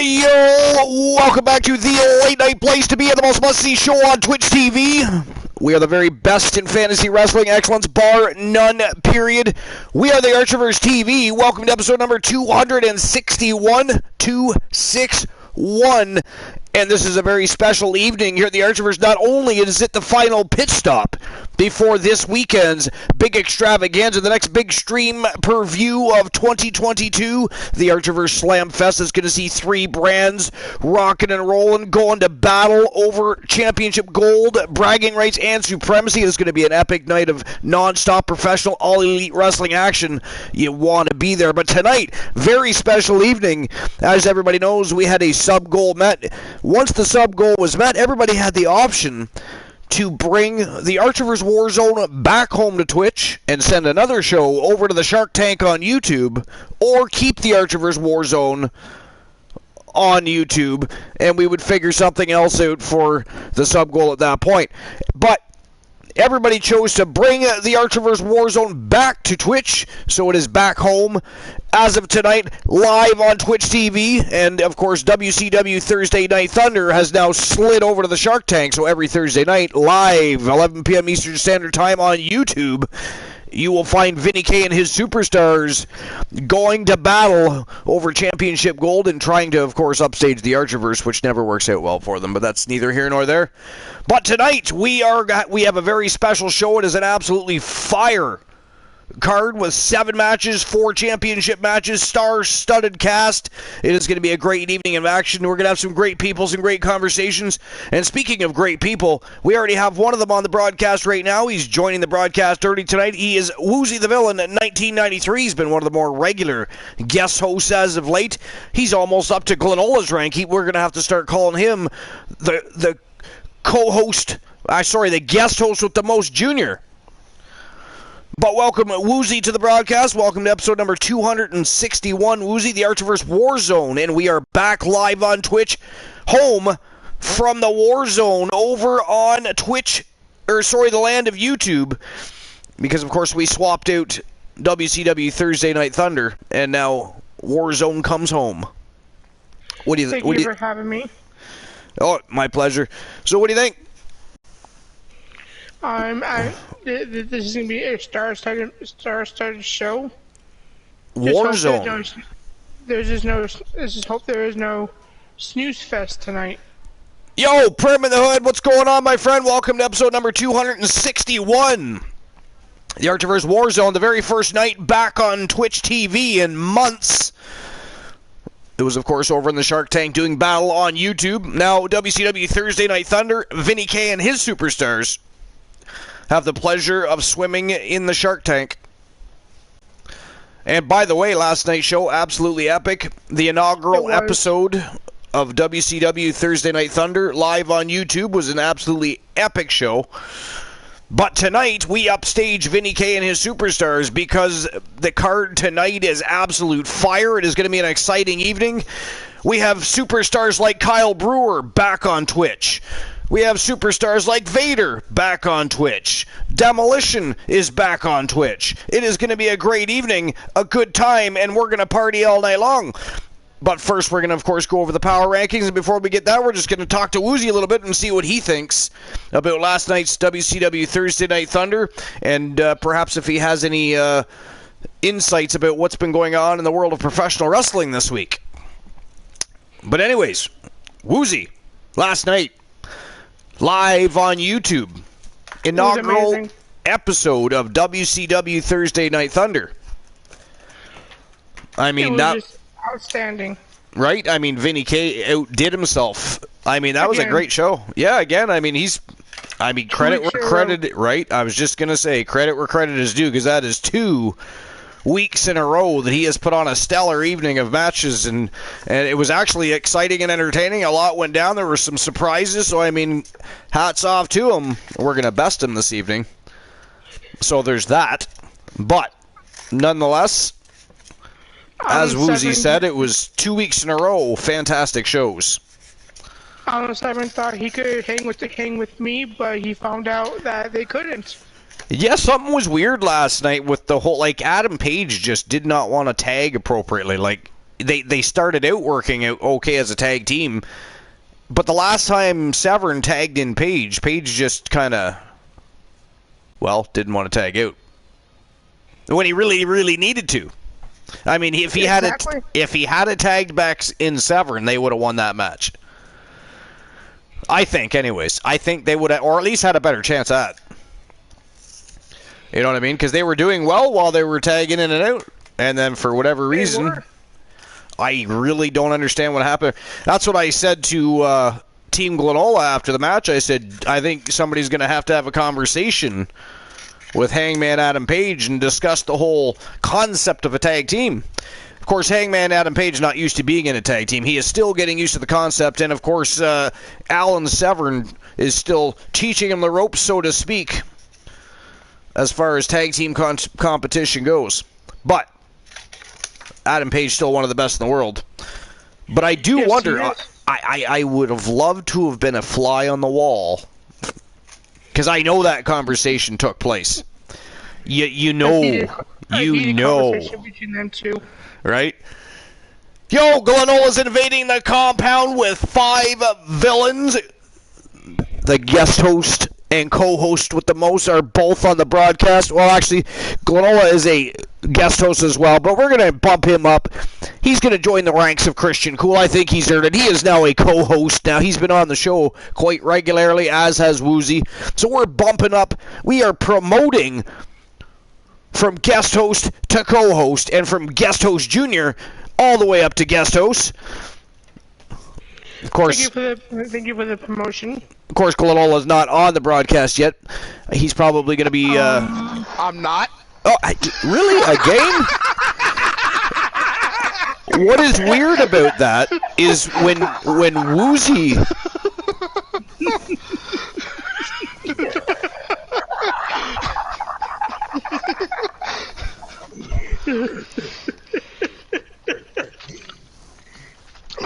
Yo, welcome back to the late night place to be at the most must-see show on Twitch TV. We are the very best in fantasy wrestling excellence, bar none, period. We are the Archiverse TV. Welcome to episode number 261. And this is a very special evening here at the Archiverse. Not only is it the final pit stop before this weekend's big extravaganza, the next big stream per view of 2022, the Archiverse Slam Fest is going to see three brands rocking and rolling, going to battle over championship gold, bragging rights, and supremacy. It's going to be an epic night of non-stop professional all-elite wrestling action. You want to be there. But tonight, very special evening. As everybody knows, we had a sub-goal met. Once the sub-goal was met, everybody had the option to bring the Archiverse War Zone back home to Twitch and send another show over to the Shark Tank on YouTube, or keep the Archiverse War Zone on YouTube, and we would figure something else out for the sub-goal at that point. But everybody chose to bring the Archiverse War Zone back to Twitch, so it is back home as of tonight, live on Twitch TV. And of course, WCW Thursday Night Thunder has now slid over to the Shark Tank, so every Thursday night, live, 11 p.m. Eastern Standard Time on YouTube, you will find Vinny K and his superstars going to battle over championship gold and trying to, of course, upstage the Archiverse, which never works out well for them, but that's neither here nor there. But tonight, we have a very special show. It is an absolutely fire card with 7 matches, 4 championship matches, star-studded cast. It is going to be a great evening of action. We're going to have some great people, some great conversations. And speaking of great people, we already have one of them on the broadcast right now. He's joining the broadcast early tonight. He is Woozy the Villain in 1993. He's been one of the more regular guest hosts as of late. He's almost up to Glenola's rank. We're going to have to start calling him the co-host, the guest host with the most junior. But welcome, Woozy, to the broadcast. Welcome to episode number 261, Woozy, the Archiverse War Zone. And we are back live on Twitch, home from the War Zone over on Twitch, the land of YouTube. Because, of course, we swapped out WCW Thursday Night Thunder, and now War Zone comes home. Thank you for having me. Oh, my pleasure. So what do you think? This is going to be a star-studded show. War Zone. Hope there is no snooze fest tonight. Yo, Prim in the Hood, what's going on, my friend? Welcome to episode number 261. The Archiverse War Zone, the very first night back on Twitch TV in months. It was, of course, over in the Shark Tank doing battle on YouTube. Now, WCW Thursday Night Thunder, Vinny K and his superstars have the pleasure of swimming in the Shark Tank. And by the way, last night's show, absolutely epic. The inaugural episode of WCW Thursday Night Thunder live on YouTube was an absolutely epic show. But tonight, we upstage Vinny K and his superstars because the card tonight is absolute fire. It is going to be an exciting evening. We have superstars like Kyle Brewer back on Twitch. We have superstars like Vader back on Twitch. Demolition is back on Twitch. It is going to be a great evening, a good time, and we're going to party all night long. But first, we're going to, of course, go over the power rankings. And before we get that, we're just going to talk to Woozy a little bit and see what he thinks about last night's WCW Thursday Night Thunder. And perhaps if he has any insights about what's been going on in the world of professional wrestling this week. But anyways, Woozy, last night, live on YouTube, inaugural episode of WCW Thursday Night Thunder. I mean, that just outstanding, right? I mean, Vinny K outdid himself. I mean, that was a great show. Yeah, again, I mean, credit where credit, right? I was just gonna say credit where credit is due, because that is 2 weeks in a row that he has put on a stellar evening of matches, and it was actually exciting and entertaining. A lot went down. There were some surprises, so I mean, hats off to him. We're going to best him this evening. So there's that. But nonetheless, as Woozy said, it was 2 weeks in a row, fantastic shows. Alan Simon thought he could hang with me, but he found out that they couldn't. Yeah, something was weird last night with the whole, Adam Page just did not want to tag appropriately. they started out working out okay as a tag team, but the last time Severn tagged in Page just kind of, well, didn't want to tag out when he really needed to. I mean, if he had tagged back in Severn, they would have won that match. I think, anyways. I think they would have, or at least had a better chance at it. You know what I mean? Because they were doing well while they were tagging in and out, and then for whatever reason, I really don't understand what happened. That's what I said to Team Glenola after the match. I said, I think somebody's going to have a conversation with Hangman Adam Page and discuss the whole concept of a tag team. Of course, Hangman Adam Page not used to being in a tag team. He is still getting used to the concept, and of course, Alan Severn is still teaching him the ropes, so to speak, as far as tag team competition goes. But Adam Page still one of the best in the world. But I do wonder, I would have loved to have been a fly on the wall, because I know that conversation took place. You know. Conversation between them two. Right? Yo, Glenola's invading the compound with 5 villains. The guest host and co-host with the most are both on the broadcast. Well, actually, Glenola is a guest host as well, but we're going to bump him up. He's going to join the ranks of Christian Cool. I think he's earned it. He is now a co-host. Now, he's been on the show quite regularly, as has Woozy. So we're bumping up. We are promoting from guest host to co-host, and from guest host junior all the way up to guest host. Of course, thank you for the promotion. Of course, Glenola is not on the broadcast yet. He's probably going to be. I'm not. Oh, really? Again? What is weird about that is when Woozy.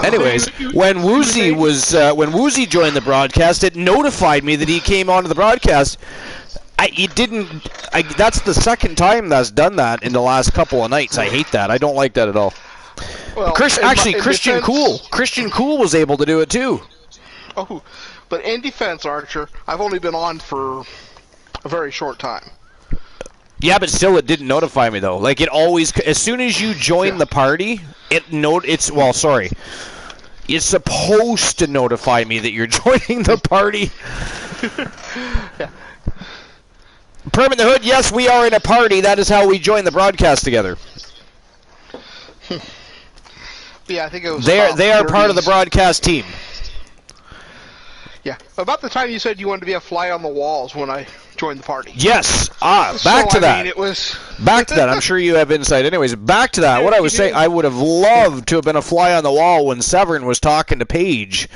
Anyways, when Woozy joined the broadcast, it notified me that he came onto the broadcast. That's the second time that's done that in the last couple of nights. I hate that. I don't like that at all. Well, Christian Cool was able to do it too. Oh, but in defense, Archer, I've only been on for a very short time. Yeah, but still, it didn't notify me though. Like it always, as soon as you join the party, it's supposed to notify me that you're joining the party. Yeah. Perm in the Hood, yes, we are in a party. That is how we join the broadcast together. Yeah, I think it was. They are part of the broadcast team. Yeah, about the time you said you wanted to be a fly on the walls when I joined the party. Yes. Back to that. Back to that. I'm sure you have insight. Anyways, back to that. What I was saying, I would have loved to have been a fly on the wall when Severn was talking to Paige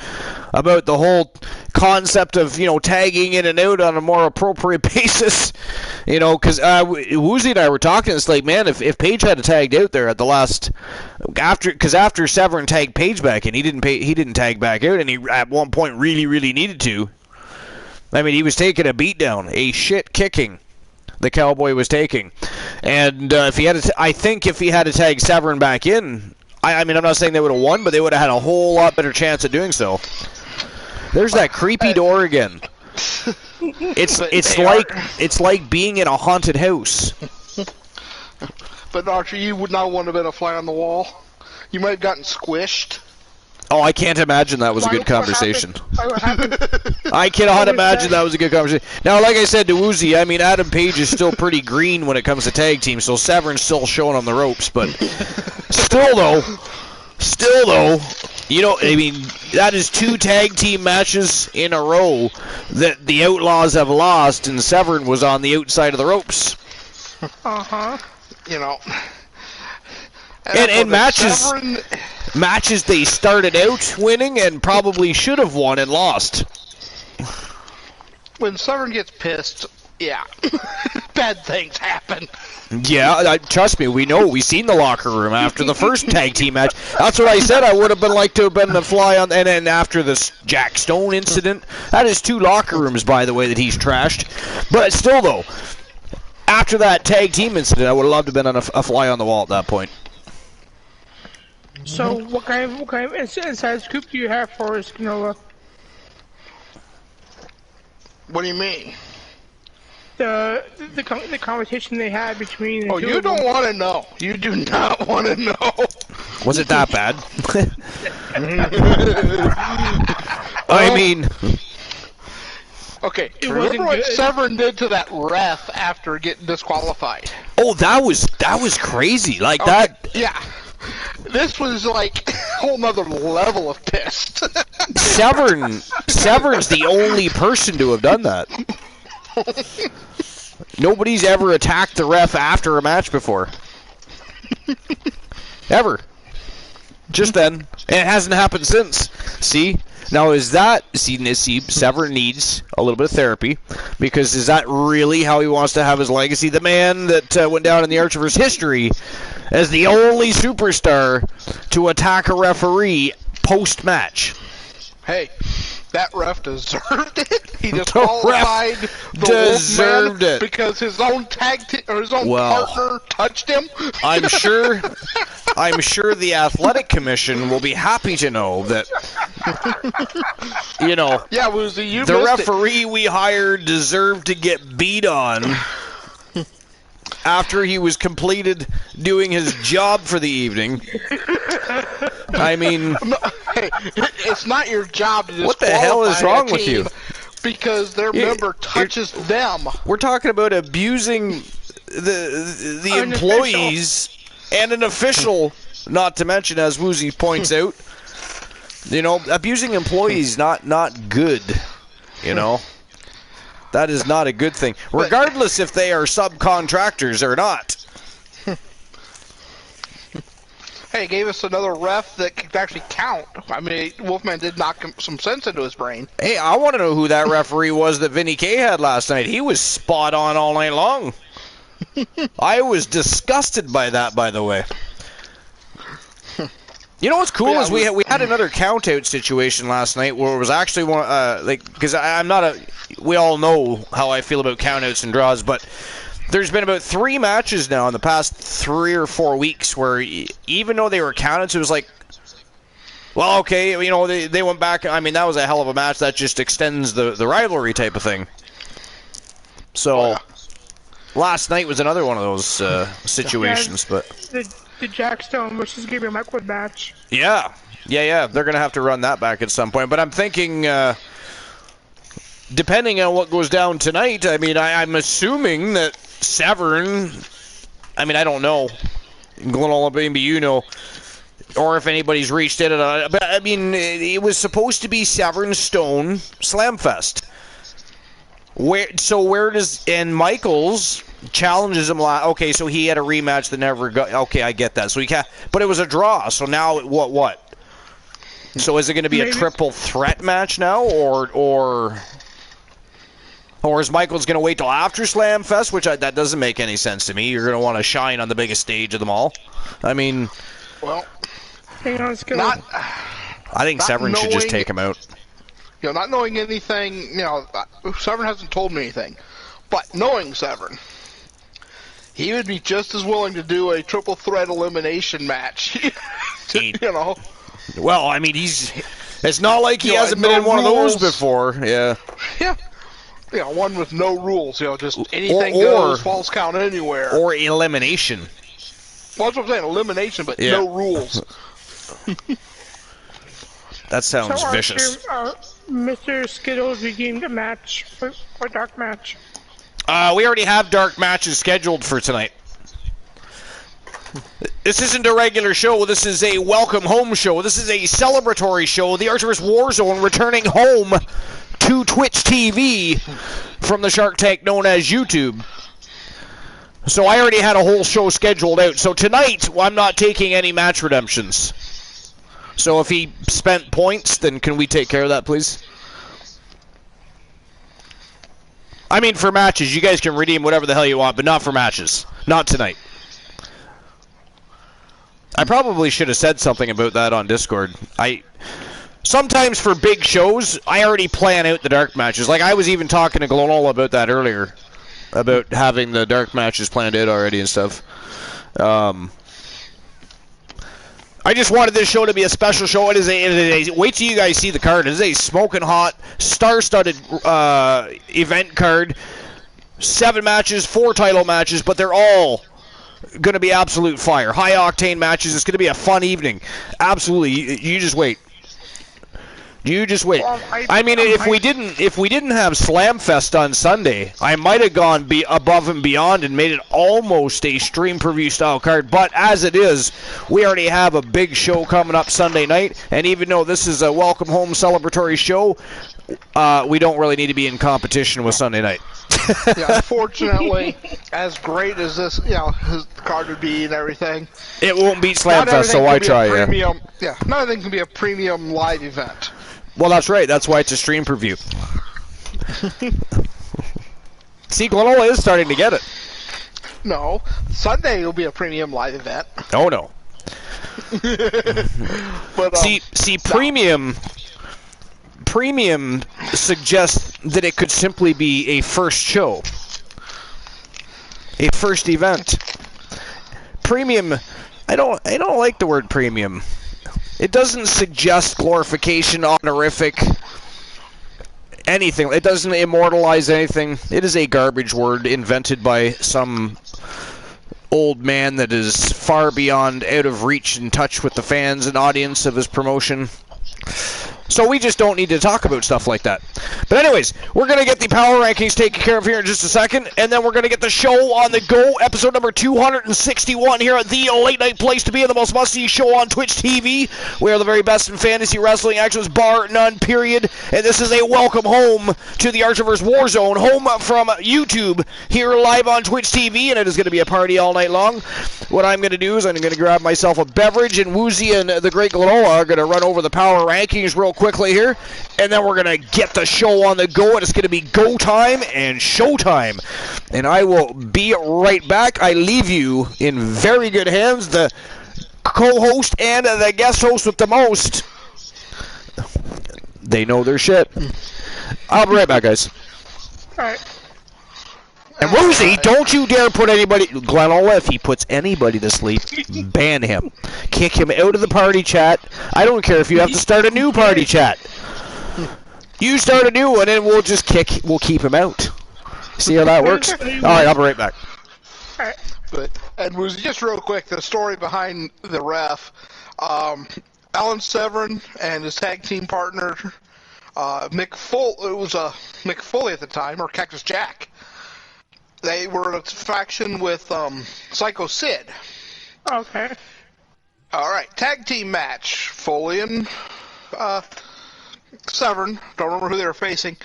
about the whole concept of, tagging in and out on a more appropriate basis. Because Woozy and I were talking, it's like, man, if Paige had tagged out there at the last, after Severn tagged Paige back in, he didn't tag back out, and he at one point really needed to. I mean, he was taking a beatdown, a shit kicking the Cowboy was taking. And if he had to tag Severn back in, I mean, I'm not saying they would have won, but they would have had a whole lot better chance of doing so. There's that creepy door again. It's like being in a haunted house. But Archer, you would not want to have been a fly on the wall. You might have gotten squished. Oh, I can't imagine that was a good conversation. I cannot imagine that was a good conversation. Now, like I said to Woozy, I mean, Adam Page is still pretty green when it comes to tag teams, so Severn's still showing on the ropes. But still though, I mean, that is 2 tag team matches in a row that the Outlaws have lost, and Severn was on the outside of the ropes. Uh-huh. And matches they started out winning and probably should have won and lost. When Severn gets pissed, yeah, bad things happen. Yeah, trust me, we know. We seen the locker room after the first tag team match. That's what I said. I would have been like to have been the fly on, and then after this Jack Stone incident, that is 2 locker rooms, by the way, that he's trashed. But still, though, after that tag team incident, I would have loved to have been on a fly on the wall at that point. So what kind of inside scoop do you have for us, Canola? What do you mean? The conversation they had between. Oh, you don't want to know. You do not want to know. Was it that bad? I mean, okay. Remember what Severn did to that ref after getting disqualified? oh, that was crazy. Like Okay, that. yeah. This was like a whole nother level of pissed. Severn's the only person to have done that. Nobody's ever attacked the ref after a match before. Ever. Just then. And it hasn't happened since. See? Now, is that... See, Severn needs a little bit of therapy. Because is that really how he wants to have his legacy? The man that went down in the Archivers' history as the only superstar to attack a referee post-match. Hey, that ref deserved it. He disqualified the deserved Wolfman it because his own partner touched him. I'm sure the athletic commission will be happy to know that Yeah, Woozy, you the missed referee we hired deserved to get beat on after he was completed doing his job for the evening. I mean, No, hey, it's not your job to disqualify what the hell is wrong a with team you? because their member touches them. We're talking about abusing the An employees and an official, not to mention, as Woozy points out, abusing employees not good, That is not a good thing, regardless if they are subcontractors or not. Hey, gave us another ref that could actually count. I mean, Wolfman did knock some sense into his brain. Hey, I want to know who that referee was that Vinny K had last night. He was spot on all night long. I was disgusted by that, by the way. You know what's cool is we had another count-out situation last night where it was actually one because I'm not a. We all know how I feel about count-outs and draws, but there's been about 3 matches now in the past 3 or 4 weeks where even though they were counted, it was like, well, okay, they went back. I mean, that was a hell of a match. That just extends the rivalry type of thing. So last night was another one of those situations, but. The Jack Stone versus Gabriel Michael match. Yeah. They're going to have to run that back at some point. But I'm thinking, depending on what goes down tonight, I mean, I'm assuming that Severn, I mean, I don't know. Glenn, maybe you know, or if anybody's reached it. But, I mean, it was supposed to be Severn Stone Slamfest. Where does... And Michaels challenges him okay, so he had a rematch that never got... Okay, I get that. So he can't... But it was a draw, so now what? So is it going to be a triple threat match now, or is Michaels going to wait till after Slamfest, which that doesn't make any sense to me. You're going to want to shine on the biggest stage of them all. I mean... Well... I think Severn should just take him out. Not knowing anything, Severn hasn't told me anything. But knowing Severn, he would be just as willing to do a triple threat elimination match. Well, I mean, it's not like he hasn't been in one of those before. Yeah. Yeah, one with no rules, just anything goes, false count anywhere. Or elimination. Well, that's what I'm saying, elimination, but no rules. That sounds vicious. Mr. Skittles redeemed a match for dark match. We already have dark matches scheduled for tonight. This isn't a regular show. This is a welcome home show. This is a celebratory show. The Archivers War Zone returning home to Twitch TV from the Shark Tank known as YouTube. So I already had a whole show scheduled out. So tonight, I'm not taking any match redemptions. So if he spent points, then can we take care of that, please? I mean, for matches, you guys can redeem whatever the hell you want, but not for matches. Not tonight. I probably should have said something about that on Discord. Sometimes for big shows, I already plan out the dark matches. Like, I was even talking to Glonol about that earlier, about having the dark matches planned out already and stuff. I just wanted this show to be a special show. It is a wait till you guys see the card. It is a smoking hot, star-studded event card. 7 matches, 4 title matches, but they're all going to be absolute fire. High-octane matches. It's going to be a fun evening. Absolutely. You just wait. You just wait. Well, I mean, if we didn't have Slamfest on Sunday, I might have gone above and beyond and made it almost a stream preview style card. But as it is, we already have a big show coming up Sunday night. And even though this is a welcome home celebratory show, we don't really need to be in competition with Sunday night. Yeah, unfortunately, as great as this, his card would be and everything, it won't beat Slamfest, so why try? Yeah, not everything can be a premium live event. Well, that's right. That's why it's a stream preview. See, Glenola is starting to get it. No, Sunday will be a premium live event. Oh no. But see, premium suggests that it could simply be a first show, a first event. Premium, I don't like the word premium. It doesn't suggest glorification, honorific, anything. It doesn't immortalize anything. It is a garbage word invented by some old man that is far beyond out of reach and touch with the fans and audience of his promotion. So we just don't need to talk about stuff like that. But anyways, we're going to get the power rankings taken care of here in just a second, and then we're going to get the show on the go, episode number 261 here at the late night place to be, and the most must-see show on Twitch TV. We are the very best in fantasy wrestling actions, bar none, period. And this is a welcome home to the Archiver's War Zone, home from YouTube, here live on Twitch TV, and it is going to be a party all night long. What I'm going to do is I'm going to grab myself a beverage, and Woozy and the Great Glenola are going to run over the power rankings real quickly here, and then we're going to get the show on the go, and it's going to be go time and show time. And I will be right back. I leave you in very good hands, the co-host and the guest host with the most. They know their shit. I'll be right back, guys. Alright. And Woozy, don't you dare put anybody... Glenola, if he puts anybody to sleep, ban him. Kick him out of the party chat. I don't care if you have to start a new party chat. You start a new one and we'll just we'll keep him out. See how that works? Alright, I'll be right back. And Woozy, just real quick, the story behind the ref. Alan Severin and his tag team partner, Mick Foley at the time, or Cactus Jack. They were in a faction with Psycho Sid. Okay. Alright, tag team match. Foley and Severin, don't remember who they were facing.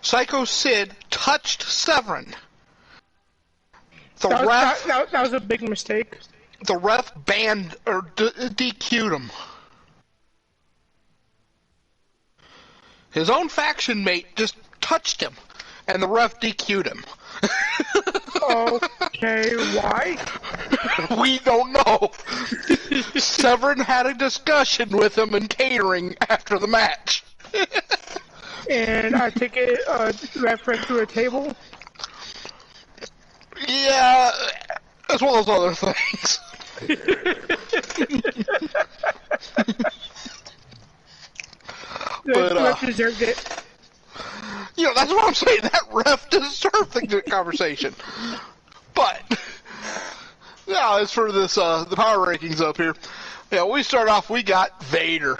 Psycho Sid touched Severin. That was a big mistake. The ref banned or DQ'd him. His own faction mate just touched him, and the ref DQ'd him. Okay, why? We don't know. Severin had a discussion with him in catering after the match. And I take it ref went through a table? Yeah, as well as other things. The ref deserved it. That's what I'm saying. That ref deserved the conversation. But, as for this, the power rankings up here, we start off, we got Vader.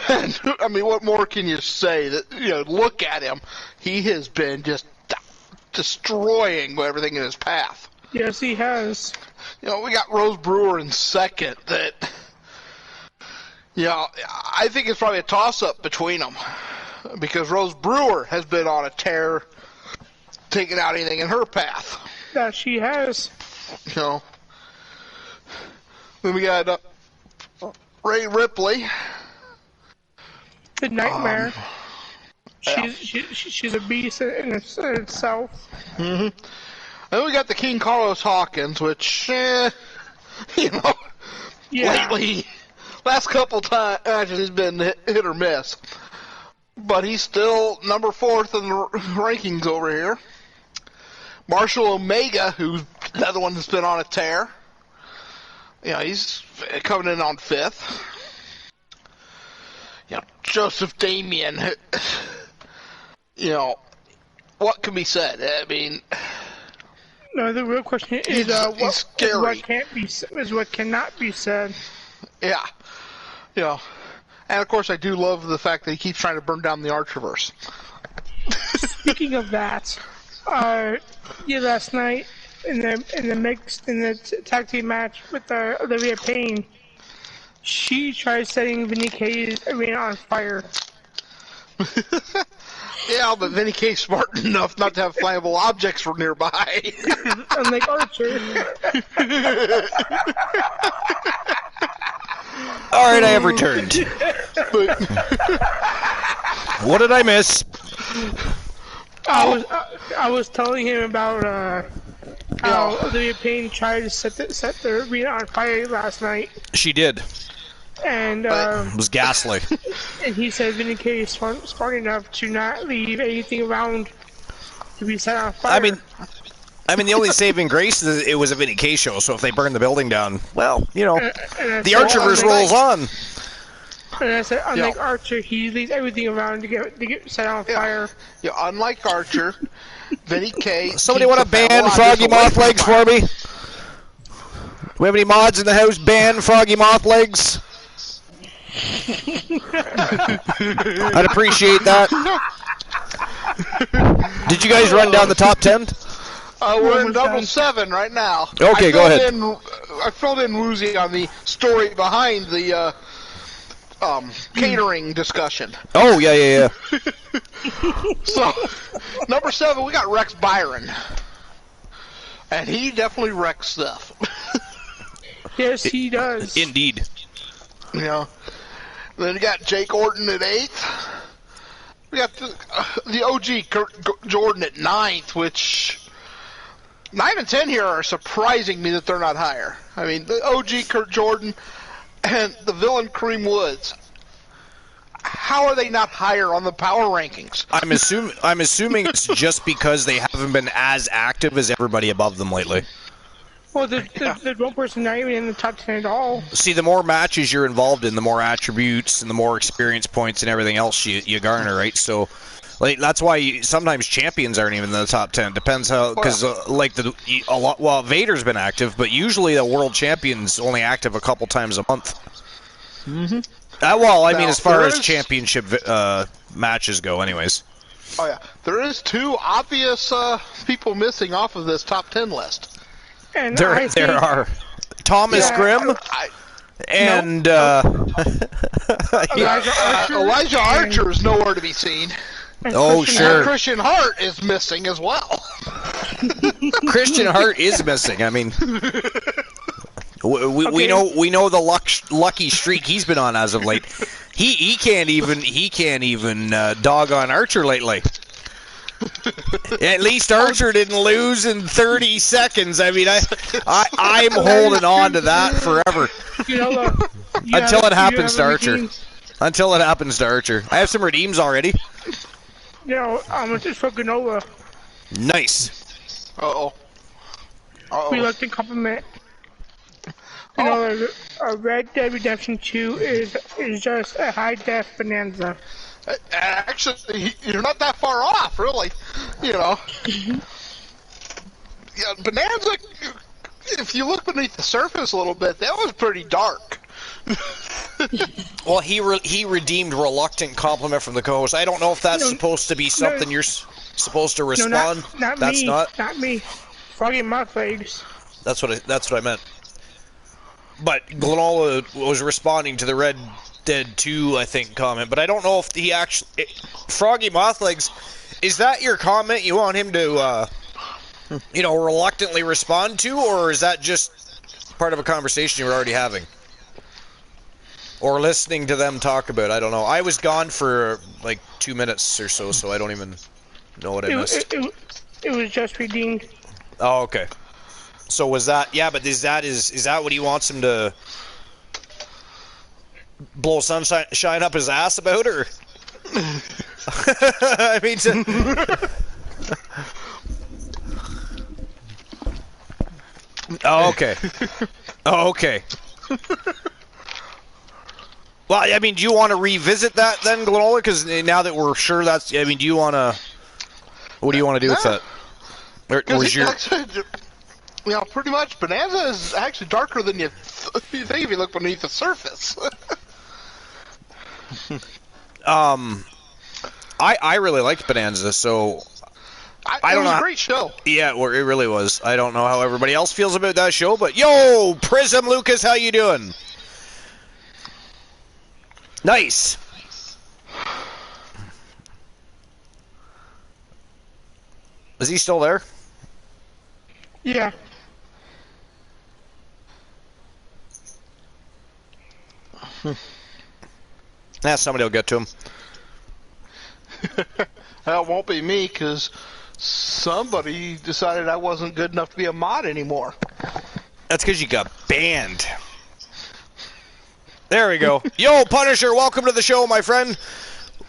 And, I mean, what more can you say? That look at him. He has been just destroying everything in his path. Yes, he has. We got Rose Brewer in second. That, I think it's probably a toss-up between them. Because Rose Brewer has been on a tear, taking out anything in her path. That she has. Then we got Ray Ripley. The Nightmare. She's a beast in itself. Mm-hmm. Then we got the King Carlos Hawkins, which, lately, last couple times he's been hit or miss. But he's still number 4th in the rankings over here. Marshall Omega, who's another one that's been on a tear. he's coming in on 5th. Joseph Damien, what can be said? I mean, no, the real question is what cannot be said. Yeah, and of course I do love the fact that he keeps trying to burn down the Archerverse. Speaking of that, last night in the tag team match with Olivia Payne, she tried setting Vinny K's arena on fire. Yeah, but Vinny K's smart enough not to have flammable objects from nearby. Unlike Archer. All right, I have returned. What did I miss? I was telling him about how Olivia Payne tried to set the arena on fire last night. She did. And it was ghastly. And he said Vinny K is smart enough to not leave anything around to be set on fire. I mean, the only saving grace is it was a Vinny K show. So if they burn the building down, well, the Archerverse rolls on. And I said, unlike Archer, he leaves everything around to get set on fire. Yeah, unlike Archer, Vinny K. Somebody want to ban Froggy Moth Legs for me? Do we have any mods in the house? Ban Froggy Moth Legs. I'd appreciate that. Did you guys run down the top 10? We're in double 7 right now. Okay, go ahead. I filled in Woozy on the story behind the catering discussion. Oh, yeah. So, number 7, we got Rex Byron. And he definitely wrecks stuff. Yes, he does. Indeed. Then we got Jake Orton at 8th. We got the OG Kurt Jordan at 9th, which 9 and 10 here are surprising me that they're not higher. I mean, the OG Kurt Jordan and the villain Kareem Woods. How are they not higher on the power rankings? I'm assuming it's just because they haven't been as active as everybody above them lately. Well, there's one person not even in the top 10 at all. See, the more matches you're involved in, the more attributes and the more experience points and everything else you garner, right? So, that's why sometimes champions aren't even in the top 10. Depends how, because Vader's been active, but usually the world champion's only active a couple times a month. Mm-hmm. As far as championship matches go, anyways. Oh yeah, there is 2 obvious people missing off of this top 10 list. And there are Thomas Grimm and Elijah Archer is nowhere to be seen. Oh, sure. Christian Hart is missing as well. Christian Hart is missing. I mean, we know the lucky streak he's been on as of late. He can't even dog on Archer lately. At least Archer didn't lose in 30 seconds. I mean, I'm holding on to that forever. Until it happens to Archer. Until it happens to Archer. I have some redeems already. It's for Granola. Nice. Uh-oh. We like to compliment. Red Dead Redemption 2 is just a high-def bonanza. Actually, you're not that far off, really. Yeah, Bonanza, if you look beneath the surface a little bit, that was pretty dark. Well, he redeemed Reluctant Compliment from the co-host. I don't know if that's supposed to be something you're supposed to respond. That's not me. Froggy Moth Legs. That's what I meant. But Glenola was responding to the Red Dead 2, I think, comment. But I don't know if he actually... Froggy Mothlegs, is that your comment you want him to, reluctantly respond to? Or is that just part of a conversation you were already having? Or listening to them talk about? I don't know. I was gone for, 2 minutes or so I don't even know what I missed. It was just redeemed. Oh, okay. So was that... Yeah, but is that what he wants him to... blow sunshine up his ass about, or? I mean, Oh, okay. Oh, okay. Well, I mean, do you want to revisit that then, Glenola? Because now that we're sure that's, I mean, do you want to? What do you want to do with that? Or was your? You know, pretty much, Bonanza is actually darker than you think if you look beneath the surface. I really liked Bonanza, so I don't know. It was a great show. Yeah, it really was. I don't know how everybody else feels about that show, but yo, Prism Lucas, how you doing? Nice. Is he still there? Yeah. Somebody will get to him. That won't be me, because somebody decided I wasn't good enough to be a mod anymore. That's because you got banned. There we go. Yo, Punisher, welcome to the show, my friend.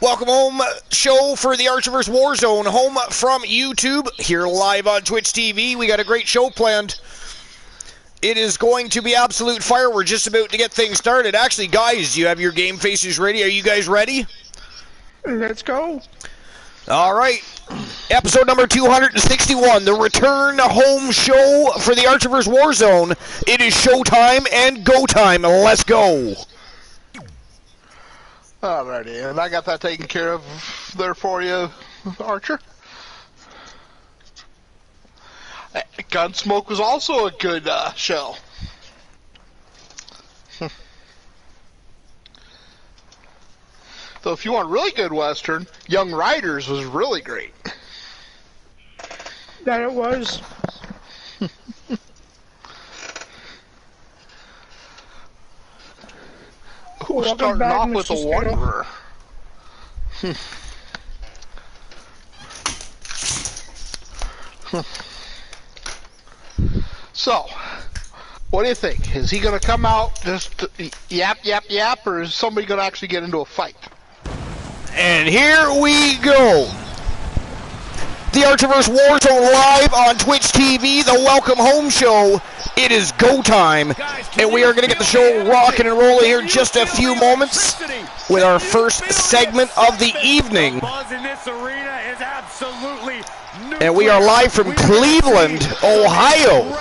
Welcome home, show for the Archiver's War Zone, home from YouTube, here live on Twitch TV. We got a great show planned. It is going to be absolute fire. We're just about to get things started. Actually, guys, do you have your game faces ready? Are you guys ready? Let's go. All right. Episode number 261, the return home show for the Archiver's War Zone. It is showtime and go time. Let's go. Alrighty, and I got that taken care of there for you, Archer. Gunsmoke was also a good show. So if you want really good Western, Young Riders was really great. That it was. We're starting off with a Wanderer. So, what do you think? Is he going to come out just yap, yap, yap, or is somebody going to actually get into a fight? And here we go. The Archiver's War Zone live on Twitch TV, the Welcome Home Show. It is go time, and we are going to get the show rocking and rolling here in just a few moments with our first segment of the evening. And we are live from Cleveland, Ohio.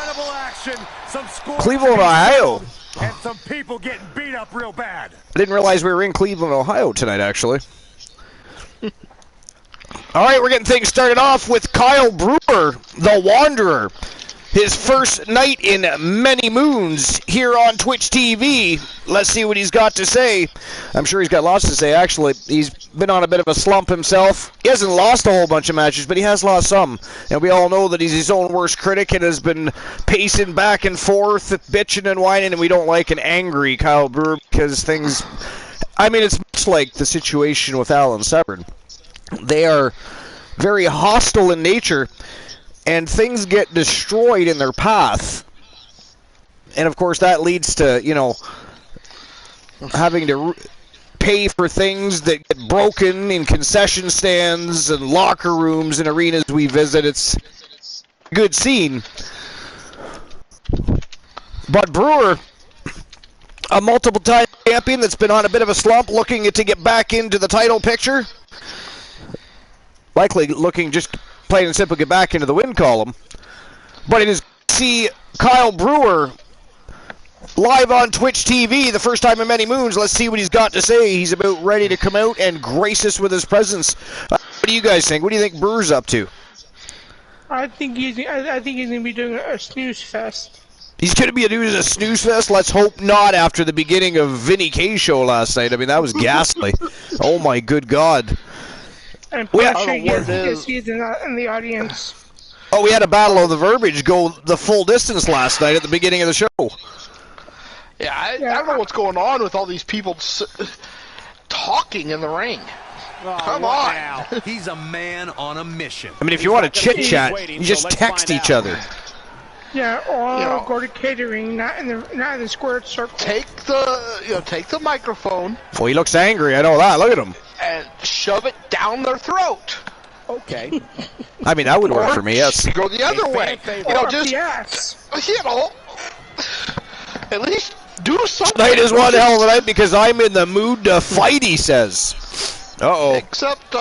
Cleveland, Ohio. And some people getting beat up real bad. I didn't realize we were in Cleveland, Ohio tonight, actually. All right, we're getting things started off with Kyle Brewer, the Wanderer. His first night in many moons here on Twitch TV. Let's see what he's got to say. I'm sure he's got lots to say, actually. He's been on a bit of a slump himself. He hasn't lost a whole bunch of matches, but he has lost some. And we all know that he's his own worst critic and has been pacing back and forth, bitching and whining, and we don't like an angry Kyle Brewer because things... I mean, it's much like the situation with Alan Severn. They are very hostile in nature, and things get destroyed in their path. And, of course, that leads to, you know, having to pay for things that get broken in concession stands and locker rooms and arenas we visit. It's a good scene. But Brewer, a multiple-time champion that's been on a bit of a slump, looking to get back into the title picture. Likely looking just plain and simple get back into the win column. But it is see Kyle Brewer live on Twitch TV, the first time in many moons. Let's see what he's got to say. He's about ready to come out and grace us with his presence. What do you guys think? What do you think Brewer's up to? I think he's going to be doing a snooze fest. He's going to be doing a snooze fest? Let's hope not after the beginning of Vinny K's show last night. I mean, that was ghastly. Oh, my good God. And he's in the audience. Oh, we had a battle of the verbiage go the full distance last night at the beginning of the show. Yeah, I don't know what's going on with all these people talking in the ring. Oh, come on. Now. He's a man on a mission. I mean, if you want to chit-chat, you just text each other. Yeah, or go to catering, not in the square circle. Take the microphone. Well, he looks angry. I know that. Look at him. And shove it down their throat. Okay. I mean, that would work for me, yes. Go the other way. You know, just, Yes. you know, at least do something. Tonight is one hell of a night because I'm in the mood to fight, he says. Uh-oh. Except,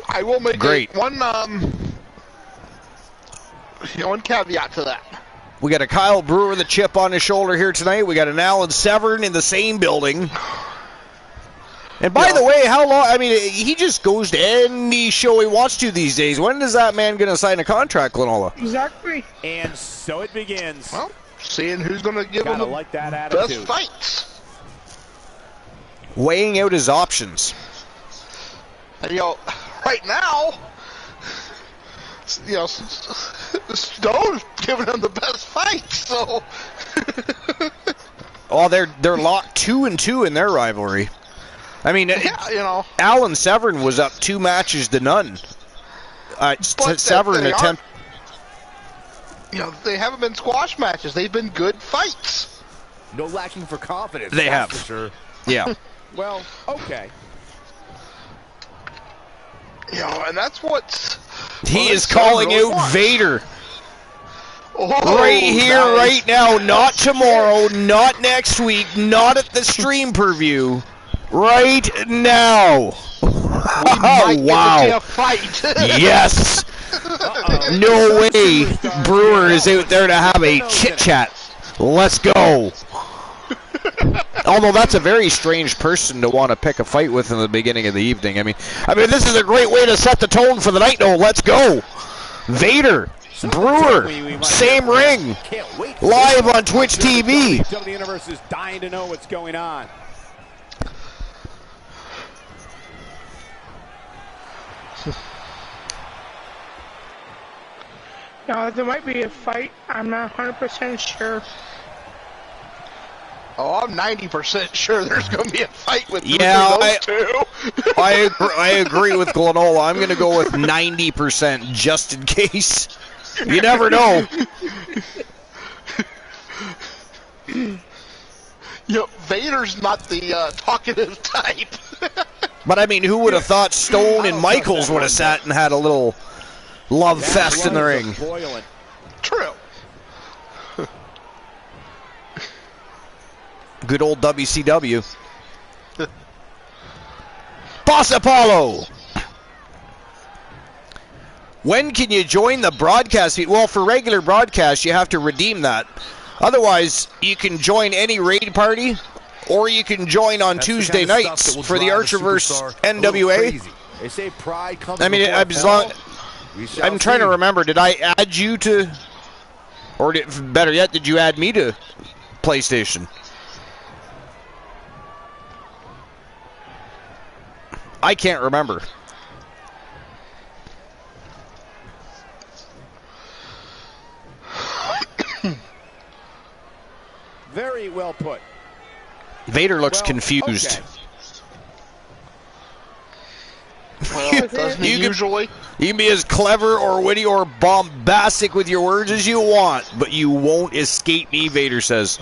I will make one caveat to that. We got a Kyle Brewer with a chip on his shoulder here tonight. We got an Alan Severn in the same building. And by the way, how long? I mean, he just goes to any show he wants to these days. When is that man going to sign a contract, Glenola? Exactly. And so it begins. Well, seeing who's going to give him the like that best attitude. fights. Weighing out his options. And, you know, right now, you know, Stone's giving him the best fights, so. Oh, they're locked 2-2 in their rivalry. I mean, yeah, you know, Alan Severn was up 2 matches to none. Severn attempt. You know, they haven't been squash matches. They've been good fights. No lacking for confidence. They have. For sure. Yeah. Well, okay. You know, and that's what He is calling out Vader. Oh, Right here, nice. right now. Not tomorrow, not next week, not at the stream preview. Right now. Might Wow. get to see a fight. Yes. No way Brewer is out there to have a chit-chat. Let's go. Although that's a very strange person to want to pick a fight with in the beginning of the evening. I mean, this is a great way to set the tone for the night. No, let's go. Vader, Brewer, same ring, live on Twitch TV. The universe is dying to know what's going on. Now, there might be a fight. I'm not 100% sure. Oh, I'm 90% sure there's going to be a fight with those two. I agree with Glenola. I'm going to go with 90% just in case. You never know. You know, Vader's not the talkative type. But I mean, who would have thought Stone and Michaels would have sat and had a little love fest in the ring? True. Good old WCW. Boss Apollo! When can you join the broadcast? Well, for regular broadcast, you have to redeem that. Otherwise, you can join any raid party, or you can join on Tuesday nights for the Archerverse NWA. They say pride comes I'm trying to remember, did I add you to, or better yet, did you add me to PlayStation? I can't remember. Very well put. Vader looks confused. Okay. Well, doesn't he usually? You can be as clever or witty or bombastic with your words as you want, but you won't escape me, Vader says.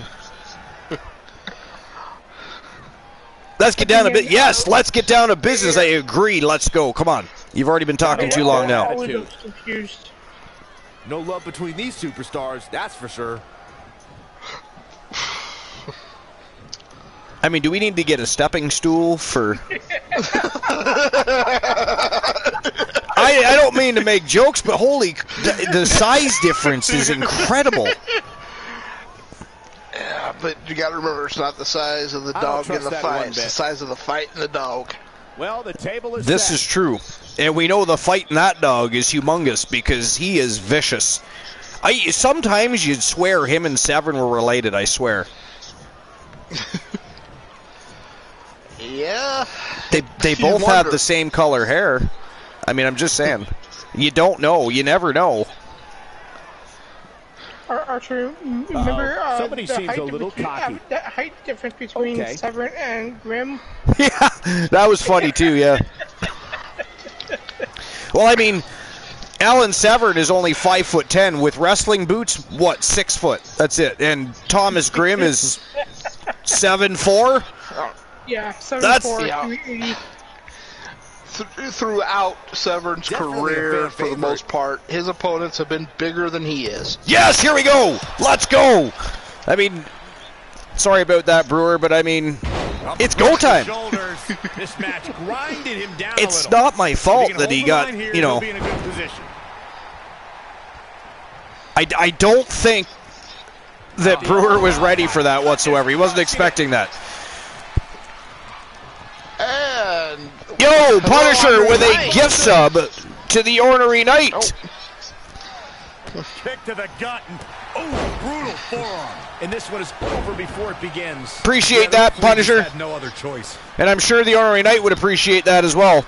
Let's get down to business. Yes, let's get down to business. I agree. Let's go. Come on. You've already been talking too long now. Confused. No love between these superstars, that's for sure. I mean, do we need to get a stepping stool for... I don't mean to make jokes, but holy... The size difference is incredible. Yeah, but you got to remember, it's not the size of the dog in the fight. It's the size of the fight in the dog. Well, the table is This set. is true. And we know the fight in that dog is humongous because he is vicious. Sometimes you'd swear him and Severn were related, I swear. Yeah. They both have the same color hair. I mean, I'm just saying. You don't know. You never know. Archer, remember Somebody the seems height a little cocky. The height difference between Severn and Grimm? Yeah, that was funny too, yeah. Well, I mean, Alan Severn is only 5'10" with wrestling boots. What, 6 foot? That's it. And Thomas Grimm is 7'4". Yeah, 7'4". That's throughout Severn's Definitely a career, fan for the favorite. most part, his opponents have been bigger than he is. Yes, here we go. Let's go. I mean, sorry about that, Brewer, but I mean, it's go time. Shoulders. This match grinded him down It's a little. not my fault that he got, Here, you know, he'll be in a good position. I don't think that Brewer was ready for that whatsoever. He wasn't expecting that. And Yo, Punisher with a gift sub to the Ornery Knight. Kick to the gut and brutal forearm. And this one is over before it begins. Appreciate that, Punisher. Had no other choice. And I'm sure the Ornery Knight would appreciate that as well.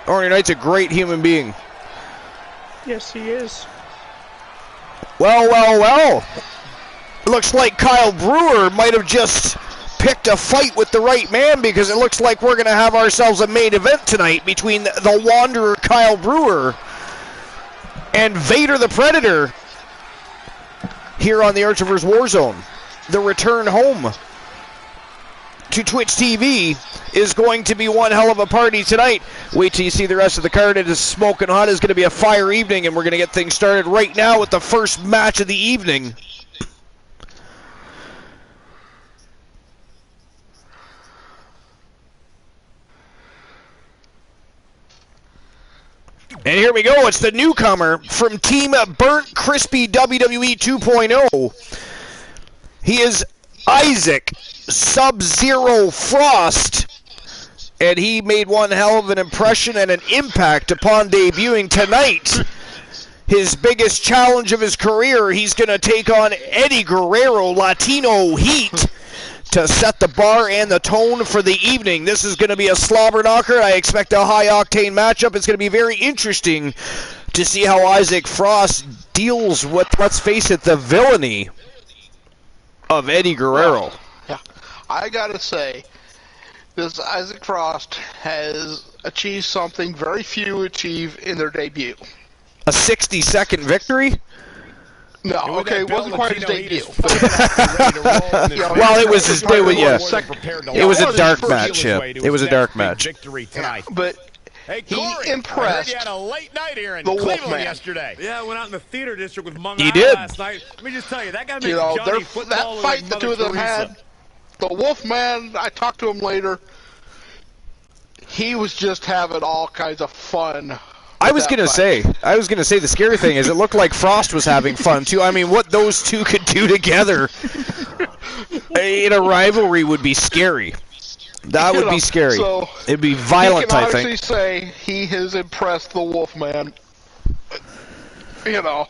Ornery Knight's a great human being. Yes, he is. Well. Looks like Kyle Brewer might have just picked a fight with the right man, because it looks like we're going to have ourselves a main event tonight between the Wanderer Kyle Brewer and Vader the Predator here on the Archiver's War Zone. The return home to Twitch TV is going to be one hell of a party tonight. Wait till you see the rest of the card. It is smoking hot. It's going to be a fire evening, and we're going to get things started right now with the first match of the evening. And here we go. It's the newcomer from Team Burnt Crispy WWE 2.0. He is Isaac Sub-Zero Frost. And he made one hell of an impression and an impact upon debuting tonight. His biggest challenge of his career, he's going to take on Eddie Guerrero, Latino Heat, to set the bar and the tone for the evening. This is going to be a slobber knocker. I expect a high-octane matchup. It's going to be very interesting to see how Isaac Frost deals with, let's face it, the villainy of Eddie Guerrero. Yeah, I gotta say, this Isaac Frost has achieved something very few achieve in their debut. A 60-second victory? No, okay, it wasn't quite his debut. Well, it was his debut, yeah. It was a dark match, yeah. It was a dark match. Victory tonight. But Hey, he Corey, impressed I heard you had a late night here in the Cleveland Wolfman yesterday. Yeah, I went out in the theater district with Mung He Eye did. last night. Let me just tell you, that guy makes You know, Johnny football that look fight like the two of Mother them Teresa. had, the Wolfman, I talked to him later, he was just having all kinds of fun. I was going to say, the scary thing is it looked like Frost was having fun, too. I mean, what those two could do together in a rivalry would be scary. That would be scary. So it'd be violent, I I think. honestly say he has impressed the Wolfman. You know.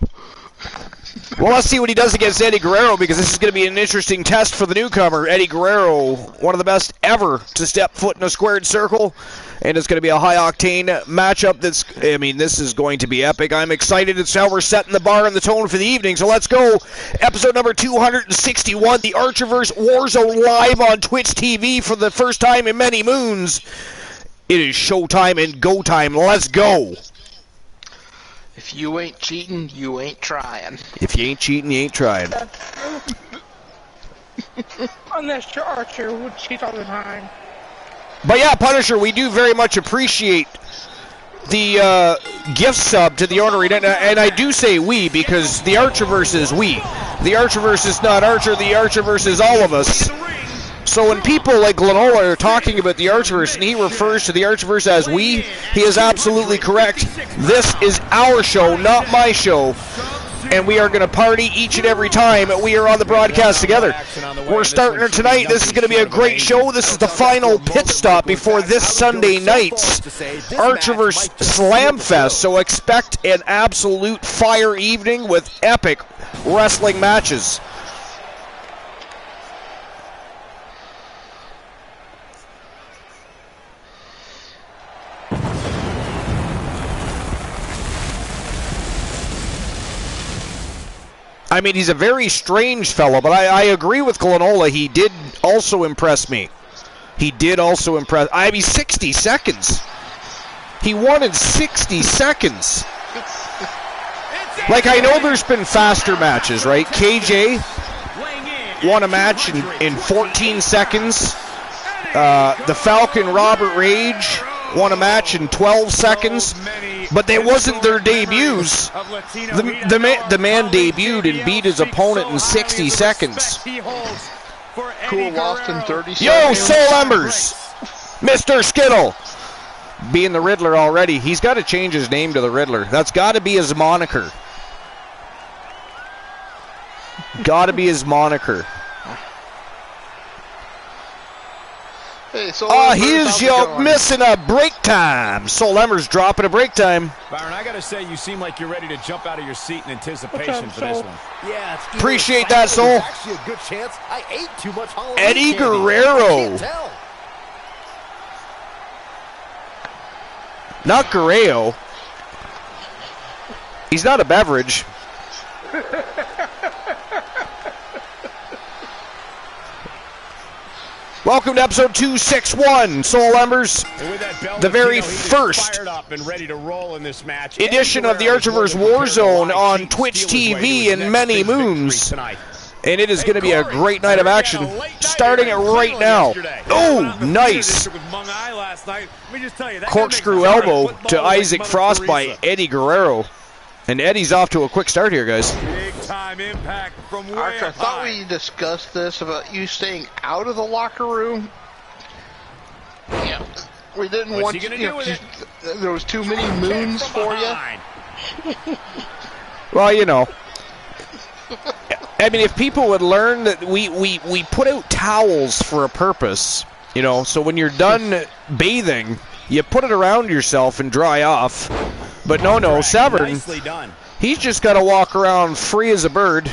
Well, let's see what he does against Eddie Guerrero, because this is going to be an interesting test for the newcomer. Eddie Guerrero, one of the best ever to step foot in a squared circle, and it's going to be a high-octane matchup. This is going to be epic. I'm excited. It's how we're setting the bar and the tone for the evening, so let's go. Episode number 261, the Archiver's War Zone, live on Twitch TV for the first time in many moons. It is showtime and go time. Let's go. If you ain't cheating, you ain't trying. If you ain't cheating, you ain't trying. Unless your Archer would cheat all the time. But yeah, Punisher, we do very much appreciate the gift sub to the Ornery, and I do say we because the Archiverse is we. The Archiverse is not Archer, the Archiverse is all of us. So when people like Glenola are talking about the Archiverse and he refers to the Archiverse as we, he is absolutely correct. This is our show, not my show. And we are going to party each and every time we are on the broadcast together. We're starting tonight. This is going to be a great show. This is the final pit stop before this Sunday night's Archiverse Slam Fest. So expect an absolute fire evening with epic wrestling matches. I mean, he's a very strange fellow, but I agree with Glenola. He did also impress me. He did also impress. 60 seconds. He won in 60 seconds. Like, I know there's been faster matches, right? KJ won a match in 14 seconds. The Falcon Robert Rage won a match in 12 seconds, but they wasn't their debuts. The man debuted and beat his opponent in 60 seconds. Cool lost in 30 seconds. Yo, Soul Embers! Mr. Skittle! Being the Riddler already. He's got to change his name to the Riddler. That's got to be his moniker. Got to be his moniker. Hey, here's your missing a break time. Soul Embers dropping a break time. Byron, I gotta say, you seem like you're ready to jump out of your seat in anticipation for this one. Yeah, it's appreciate that, Soul. Actually, a good chance I ate too much Halloween Eddie candy. Guerrero. I can't tell. Not Guerrero. He's not a beverage. Welcome to episode 261, Soul Embers. The very first edition of the Archerverse War Zone on Twitch TV in many moons. And it is going to be a great night of action, starting it right now. Oh, nice. Corkscrew elbow to Isaac Frost by Eddie Guerrero. And Eddie's off to a quick start here, guys. Big time impact from way Archer, I up thought high. we discussed this about you staying out of the locker room. Yeah, we didn't What's want he gonna you. do with it? There was too many moons for you. Well, you know. I mean, if people would learn that we put out towels for a purpose, you know, so when you're done bathing, you put it around yourself and dry off. But no, Severn, Nicely done. he's just got to walk around free as a bird.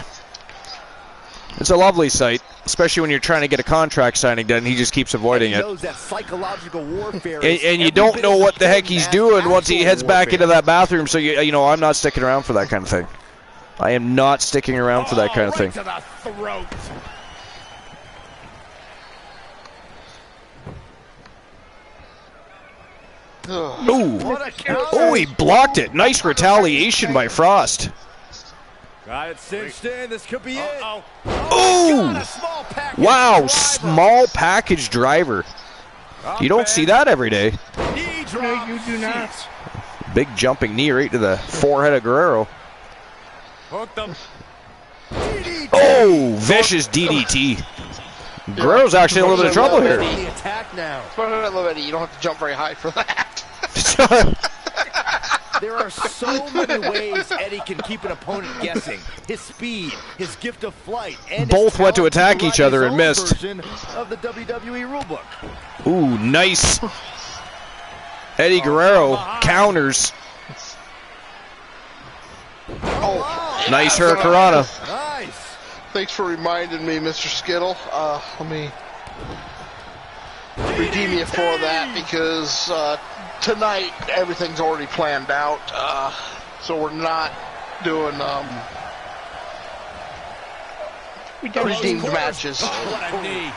It's a lovely sight, especially when you're trying to get a contract signing done. He just keeps avoiding it. Knows that psychological warfare And you don't know what the heck he's doing once he heads back into that bathroom, so you know, I'm not sticking around for that kind of thing. I am not sticking around for that kind of thing. To the throat. Ooh. Oh, he blocked it. Nice retaliation by Frost. Got it cinched in. This could be it. Ooh. Wow, small package driver. You don't see that every day. Knee drop. No, you do not. Big jumping knee right to the forehead of Guerrero. Hooked them. Oh, vicious DDT. Guerrero's actually in a little bit of trouble here. The attack now. You don't have to jump very high for that. There are so many ways Eddie can keep an opponent guessing. His speed, his gift of flight, and Both went to attack write each other his and own missed. version of the WWE rulebook. Ooh, nice. Eddie Guerrero counters. Nice Hurricanrana. Nice. Thanks for reminding me, Mr. Skittle. Let me redeem you for that because tonight everything's already planned out. So we're not doing redeemed matches. What a knee.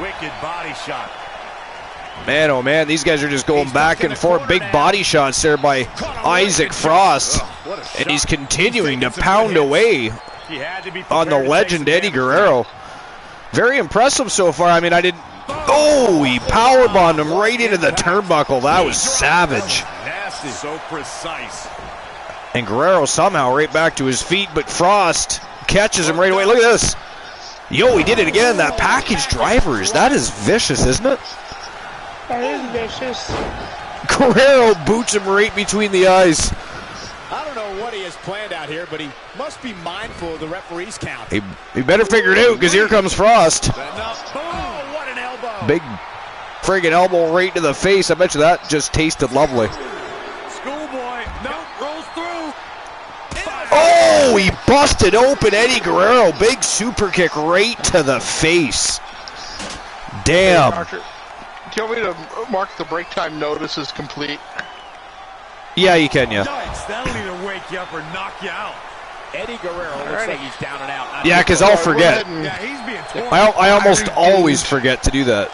Wicked body shot. Man, oh man, these guys are just going back and forth. Big body shots there by Isaac Frost. And he's continuing to pound away on the legend Eddie Guerrero. Very impressive so far. I mean, I didn't... Oh, he powerbombed him right into the turnbuckle. That was savage. Nasty. So precise. And Guerrero somehow right back to his feet, but Frost catches him right away. Look at this. Yo, he did it again. That package drivers, that is vicious, isn't it? That is vicious. Guerrero boots him right between the eyes. I don't know what he has planned out here, but he must be mindful of the referee's count. He better figure it out, because here comes Frost. Oh, what an elbow. Big friggin' elbow right to the face. I bet you that just tasted lovely. Schoolboy. Nope, rolls through. Oh, he busted open Eddie Guerrero. Big super kick right to the face. Damn. Archer, do you want me to mark the break time notice as complete? Yeah, you can, yeah. Yikes, that'll either wake you up or knock you out. Eddie Guerrero looks like he's down and out. Yeah, because I'll forget. Yeah, he's being torn. I almost always forget to do that.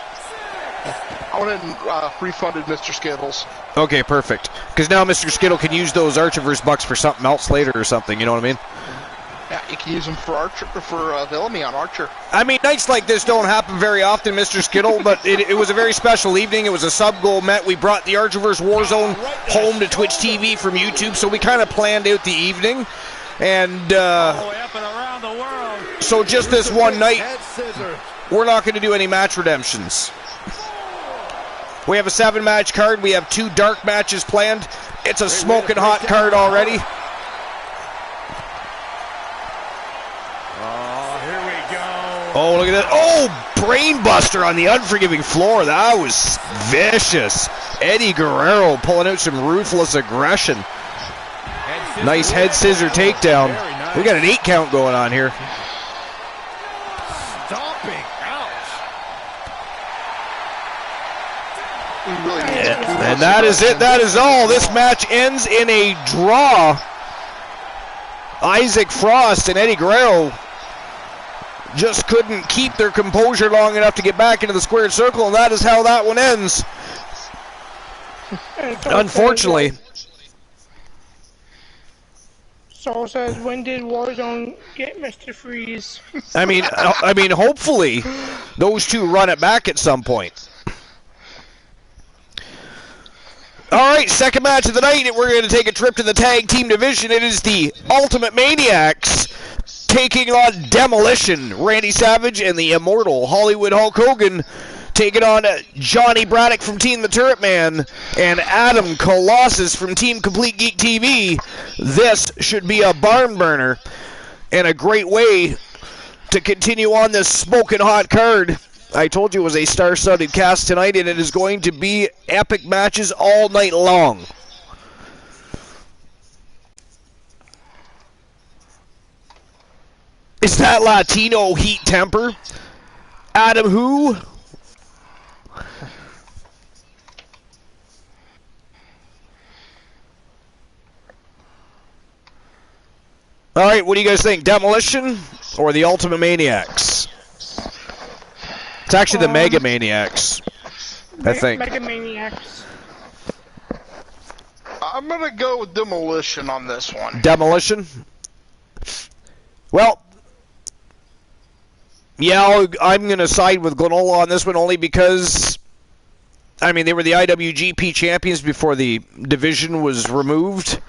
I went ahead and refunded Mr. Skittles. Okay, perfect. Because now Mr. Skittle can use those Archiverse bucks for something else later or something, you know what I mean? Yeah, you can use them for Archer, for Villamy on Archer. I mean, nights like this don't happen very often, Mr. Skittle, but it was a very special evening. It was a sub-goal met. We brought the Archerverse War Zone home to Twitch TV from YouTube, so we kind of planned out the evening. And so just this one night, we're not going to do any match redemptions. We have a 7-match card. We have 2 dark matches planned. It's a smoking hot card already. Oh, look at that. Oh, brainbuster on the unforgiving floor. That was vicious. Eddie Guerrero pulling out some ruthless aggression. Nice head scissor takedown. We got an 8 count going on here. Stomping. Ouch. And that is it. That is all. This match ends in a draw. Isaac Frost and Eddie Guerrero just couldn't keep their composure long enough to get back into the squared circle, and that is how that one ends. Unfortunately. Soul says, when did Warzone get Mr. Freeze? I mean, hopefully those 2 run it back at some point. All right, second match of the night, and we're going to take a trip to the tag team division. It is the Ultimate Maniacs taking on Demolition. Randy Savage and the immortal Hollywood Hulk Hogan taking on Johnny Braddock from Team The Turret Man and Adam Colossus from Team Complete Geek TV. This should be a barn burner and a great way to continue on this smoking hot card. I told you it was a star-studded cast tonight, and it is going to be epic matches all night long. Is that Latino heat temper? Adam who? All right, what do you guys think? Demolition or the Ultimate Maniacs? It's actually the Mega Maniacs, I think. Mega Maniacs. I'm going to go with Demolition on this one. Demolition? Well, yeah, I'm going to side with Glenola on this one only because, I mean, they were the IWGP champions before the division was removed.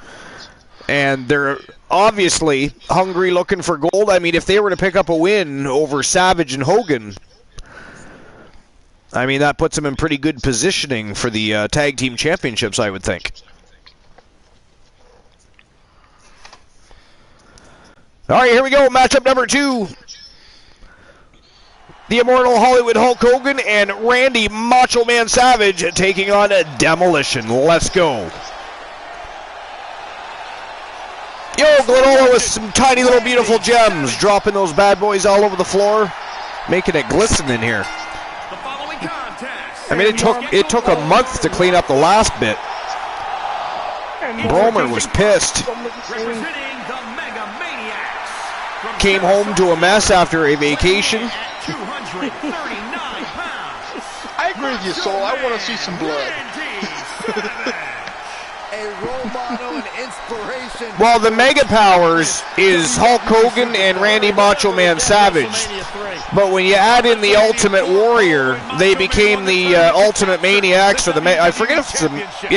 And they're obviously hungry looking for gold. I mean, if they were to pick up a win over Savage and Hogan, I mean, that puts them in pretty good positioning for the tag team championships, I would think. All right, here we go. Matchup number 2. The immortal Hollywood Hulk Hogan and Randy Macho Man Savage taking on Demolition. Let's go. Yo, Glenola with some tiny little beautiful gems, dropping those bad boys all over the floor, making it glisten in here. I mean, it took a month to clean up the last bit. Bromer was pissed. Came home to a mess after a vacation. I agree with you, Soul. I want to see some blood. A role model and inspiration. Well, the Mega Powers is Hulk Hogan and Randy Macho Man Savage. But when you add in the Ultimate Warrior, they became the Ultimate Maniacs, or I forget if it's the,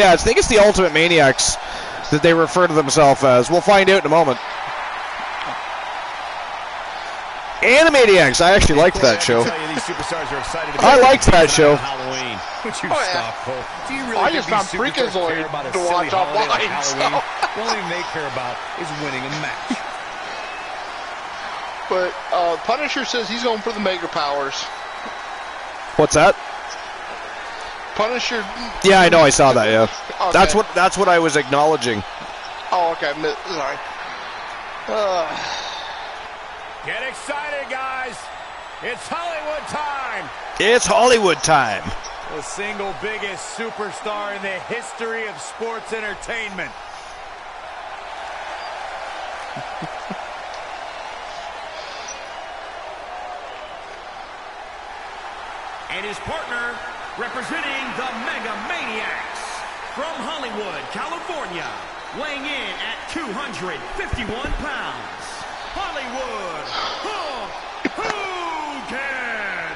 I think it's the Ultimate Maniacs that they refer to themselves as. We'll find out in a moment. Animaniacs, I actually liked that show. I liked that show. I just found Freakazoid to watch online. The only thing they care about is winning a match. But Punisher says he's going for the Mega Powers. What's that? Punisher. Yeah, I know. I saw that. Yeah, Okay. that's what I was acknowledging. Oh, okay. Sorry. Get excited, guys. It's Hollywood time. It's Hollywood time. The single biggest superstar in the history of sports entertainment. And his partner, representing the Mega Maniacs, from Hollywood, California, weighing in at 251 pounds, Hollywood Hollywood, Hogan.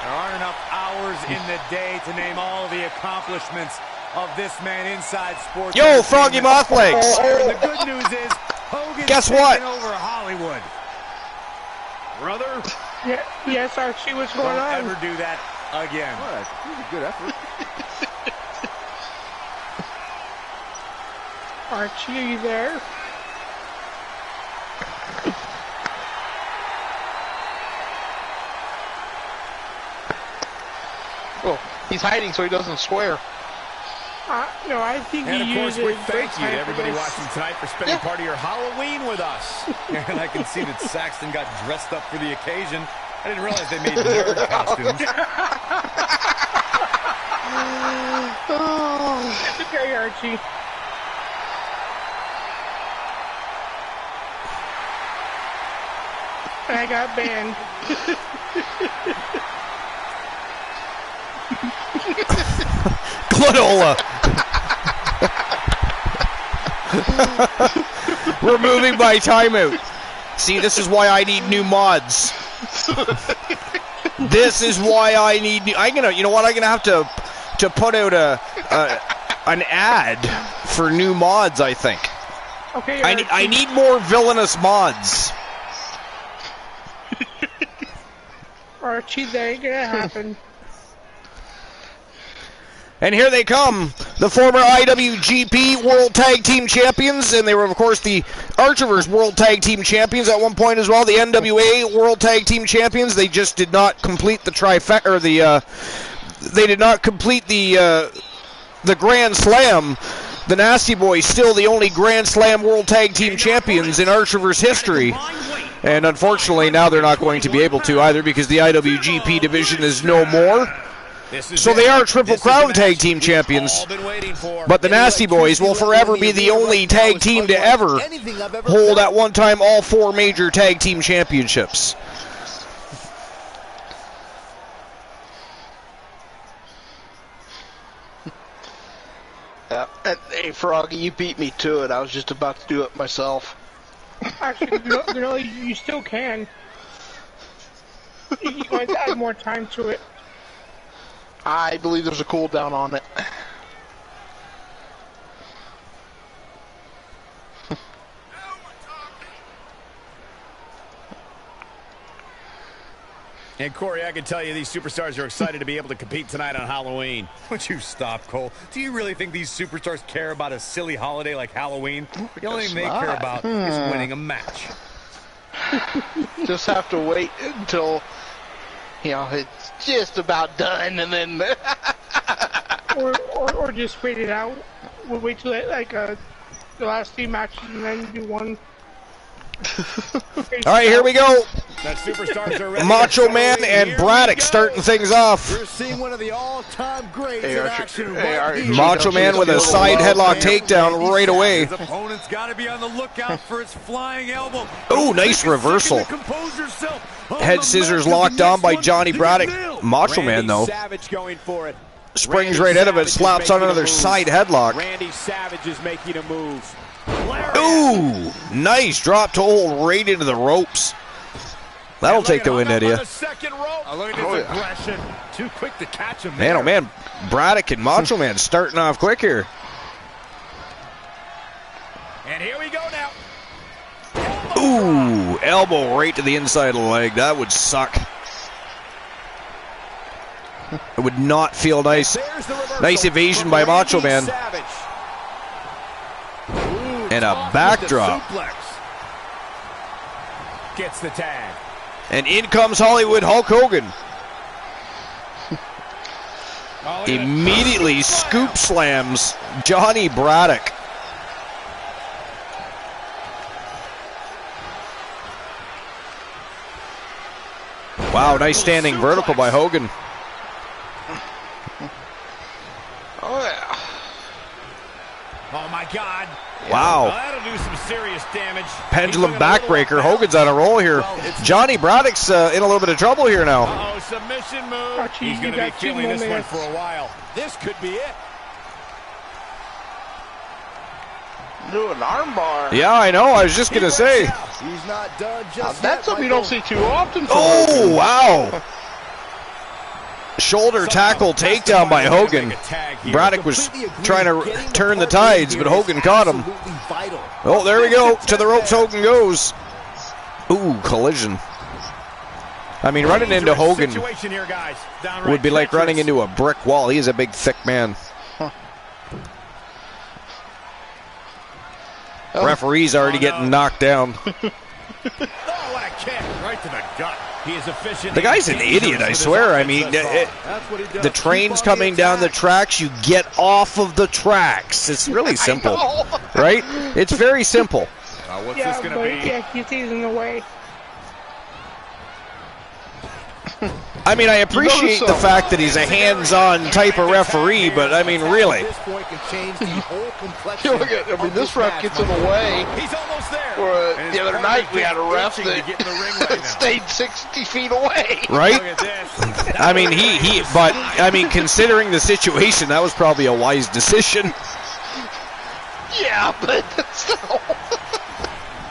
There aren't enough hours in the day to name all of the accomplishments of this man inside sports. Yo, Froggy Mothlegs. And the good news is, Hogan's Guess what? taking over Hollywood. Brother, Yeah, yes, Archie, what's going Don't on? ever do that again. Well, that's a pretty good effort. Archie, are you there? Well, he's hiding so he doesn't swear. No, I think And of he course, used we it. thank you to everybody watching tonight for spending part of your Halloween with us. And I can see that Saxton got dressed up for the occasion. I didn't realize they made nerd costumes. It's okay, Archie. And I got banned. Glenola. Removing my timeout. See, this is why I need new mods. This is why I need new. You know what? I'm gonna have to put out an ad for new mods. I think. Okay, I need more villainous mods. Archie, that ain't gonna happen. And here they come, the former IWGP World Tag Team Champions, and they were, of course, the Archivers World Tag Team Champions at one point as well. The NWA World Tag Team Champions. They just did not complete the trifecta, or they did not complete the Grand Slam. The Nasty Boys still the only Grand Slam World Tag Team Champions in Archivers history. And unfortunately, now they're not going to be able to either because the IWGP division is no more. So they are Triple Crown Tag Team Champions, but the Nasty Boys will forever be the only tag team to ever hold at one time all four major tag team championships. Hey, Froggy, you beat me to it. I was just about to do it myself. Actually, you still can. You guys add more time to it. I believe there's a cooldown on it. And Corey, I can tell you these superstars are excited to be able to compete tonight on Halloween. Would you stop, Cole? Do you really think these superstars care about a silly holiday like Halloween? The only thing they care about is winning a match. Just have to wait until, it's just about done, and then... or just wait it out. We'll wait till the last three matches and then do one. All right, here we go. That superstars are ready. Macho Man and Braddock starting things off. We're seeing one of the all-time greats in action. Macho Man with a side headlock takedown right away. His opponent's got to be on the lookout for his flying elbow. Oh, nice reversal. Head scissors locked on by Johnny Braddock. Macho Man, though, Savage going for it. springs right out of it, slaps on another side headlock. Randy Savage is making a move. Ooh, nice drop toe hold right into the ropes. That'll take the wind out of you. Look at his aggression. Too quick to catch him. Man, oh man, Braddock and Macho Man starting off quick here. And here we go now. Ooh, elbow right to the inside of the leg. That would suck. It would not feel nice. Nice evasion by Macho Man. And a backdrop. Gets the tag. And in comes Hollywood Hulk Hogan. Immediately scoop slams Johnny Braddock. Wow, nice standing vertical by Hogan. Oh, yeah. Oh, my God. Wow. Well, that'll do some serious damage. Pendulum backbreaker. Hogan's on a roll here. Johnny Braddock's in a little bit of trouble here now. Uh-oh, submission move. Archie, He's going you to be got 2 feeling this one minutes. for a while. This could be it. Do an armbar. Yeah, I know. I was just going to say. He's not done Now, just that's yet, something you don't see too often. Oh, wow. Shoulder tackle takedown by Hogan. Braddock was trying to turn the tides, but Hogan caught him. Oh, there we go. To the ropes Hogan goes. Ooh, collision. I mean, running into Hogan would be like running into a brick wall. He is a big, thick man. Referee's already getting knocked down. Oh, what a kick. Right to the gut. He is efficient. The guy's an idiot, I swear. I mean, the train's coming down the tracks. You get off of the tracks. It's really simple, right? It's very simple. What's this going to be? Yeah, he's in the way. I mean, I appreciate the fact that he's a hands-on type of referee, but I mean, really. You look at, I mean, this ref gets in the way. He's almost there. The other night we had a ref that stayed 60 feet away. Right? Look at this. I mean, but I mean, considering the situation, that was probably a wise decision. Yeah, but still.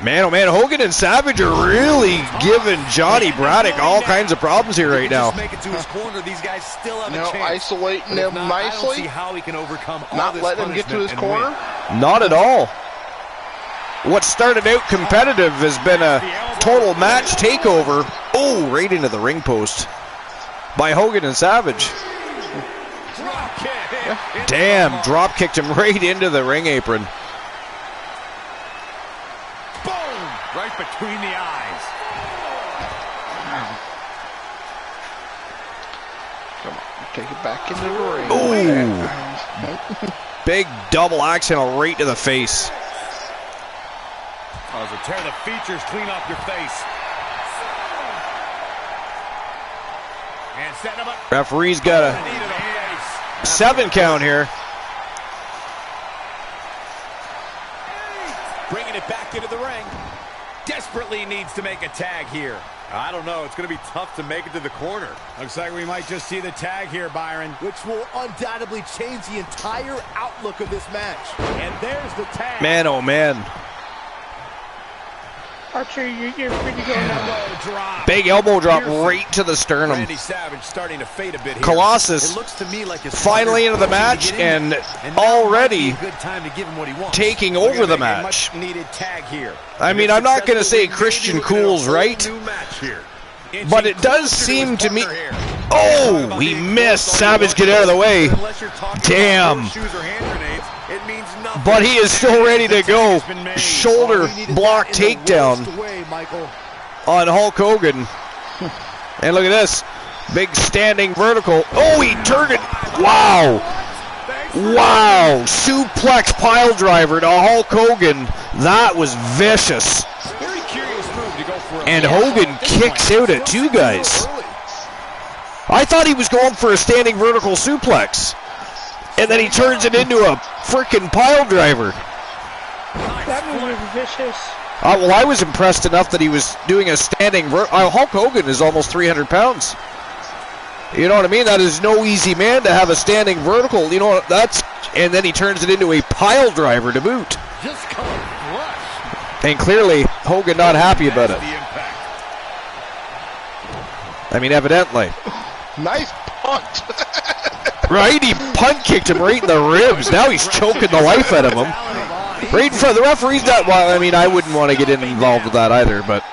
Man, oh man, Hogan and Savage are really giving Johnny Braddock all kinds of problems here right now. Make it to his corner. These guys still have a chance. Isolating him I don't nicely. see how he can overcome all Not this letting him get to his punishment and corner. win. Not at all. What started out competitive has been a total match takeover. Oh, right into the ring post by Hogan and Savage. Drop kick. Damn, drop kicked him right into the ring apron. Boom! Right between the eyes. Come on, take it back into the ring. Ooh. Big double axe handle right to the face. Oh, so tear the features clean off your face. And setting him up. Referee's got a 7 count here. Bringing it back into the ring. Desperately needs to make a tag here. I don't know. It's going to be tough to make it to the corner. Looks like we might just see the tag here, Byron. Which will undoubtedly change the entire outlook of this match. And there's the tag. Man, oh man. Archer, you're free to go now. Drop. Big elbow drop right to the sternum. Randy Savage starting to fade a bit here. Colossus It looks to me like his finally into the match and now already might be a good time to give him what he wants. taking We're over gonna the make a match. much needed tag here. I mean, If I'm not going to say successful, we may Christian be looking at a Cool's whole right, new match here. but it does Inching seem closer to me... his partner here. Oh, he missed. Savage, get out of the way. Unless you're talking Damn. about shoes or hand grenades, it means nothing. But he is still ready to go. Tag has been made. Shoulder block takedown Way, Michael. on Hulk Hogan. And look at this. Big standing vertical. Oh, he turned it. Wow. Wow. Suplex pile driver to Hulk Hogan. That was vicious. Very curious move to go for a And Hogan kicks out at 2 guys. I thought he was going for a standing vertical suplex. And then he turns it into a freaking pile driver. That move was vicious. Well, I was impressed enough that he was doing a standing Hulk Hogan is almost 300 pounds. You know what I mean? That is no easy man to have a standing vertical. You know, and then he turns it into a pile driver to boot. just coming flush. And clearly, Hogan not happy about it. The impact. I mean, evidently. Nice punt. Right? He punt kicked him right in the ribs. Now he's choking the life out of him. Right in front. The referee's not. Well, I mean, I wouldn't want to get involved with that either, but.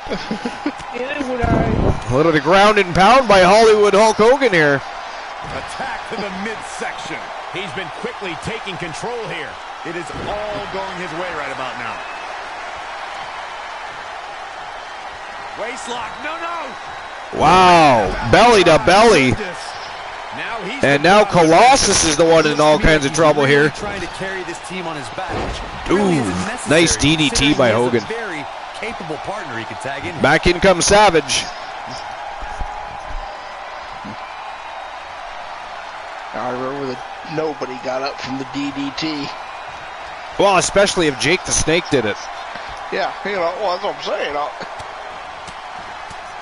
Neither would I. A little bit of ground and pound by Hollywood Hulk Hogan here. Attack to the midsection. He's been quickly taking control here. It is all going his way right about now. Waistlock. No. Wow. Belly to belly. And now the problem. Colossus is the one in all kinds of trouble here. Trying to carry this team on his back. Ooh, nice DDT by Hogan. Very capable partner he could tag in. Back in comes Savage. I remember that nobody got up from the DDT. Well, especially if Jake the Snake did it. Yeah, well, that's what I'm saying.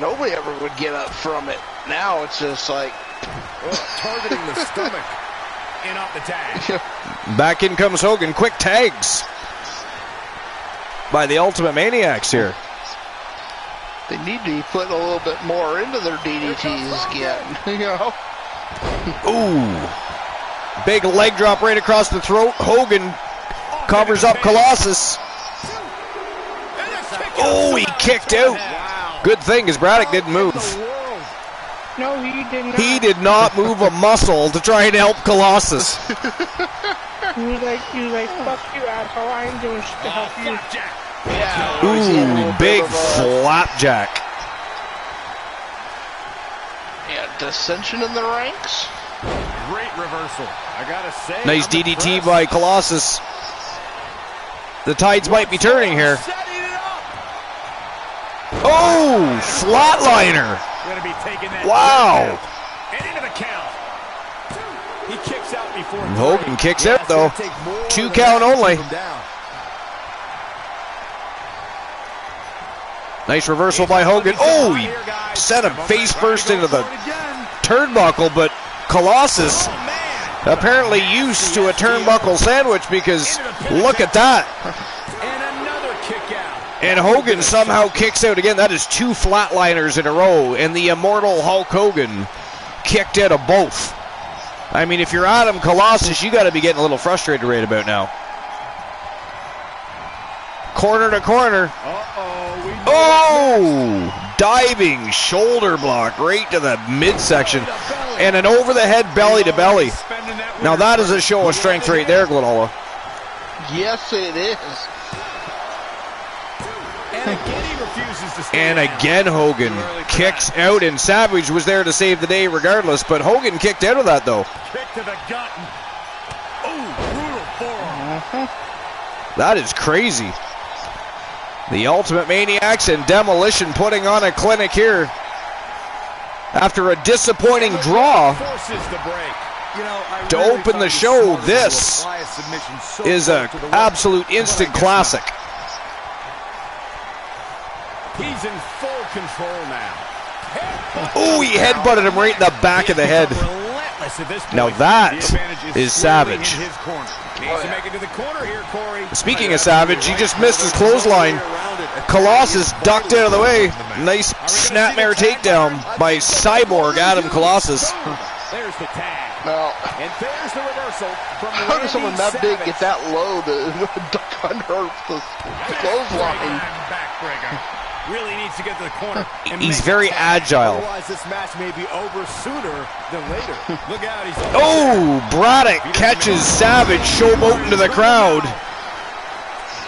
Nobody ever would get up from it. Now it's just like... targeting the stomach. In off the tag. Back in comes Hogan. Quick tags. by the Ultimate Maniacs here. They need to be putting a little bit more into their DDTs again. You know? Ooh. Big leg drop right across the throat. Hogan covers up Colossus. Oh, he kicked out. Good thing, because Braddock didn't move. No, he did not. He did not move a muscle to try and help Colossus. He was like, fuck you, asshole. I ain't doing shit to help you. Yeah. Ooh, big flapjack. Yeah, dissension in the ranks. Great reversal. I gotta say. Nice I'm DDT impressed. by Colossus. The tides might be turning here. Setting it up. Oh, flatliner. Gonna be taking that. Wow. And into the count. He kicks out before. Hogan kicks Yeah, out, it's though. gonna take more 2 than count that to only. keep him down. Nice reversal by Hogan. Oh, he sent him face first into the turnbuckle, but Colossus apparently used to a turnbuckle sandwich, because look at that. And another kick out. And Hogan somehow kicks out again. That is 2 flatliners in a row, and the immortal Hulk Hogan kicked out of both. I mean, if you're Adam Colossus, you got to be getting a little frustrated right about now. Corner to corner. Oh, diving shoulder block right to the midsection, and an over-the-head belly to belly. Now that is a show of strength right there, Glenola. Yes, it is. And again, he refuses to stay And down. again, Hogan kicks out, and Savage was there to save the day regardless, but Hogan kicked out of that, though. Kick to the gut. Oh, brutal forearm. That is crazy. The Ultimate Maniacs and Demolition putting on a clinic here. After a disappointing draw Forces the break. You know, I to really open thought the he show, was smart to this apply a submission so is close an to the ring. absolute instant classic. He's in full control now. Oh, he headbutted him right in the back of the head. Relentless at this point. Now that The advantage is squarely Savage. in his corner. Needs to make it to the corner here, Corey. Speaking of Savage, he just missed his clothesline. Colossus ducked out of the way. Nice snapmare takedown by Cyborg Adam Colossus. There's the tag. Now, And there's the reversal from how does someone that big Savage. get that low to duck under the clothesline? Backbreaker. Really needs to get to the corner. And He's make very a tag. agile. Otherwise, this match may be over sooner than later. Look out, he's Oh, Braddock catches Savage showboating to the crowd.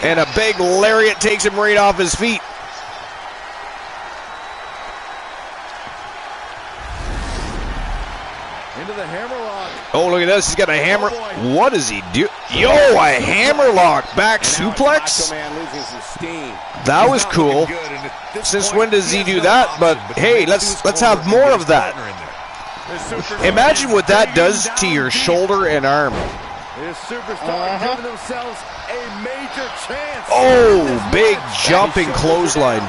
And a big lariat takes him right off his feet. Into the hammerlock. Oh, look at this. He's got a hammer. What does he do? Yo, a hammerlock back suplex? Man losing some steam. That was cool. Since when does he do that? But hey, let's have more of that. Imagine what that does to your shoulder and arm. This superstar giving themselves a major chance. Oh, big jumping clothesline.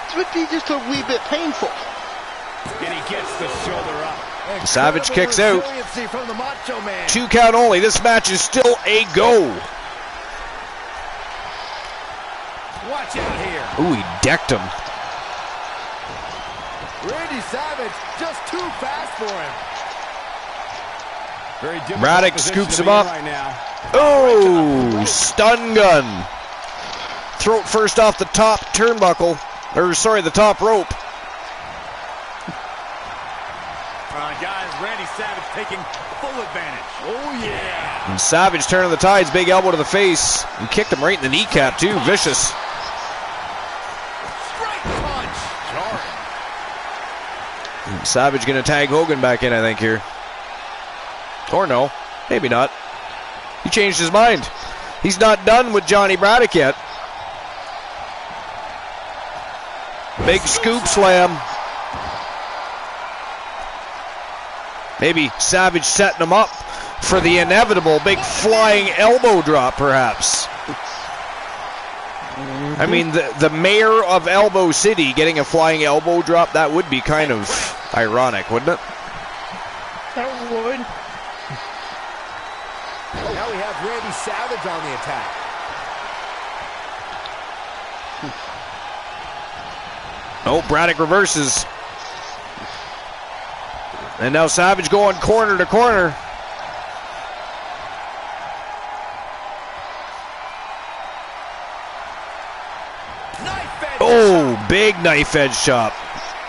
It would be just a wee bit painful. And he gets the shoulder up. Savage kicks out. Resiliency from the Macho Man. 2 count only. This match is still a go. Watch out here. Ooh, he decked him. Randy Savage just too fast for him. Very difficult Braddock position scoops to him be in up. right now. Oh, stun gun. Throat first off the top turnbuckle. Or, sorry, the top rope. Guys, Randy Savage taking full advantage. Oh, yeah. And Savage turning the tides. Big elbow to the face. He kicked him right in the kneecap, too. Vicious. Straight punch. Jarring. And Savage going to tag Hogan back in, I think, here. Or no. Maybe not. He changed his mind. He's not done with Johnny Braddock yet. Big scoop slam. Maybe Savage setting him up for the inevitable big flying elbow drop, perhaps. I mean, the mayor of Elbow City getting a flying elbow drop, that would be kind of ironic, wouldn't it? That would. Now we have Randy Savage on the attack. Oh, Braddock reverses. And now Savage going corner to corner. Oh, big knife edge chop.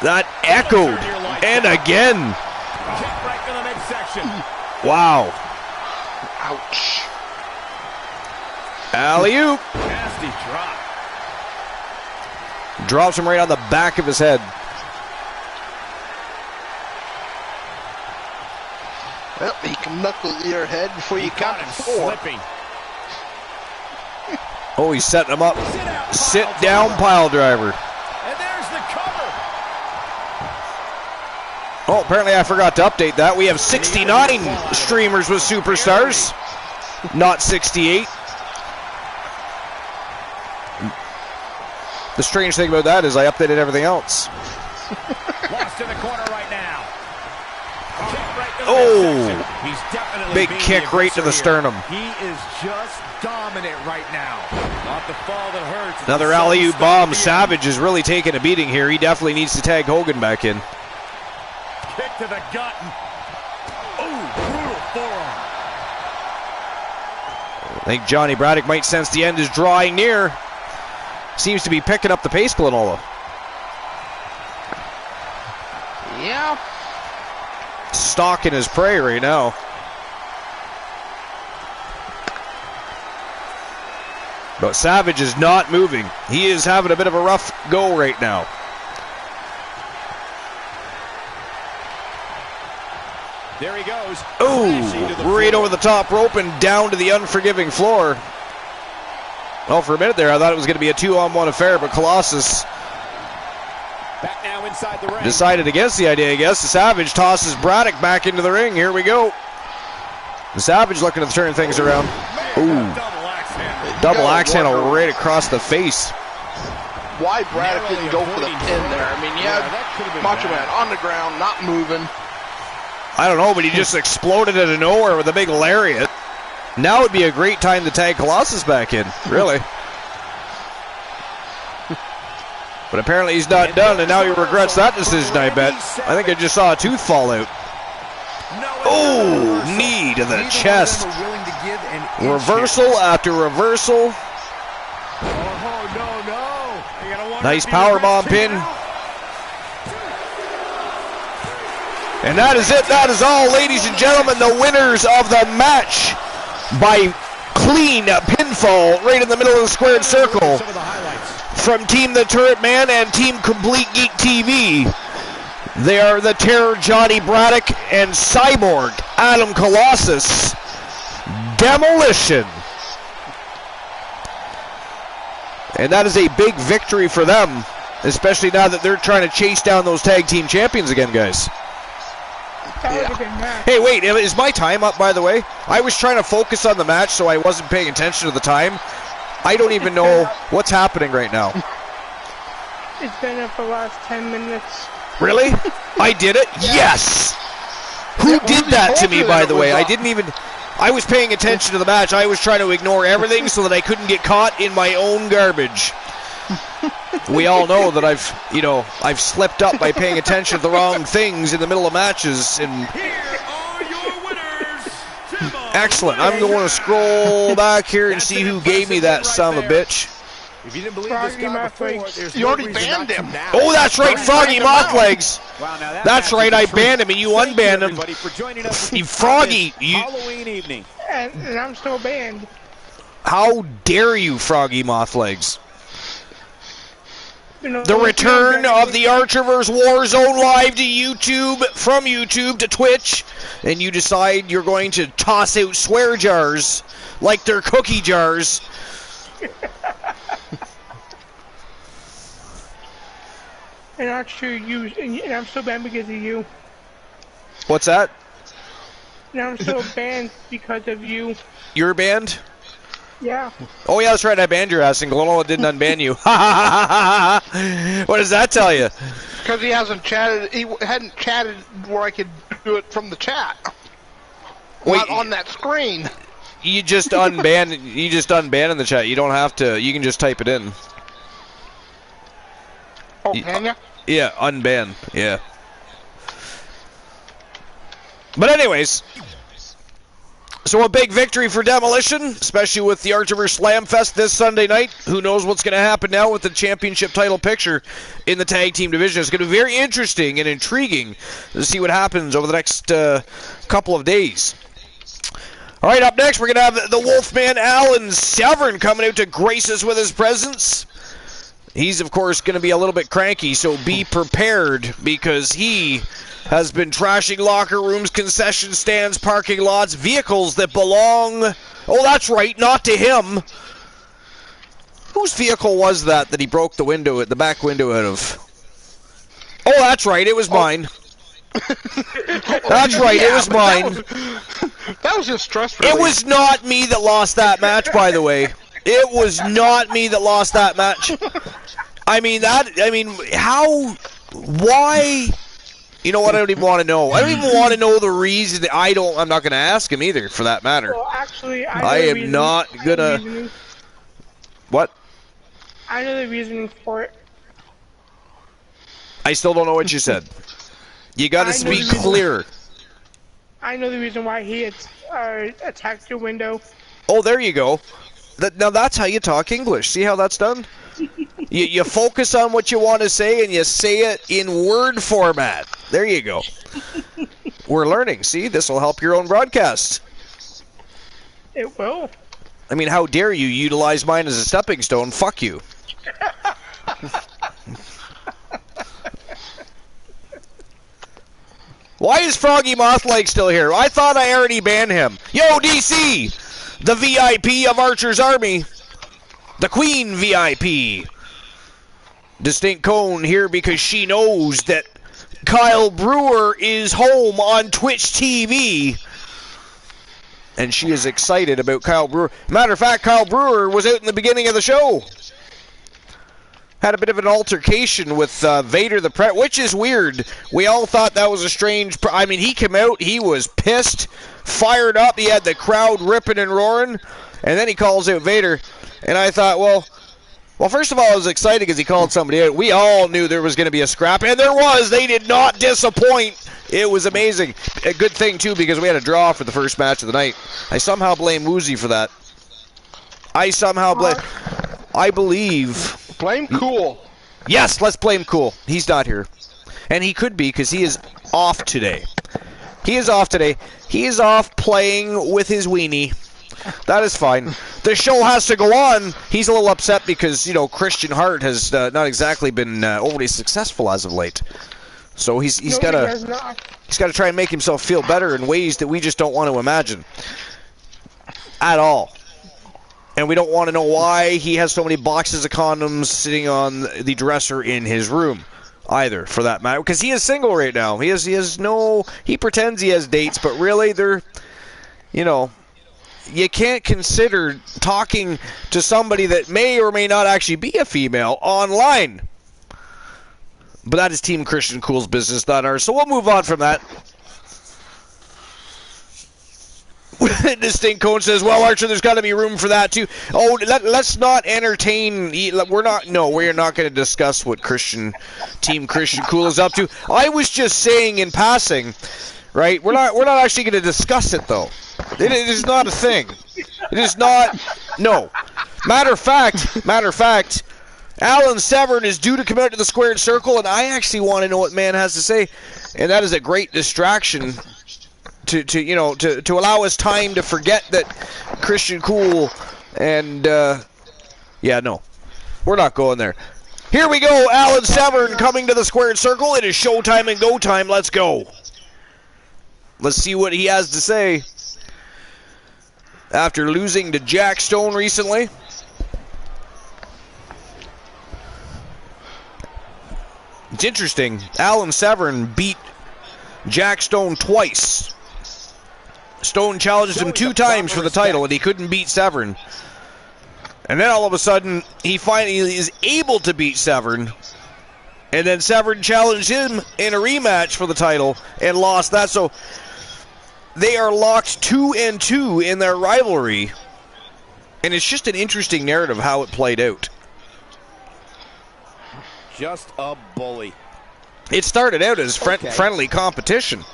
That echoed. And again. Right to the midsection. Wow. Ouch. Alley-oop. Nasty drop. Drops him right on the back of his head. Well, he can knuckle your head before you count him Slipping. Oh, he's setting him up. Sit down pile driver. And there's the cover. Oh, apparently I forgot to update that. We have 69 streamers with superstars, not 68. The strange thing about that is I updated everything else. Lost in the corner right now. Oh, He's definitely big being kick the right to the aggressor here. sternum. He is just dominant right now. Not the fall that hurts. Another alley-oop bomb. Savage is really taking a beating here. He definitely needs to tag Hogan back in. Kick to the gut. Ooh, brutal forearm. I think Johnny Braddock might sense the end is drawing near. Seems to be picking up the pace, Glenolo. Yeah. Stalking his prey right now. But Savage is not moving. He is having a bit of a rough go right now. There he goes. Ooh, right over the top rope and down to the unforgiving floor. Well, for a minute there, I thought it was going to be a 2-on-1 affair, but Colossus Back now inside the ring. decided against the idea, I guess. The Savage tosses Braddock back into the ring. Here we go. The Savage looking to turn things around. Ooh, double axe handle right across the face. Why Braddock didn't go for the pin there? I mean, yeah, Macho Man on the ground, not moving. I don't know, but he just exploded out of nowhere with a big lariat. Now would be a great time to tag Colossus back in, really. But apparently he's not done, and now he regrets that decision, I bet. I think I just saw a tooth fall out. Oh, knee to the chest. Reversal after reversal. Nice powerbomb pin. And that is it. That is all, ladies and gentlemen. The winners of the match by clean pinfall right in the middle of the squared circle. From Team The Turret Man and Team Complete Geek TV. They are the Terror Johnny Braddock and Cyborg Adam Colossus. Demolition. And that is a big victory for them, especially now that they're trying to chase down those tag team champions again, guys. Hey, wait, is my time up, by the way? I was trying to focus on the match, so I wasn't paying attention to the time. I don't even know what's happening right now. It's been up for the last 10 minutes. Really? I did it? Yes! Who did that to me, by the way? I was paying attention to the match. I was trying to ignore everything so that I couldn't get caught in my own garbage. We all know that I've slipped up by paying attention to the wrong things in the middle of matches. And excellent. I'm going to scroll back here and see who gave me that son of a bitch. If you didn't believe this guy before, there's You already banned him. Oh, that's right, Froggy Mothlegs. That's right, I banned him and you unbanned him. You Froggy, Halloween evening. And I'm still banned. How dare you, Froggy Mothlegs? You know, The return of the Archerverse War Zone live to YouTube, from YouTube to Twitch, and you decide you're going to toss out swear jars like they're cookie jars. And not sure you, and I'm still banned because of you. What's that? And I'm still banned because of you. You're banned? Yeah. Oh yeah, that's right, I banned your ass and Glenola didn't unban you. What does that tell you? Because he hasn't chatted, he hadn't chatted where I could do it from the chat. Wait, Not on that screen. You just unban in the chat. You don't have to, you can just type it in. Oh, can ya? Yeah, unban. Yeah. But anyways, so a big victory for Demolition, especially with the Archiver Slam Fest this Sunday night. Who knows what's going to happen now with the championship title picture in the tag team division. It's going to be very interesting and intriguing to see what happens over the next couple of days. All right, up next, we're going to have the Wolfman Alan Severn coming out to grace us with his presence. He's, of course, going to be a little bit cranky, so be prepared because he has been trashing locker rooms, concession stands, parking lots, vehicles that belong... Oh, that's right, not to him. Whose vehicle was that he broke the window, the back window out of? Oh, that's right, it was mine. That's right, it was mine. That was just stress relief. It was not me that lost that match, by the way. It was not me that lost that match. How, why... You know what? I don't even want to know. I don't even want to know the reason. I'm not going to ask him either, for that matter. Well, actually, I am not going to... What? I know the reasoning for it. I still don't know what you said. You got to speak clearer. I know the reason why he attacked your window. Oh, there you go. Now that's how you talk English. See how that's done? You focus on what you want to say and you say it in word format. There you go. We're learning. See, this will help your own broadcast. It will. I mean, how dare you utilize mine as a stepping stone? Fuck you. Why is Froggy Mothleg still here? I thought I already banned him. Yo, DC! The VIP of Archer's Army. The Queen VIP. Distinct Cone here because she knows that Kyle Brewer is home on Twitch TV. And she is excited about Kyle Brewer. Matter of fact, Kyle Brewer was out in the beginning of the show. Had a bit of an altercation with Vader the Pret, which is weird. We all thought that was a strange... he came out, he was pissed, fired up, he had the crowd ripping and roaring, and then he calls out Vader. And I thought, well, first of all, I was excited because he called somebody out. We all knew there was going to be a scrap, and there was. They did not disappoint. It was amazing. A good thing, too, because we had a draw for the first match of the night. I somehow blame Woozy for that. I believe... Blame Cool. Yes, let's blame Cool. He's not here. And he could be because he is off today. He is off today. He is off playing with his weenie. That is fine. The show has to go on. He's a little upset because, Christian Hart has not exactly been overly successful as of late. So he's got to try and make himself feel better in ways that we just don't want to imagine. At all. And we don't want to know why he has so many boxes of condoms sitting on the dresser in his room, either, for that matter. Because he is single right now. He pretends he has dates, but really they're, you can't consider talking to somebody that may or may not actually be a female online. But that is Team Christian Cool's business, not ours. So we'll move on from that. Distinct Cone says, well, Archer, there's got to be room for that, too. Oh, let's not entertain... We are not going to discuss what Team Christian Cool is up to. I was just saying in passing, right? We're not actually going to discuss it, though. It is not a thing. It is not... No. Matter of fact, Alan Severn is due to come out to the squared circle, and I actually want to know what man has to say. And that is a great distraction... To allow us time to forget that Christian Cool and no, we're not going there. Here we go, Alan Severn coming to the squared circle. It is showtime and go time. Let's go. Let's see what he has to say after losing to Jack Stone recently. It's interesting. Alan Severn beat Jack Stone twice. Stone challenged him 2 times for the title, and he couldn't beat Severn. And then all of a sudden, he finally is able to beat Severn. And then Severn challenged him in a rematch for the title and lost that. So they are locked 2-2 in their rivalry. And it's just an interesting narrative how it played out. Just a bully. It started out as friendly competition.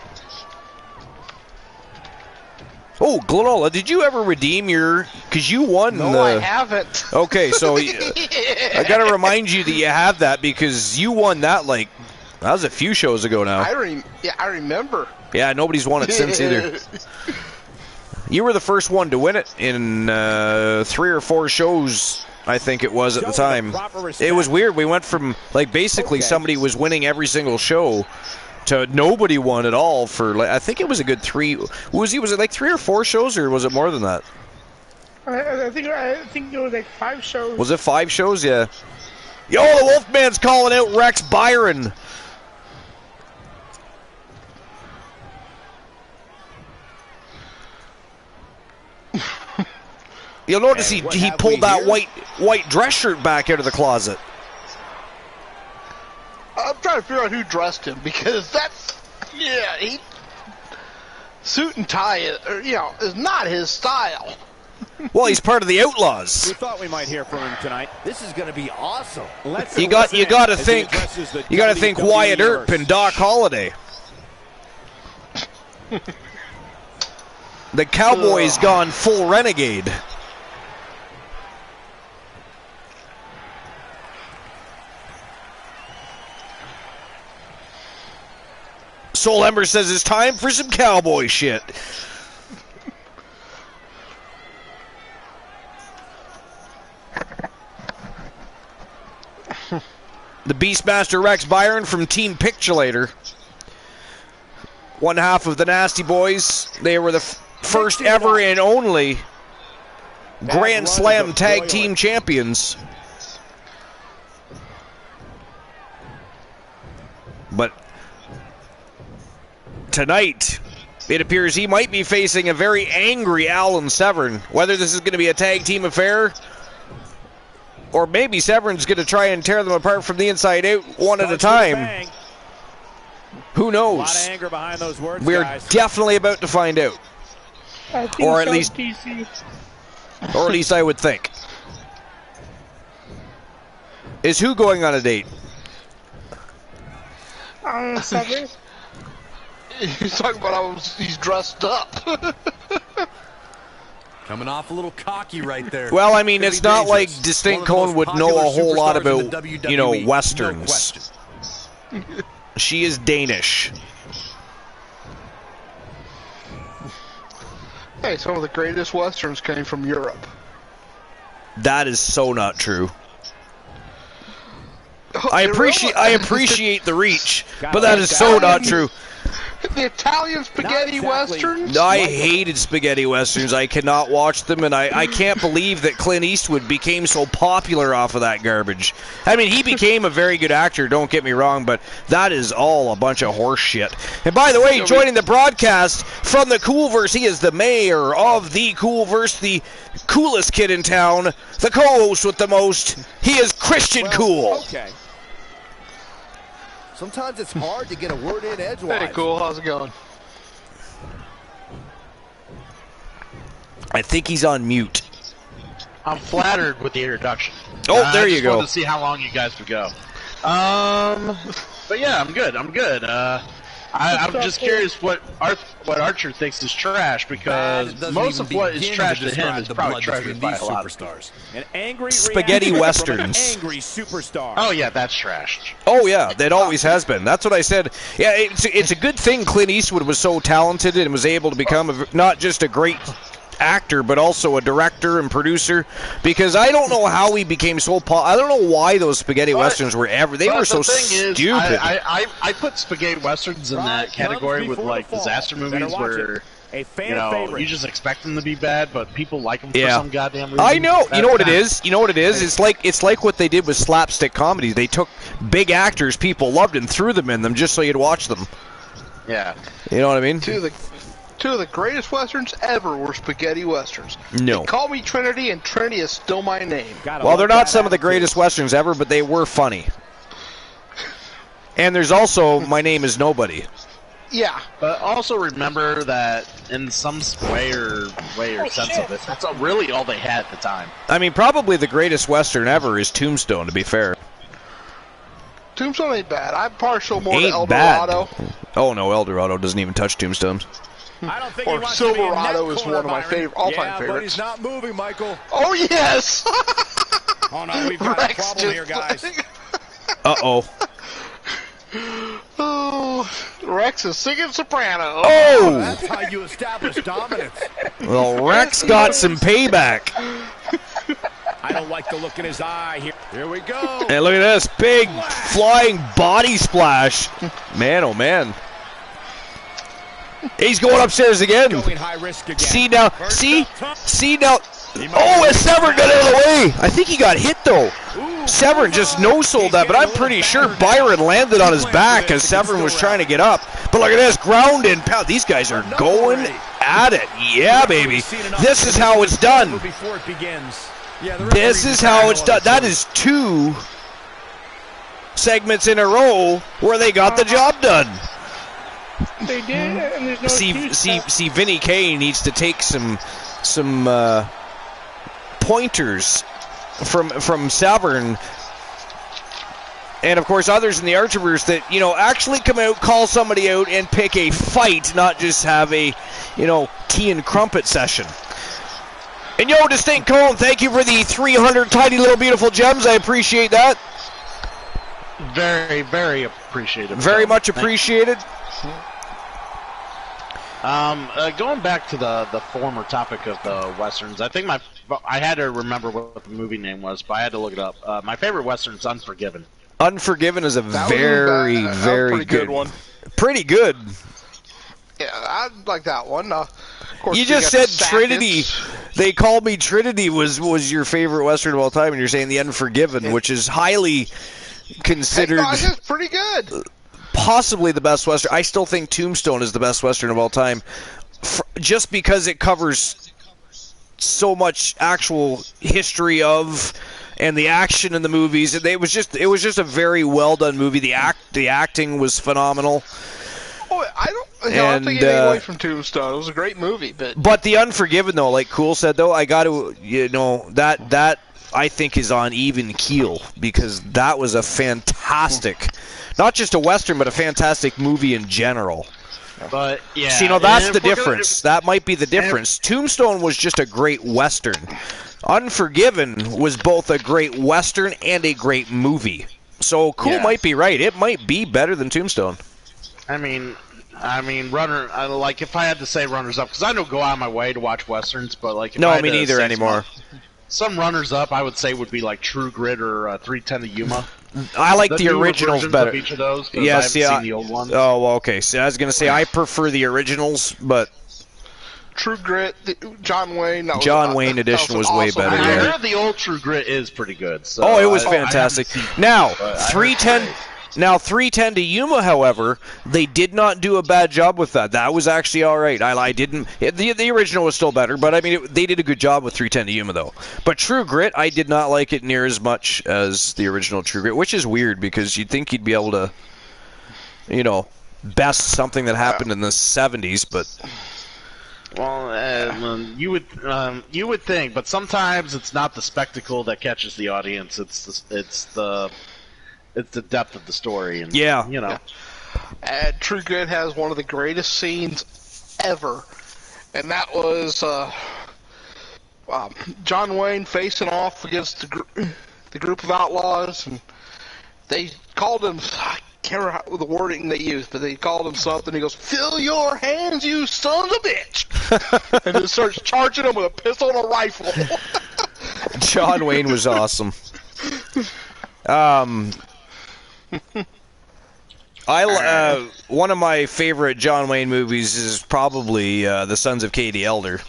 Oh, Glenola, did you ever redeem your... Because you won No, I haven't. Okay, so I got to remind you that you have that because you won that, like, that was a few shows ago now. I remember. Yeah, nobody's won it since either. You were the first one to win it in 3 or 4 shows, I think it was at the time. It was weird. We went from, like, basically somebody was winning every single show to nobody won at all for, like, I think it was a good 3. Was it like 3 or 4 shows, or was it more than that? I think it was like 5 shows. Was it 5 shows? Yeah. Yo, the Wolfman's calling out Rex Byron. You'll notice he pulled that white dress shirt back out of the closet. I'm trying to figure out who dressed him because suit and tie, is not his style. Well, he's part of the Outlaws. We thought we might hear from him tonight. This is going to be awesome. You got to think Wyatt Earp and Doc Holliday. The Cowboys gone full renegade. Soul Ember says it's time for some cowboy shit. The Beastmaster Rex Byron from Team Pictulator. One half of the Nasty Boys. They were the first ever and only Grand Slam Tag Team Champions. But tonight, it appears he might be facing a very angry Alan Severn. Whether this is going to be a tag team affair, or maybe Severn's going to try and tear them apart from the inside out one at a time. Who knows? A lot of anger behind those words, We're guys. definitely about to find out. Or at least I would think. Is who going on a date? Severn. He's talking about he's dressed up. Coming off a little cocky right there. Well, I mean, it's not like Distinct Cone would know a whole lot about, Westerns. No she is Danish. Hey, some of the greatest Westerns came from Europe. That is so not true. I appreciate the reach, but that is so not true. The Italian spaghetti westerns? I hated spaghetti westerns. I cannot watch them, and I can't believe that Clint Eastwood became so popular off of that garbage. I mean, he became a very good actor, don't get me wrong, but that is all a bunch of horse shit. And by the way, joining the broadcast from the Coolverse, he is the mayor of the Coolverse, the coolest kid in town, the co-host with the most. He is Christian Cool. Okay. Sometimes it's hard to get a word in edgewise. Hey, Cool. How's it going? I think he's on mute. I'm flattered with the introduction. Oh, there you go. I just wanted to see how long you guys would go. But yeah, I'm good. I'm just curious what Archer thinks is trash, because most of what is trash to him is probably treasured by a lot of superstars. An angry spaghetti reaction from an westerns. angry superstar. Oh yeah, that's trash. Oh yeah, that always has been. That's what I said. Yeah, it's a good thing Clint Eastwood was so talented and was able to become not just a great actor, but also a director and producer, because I don't know how he became so I don't know why those spaghetti westerns were they were so stupid. I put spaghetti westerns in that category with like disaster movies where you just expect them to be bad, but people like them for some goddamn reason. I know. You know what it is? It's like what they did with slapstick comedies. They took big actors people loved and threw them in them just so you'd watch them. Yeah. You know what I mean? Two of the greatest westerns ever were spaghetti westerns. No. They call me Trinity, and Trinity is still my name. Well, they're not some of the greatest westerns ever, but they were funny. And there's also My Name is Nobody. Yeah, but also remember that in some way or sense of it, that's really all they had at the time. I mean, probably the greatest western ever is Tombstone, to be fair. Tombstone ain't bad. I'm partial more to Ain't El bad. Dorado. Oh, no, El Dorado doesn't even touch Tombstone. I don't think Or he wants to be in that Silverado is corner, one of my Byron. all-time Yeah, but favorites. he's not moving, Michael. Oh, yes! Oh, no, we've got a problem here, guys. Uh-oh. Oh, Rex is singing soprano. Oh! That's how you establish dominance. Well, Rex got some payback. I don't like the look in his eye here. Here we go. And look at this big flying body splash. Man, oh, man. He's going upstairs again. Going high risk again. See now. See now. Oh, and Severn got out of the way. I think he got hit, though. Severn just no-sold that, but I'm pretty sure Byron landed on his back as Severn was trying to get up. But look at this, ground and pound. These guys are going at it. Yeah, baby. This is how it's done. Before it begins. This is how it's done. That is 2 segments in a row where they got the job done. They did, and there's no See, Vinny Kay needs to take some pointers from Severn, and of course others in the Archerverse that actually come out, call somebody out, and pick a fight, not just have a tea and crumpet session. And Distinct Cone, thank you for the 300 tiny little beautiful gems. I appreciate that. Very, very appreciated. Very much appreciated. Going back to the former topic of the Westerns, I think I had to remember what the movie name was, but I had to look it up. My favorite Western is Unforgiven. Unforgiven is a very, very good one. Pretty good. Yeah, I like that one. Of course, You just said Trinity. They called me Trinity was your favorite Western of all time, and you're saying The Unforgiven, which is highly considered It's pretty good. possibly the best Western. I still think Tombstone is the best Western of all time, just because it covers so much actual history of and the action in the movies. It was just a very well done movie. The acting was phenomenal. Oh, I don't take anything away from Tombstone. It was a great movie, but The Unforgiven, though, like Cool said, though, I got to that I think is on even keel, because that was a fantastic, not just a Western, but a fantastic movie in general. But yeah, See, that's the difference. That might be the difference. Tombstone was just a great Western. Unforgiven was both a great Western and a great movie. So Cool might be right. It might be better than Tombstone. I mean, like if I had to say runners up, because I don't go out of my way to watch Westerns, but like if I had me to neither say anymore. Some runners up, I would say, would be like True Grit or 310 to Yuma. I like the originals better. Of each of those, yes, I haven't seen the old ones. Oh, well, okay. So I was gonna say I prefer the originals, but True Grit, John Wayne. John Wayne edition was way better. I Yeah. heard the old True Grit is pretty good. So Oh, it was fantastic. Now 310. Now, 310 to Yuma, however, they did not do a bad job with that. That was actually all right. I didn't. The original was still better, but I mean, they did a good job with 310 to Yuma, though. But True Grit, I did not like it near as much as the original True Grit, which is weird because you'd think you'd be able to, best something that happened in the 70s, but. Well, you would think, but sometimes it's not the spectacle that catches the audience. It's the depth of the story, and And True Grit has one of the greatest scenes ever, and that was John Wayne facing off against the group of outlaws, and they called him. I can't remember the wording they used, but they called him something. He goes, "Fill your hands, you sons of a bitch!" and then starts charging them with a pistol and a rifle. John Wayne was awesome. One of my favorite John Wayne movies is probably The Sons of Katie Elder.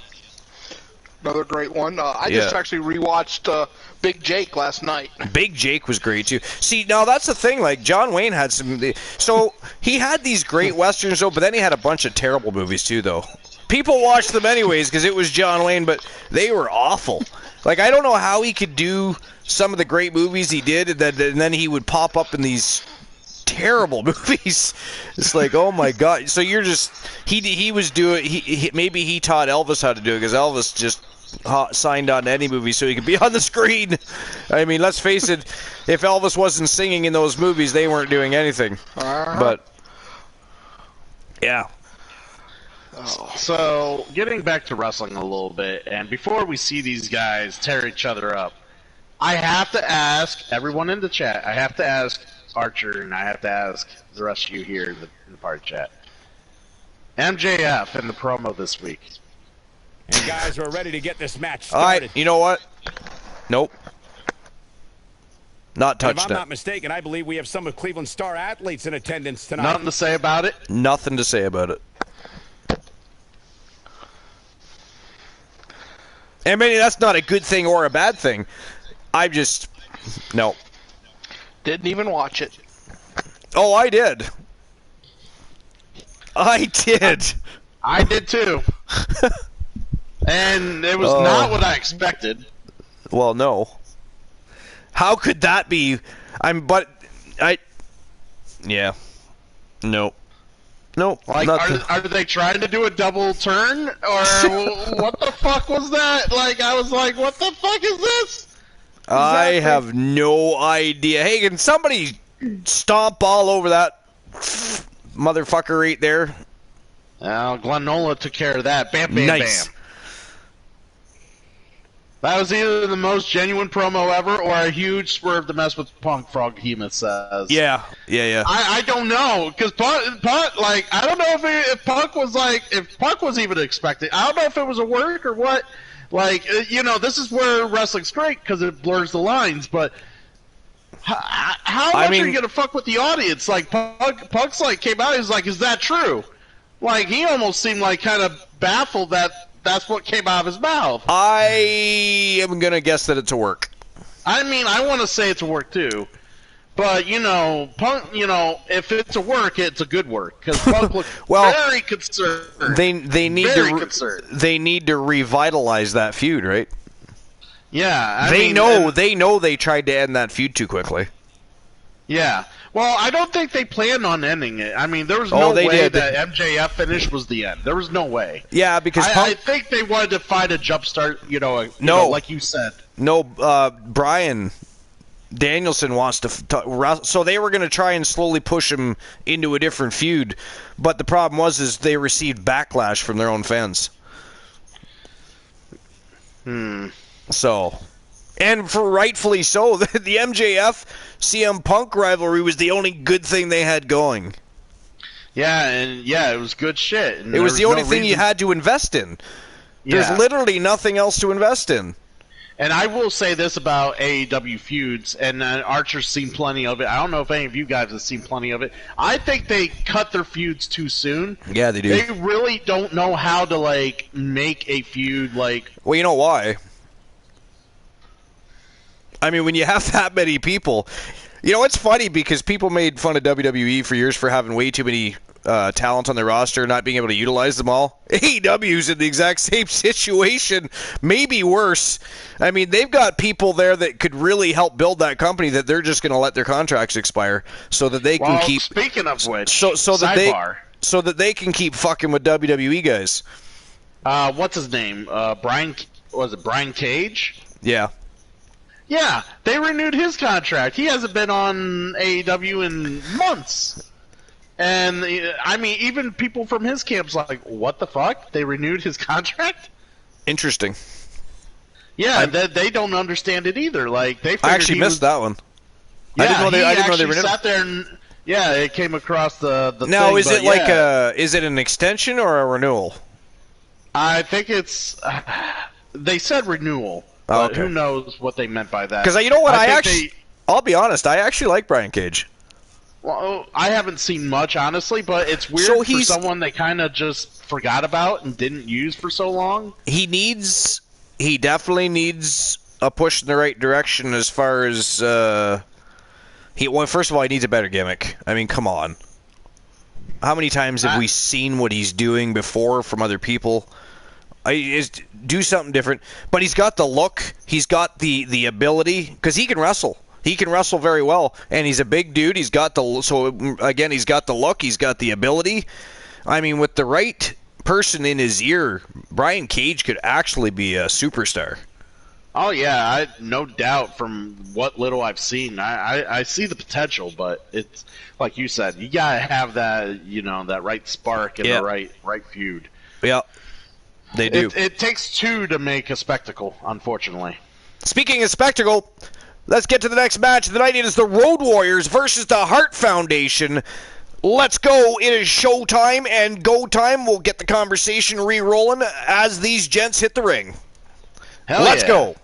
Another great one. I just actually rewatched Big Jake last night. Big Jake was great too. See, now that's the thing. Like John Wayne had some. So he had these great westerns, though, but then he had a bunch of terrible movies too, though. People watched them anyways because it was John Wayne, but they were awful. Like I don't know how he could do some of the great movies he did, and then he would pop up in these terrible movies. It's like, oh my god. So you're just he was doing. Maybe he taught Elvis how to do it because Elvis just signed on to any movie so he could be on the screen. I mean, let's face it, if Elvis wasn't singing in those movies, they weren't doing anything. But, yeah. So, getting back to wrestling a little bit, and before we see these guys tear each other up, I have to ask everyone in the chat, I have to ask Archer, and I have to ask the rest of you here in the party chat. MJF in the promo this week. And guys, we're ready to get this match started. All right, you know what? Nope. Not touched If I'm it. not mistaken, I believe we have some of Cleveland's star athletes in attendance tonight. Nothing to say about it? Nothing to say about it. And maybe that's not a good thing or a bad thing. I just... No. Didn't even watch it. Oh, I did. I did. I did too. And it was not what I expected. Well, no. How could that be? Yeah. No. No. Like, are they trying to do a double turn? Or what the fuck was that? Like, I was like, what the fuck is this? I have no idea. Hey, can somebody stomp all over that motherfucker right there? Glenn Nola took care of that. Bam, bam, Nice. bam. That was either the most genuine promo ever or a huge swerve to mess with Punk, Frog Hemoth says. Yeah. I don't know, because Punk, like, I don't know if Punk was like, if Punk was even expecting. I don't know if it was a work or what. Like, you know, this is where wrestling's great because it blurs the lines, but how much are you going to fuck with the audience? Like, Punk's like, came out, he's like, is that true? Like, he almost seemed like kind of baffled that that's what came out of his mouth. I am going to guess that it's a work. I mean, I want to say it's a work too. But, you know, Punk, you know, if it's a work, it's a good work. Because Punk looked very concerned. They need to revitalize that feud, right? Yeah. They know they tried to end that feud too quickly. Yeah. Well, I don't think they planned on ending it. I mean, there was no way that MJF finish was the end. There was no way. Yeah, because I think they wanted to find a jump start, you know, like you said. No, Brian Danielson wants to so they were going to try and slowly push him into a different feud, but the problem was they received backlash from their own fans. So, and for rightfully so, the MJF CM Punk rivalry was the only good thing they had going. Yeah, and it was good shit. And it was the only thing you had to invest in. There's literally nothing else to invest in. And I will say this about AEW feuds, and Archer's seen plenty of it. I don't know if any of you guys have seen plenty of it. I think they cut their feuds too soon. Yeah, they do. They really don't know how to, like, make a feud, like... Well, you know why? I mean, when you have that many people... You know, it's funny because people made fun of WWE for years for having way too many talent on their roster, not being able to utilize them all. AEW's in the exact same situation, maybe worse. I mean, they've got people there that could really help build that company that they're just going to let their contracts expire so that they can keep... Speaking of which, so that they can keep fucking with WWE guys. What's his name? Brian Cage? Yeah. Yeah, they renewed his contract. He hasn't been on AEW in months. And, I mean, even people from his camp's like, what the fuck? They renewed his contract? Interesting. Yeah, they don't understand it either. Like, they I actually missed that one. Yeah, I didn't know they renewed. Sat there and, it came across the now, thing. Is it like is it an extension or a renewal? I think it's... they said renewal. Oh, okay. Who knows what they meant by that? Because you know what, I'll be honest, I actually like Brian Cage. Well, I haven't seen much, honestly, but it's weird for someone they kind of just forgot about and didn't use for so long. He definitely needs a push in the right direction as far as first of all, he needs a better gimmick. I mean, come on. How many times have we seen what he's doing before from other people? Do something different. But he's got the look. He's got the ability. Because he can wrestle. He can wrestle very well. And he's a big dude. He's got the look. He's got the ability. I mean, with the right person in his ear, Brian Cage could actually be a superstar. Oh yeah, no doubt. From what little I've seen, I see the potential, but it's like you said, you gotta have that, that right spark and the right feud. Yeah, they do. It takes two to make a spectacle, unfortunately. Speaking of spectacle, let's get to the next match of the night. It is the Road Warriors versus the Hart Foundation. Let's go. It is showtime and go time. We'll get the conversation re-rolling as these gents hit the ring. Let's go.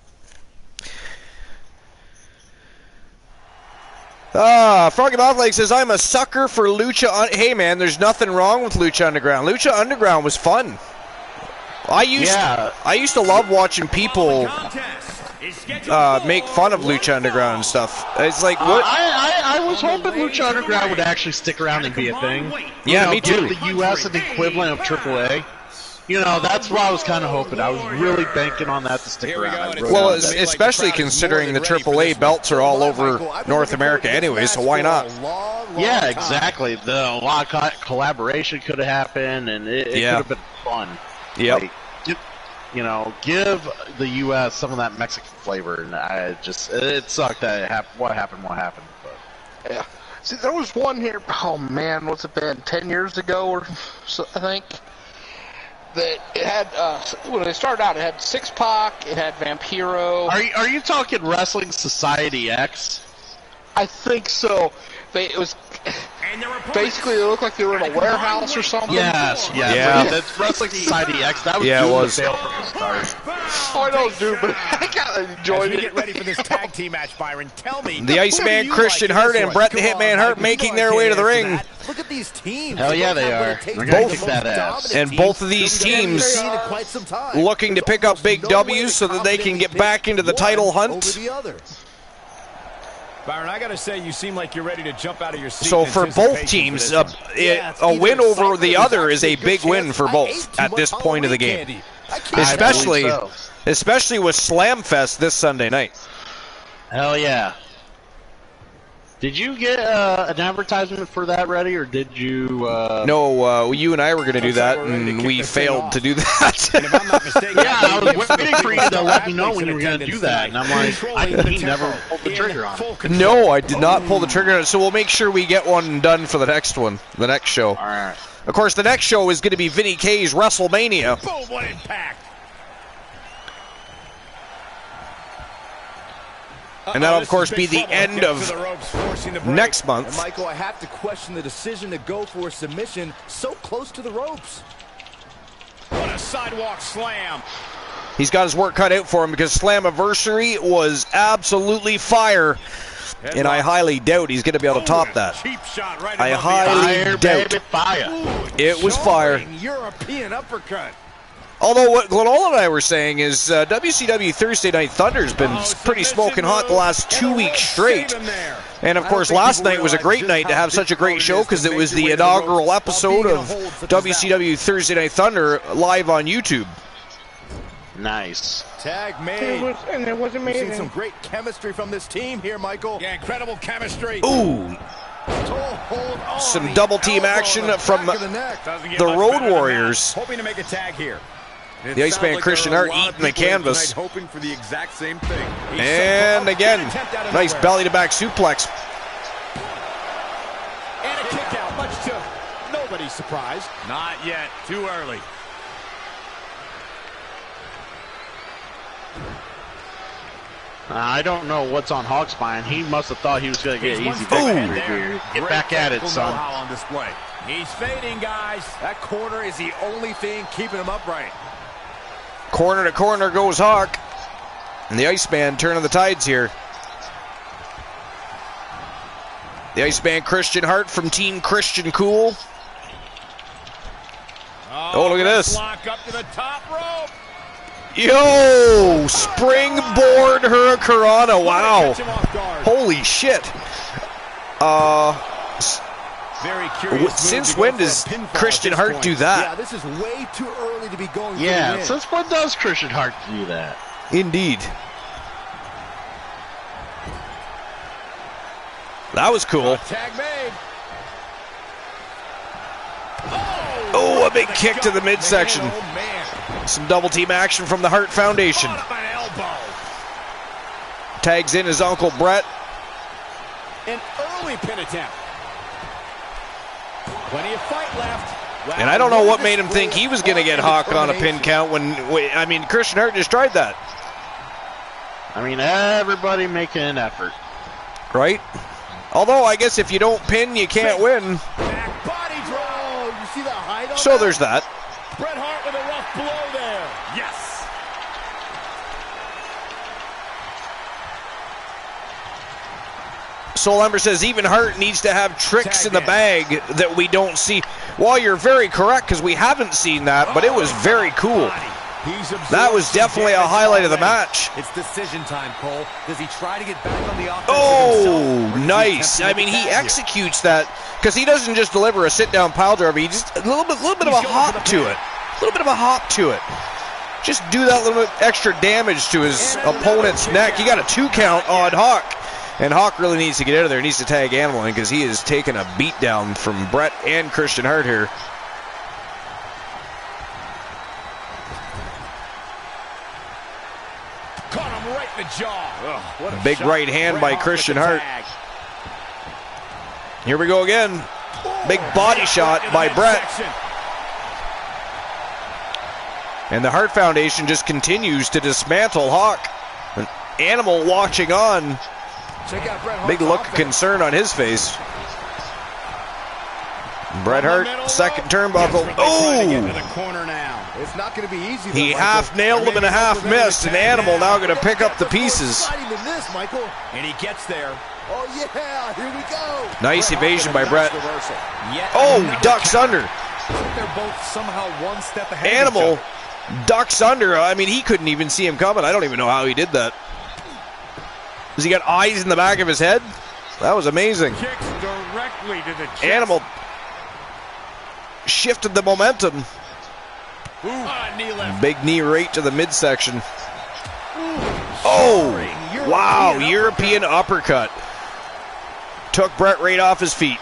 Froggy Mouthlake says, I'm a sucker for Lucha. Hey, man, there's nothing wrong with Lucha Underground. Lucha Underground was fun. I used to love watching people make fun of Lucha Underground and stuff. It's like, what? I was hoping Lucha Underground would actually stick around and be a thing. Yeah, me too. Give the U.S. an equivalent of AAA. That's what I was kind of hoping. I was really banking on that to stick around. Well, especially considering the AAA belts are all over North America anyway, so why not? Yeah, exactly. A lot of collaboration could have happened, and it could have been fun. Yeah. Give the U.S. some of that Mexican flavor, and it sucked that what happened. But. Yeah. See, there was one here, oh man, what's it been, 10 years ago or so, I think? That it had, when they started out, it had Six-Pac, it had Vampiro. Are you talking Wrestling Society X? I think so. It was basically, they looked like they were in a warehouse or something. Yes, yeah. That's Wrestling Society X. That was it was. Fail from the start. Oh, I know, dude, but I kind of enjoyed it. Get ready for this tag team match, Byron. Tell me. The Iceman Christian Hart and Bret the Hitman Hart making their way to the ring. Look at these teams. Hell yeah, they are. They're going to kick that ass. And both of these teams looking to pick up big W's so that they can get back into the title hunt. Byron, I gotta say, you seem like you're ready to jump out of your seat. So for both teams, a win over the other is a big win for both at this point of the game. Especially with Slamfest this Sunday night. Hell yeah. Did you get an advertisement for that ready, or did you... No, you and I were going to do that, and we failed to do that. And if I'm not mistaken, I was waiting for you to let me know when you were going to do that, and I'm like, he never pulled the trigger on it. No, I did not pull the trigger on it, so we'll make sure we get one done for the next show. All right. Of course, the next show is going to be Vinny K's WrestleMania. Boom, what impact! And that'll, of course, be the end of next month. And Michael, I have to question the decision to go for a submission so close to the ropes. What a sidewalk slam. He's got his work cut out for him because Slammiversary was absolutely fire. And I highly doubt he's going to be able to top that. I highly doubt. It was fire. European uppercut. Although what Glenola and I were saying is WCW Thursday Night Thunder has been pretty smoking hot the last 2 weeks straight. And of course last night was a great night to have such a great show because it was the inaugural episode of WCW Thursday Night Thunder live on YouTube. Nice. Tag made. And it was amazing. We've seen some great chemistry from this team here, Michael. Yeah, incredible chemistry. Ooh. Some double team action from the Road Warriors. Hoping to make a tag here. The Iceman Christian Hart eating the canvas. Hoping for the exact same thing. And again, nice belly to back suplex. And a kick out, much to nobody's surprise. Not yet, too early. I don't know what's on Hawkspine. He must have thought he was going to get easy victory here. Get back at it, son. On display. He's fading, guys. That corner is the only thing keeping him upright. Corner to corner goes Hawk. And the Iceman turning the tides here. The Iceman Christian Hart from Team Christian Cool. Oh, look at this. Lock up to the top rope. Yo! Springboard Hurricanrana. Wow. Holy shit. Very curious. Since when does Christian Hart do that? Yeah, this is way too early to be going. Yeah, since when does Christian Hart do that? Indeed. That was cool. Tag made. Oh, A big kick to the midsection. Some double team action from the Hart Foundation. Tags in his uncle Brett. An early pin attempt. Plenty of fight left. Wow, and I don't know what made him think he was going to get Hawk on a pin count when, I mean, Christian Hart just tried that. I mean, everybody making an effort. Right? Although, I guess if you don't pin, you can't win. Back body draw. You see the height on So that? there's that. Bret Hart with a rough blow there. Yes. Soul Ember says even Hart needs to have tricks in the bag that we don't see. Well, you're very correct because we haven't seen that, but it was very cool. That was definitely a highlight of the match. It's decision time, Cole. Does he try to get back on the offense? Oh, nice. I mean, he executes that because he doesn't just deliver a sit-down pile driver. He just a little bit of a hop to it. A little bit of a hop to it. Just do that little bit extra damage to his opponent's neck. You got a 2 count on Hawk. And Hawk really needs to get out of there. He needs to tag Animal in because he is taking a beat down from Brett and Christian Hart here. Caught him right in the jaw. What a Big shot. right hand by Christian Hart. Here we go again. Big body shot by Brett. And the Hart Foundation just continues to dismantle Hawk. An Animal watching on. Check out Bret Hart's Big look of offense. concern on his face. Bret Hart, second turnbuckle. Oh! It's not going to be easy. though, He Michael. half nailed him and a half missed. An Animal now going to pick up the pieces. Exciting than this, Michael. And he gets there. Oh yeah, here we go. Nice evasion by Brett. Reversal. Yet Oh, another ducks counter. under. They're both somehow one step ahead. Animal Of each other. ducks under. I mean, he couldn't even see him coming. I don't even know how he did that. Does he got eyes in the back of his head? That was amazing. Kicks directly to the chest. Animal shifted the momentum. Knee left. Big knee right to the midsection. Oh, wow, European uppercut. Took Brett right off his feet.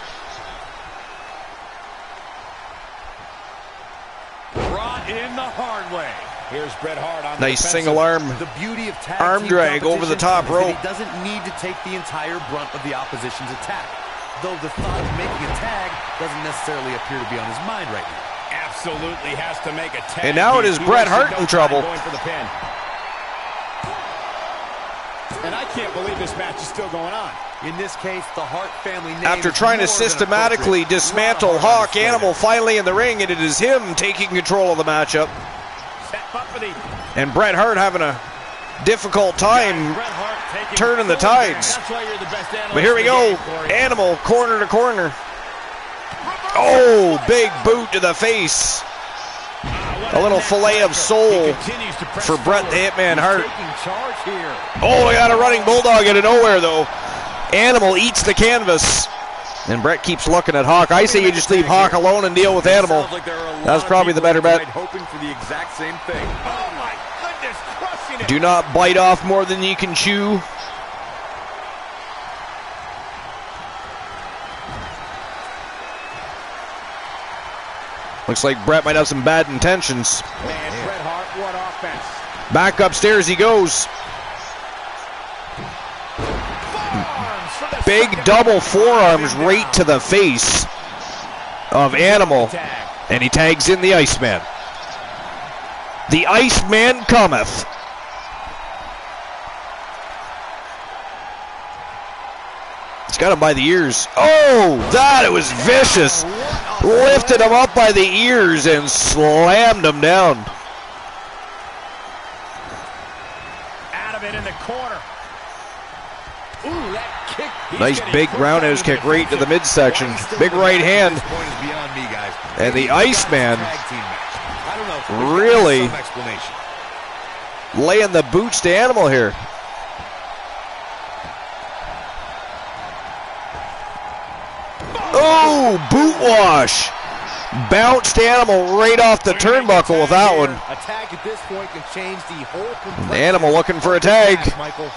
Brought in the hard way. Here's Bret Hart on the Nice defensive. single arm. The beauty of tag Arm team drag over the competition top is that rope. He doesn't need to take the entire brunt of the opposition's attack. Though the thought of making a tag doesn't necessarily appear to be on his mind right now. Absolutely has to make a tag. And now it is He Bret wasted Hart no in time trouble. Going for the pin. And I can't believe this match is still going on. In this case, the Hart family name After is trying to more than systematically appropriate. dismantle A lot of heart Hawk, on Animal display finally in the ring, and it is him taking control of the matchup. Step up for the And Bret Hart having a difficult time Bret Hart taking turning the full advantage. tides. That's why you're the best analyst But here we in the go. game, Corey. Animal corner to corner. Oh, big boot to the face. A little fillet of soul for Bret the Hitman Hart. Taking charge here. Oh, I got a running bulldog out of nowhere, though. Animal eats the canvas. And Bret keeps looking at Hawk. I say you just leave Hawk alone and deal with Animal. Sounds like there are a lot That's of probably the people better bet. tonight hoping for the exact same thing. Oh my goodness, crushing it. Do not bite off more than you can chew. Looks like Bret might have some bad intentions. Man, Bret Hart, what offense. Back upstairs he goes. Forearms for the Big second double time. forearms right to the face of Animal. Tag. And he tags in the Iceman. The Iceman cometh. He's got him by the ears. Oh, that it was vicious. Lifted him up by the ears and slammed him down. Out of it in the corner. Ooh, that kick. He's Nice getting big pushed roundhouse out kick of the right to the defensive. midsection. Big right hand. This point is beyond me, guys. And the Maybe we got Iceman this tag team match. I don't know. There's gotta be really some explanation. laying the boots to Animal here. Oh, boot wash. Bounced Animal right off the turnbuckle with that one. A tag at this point can change the whole The complexity Animal looking for a of the match, tag. Michael.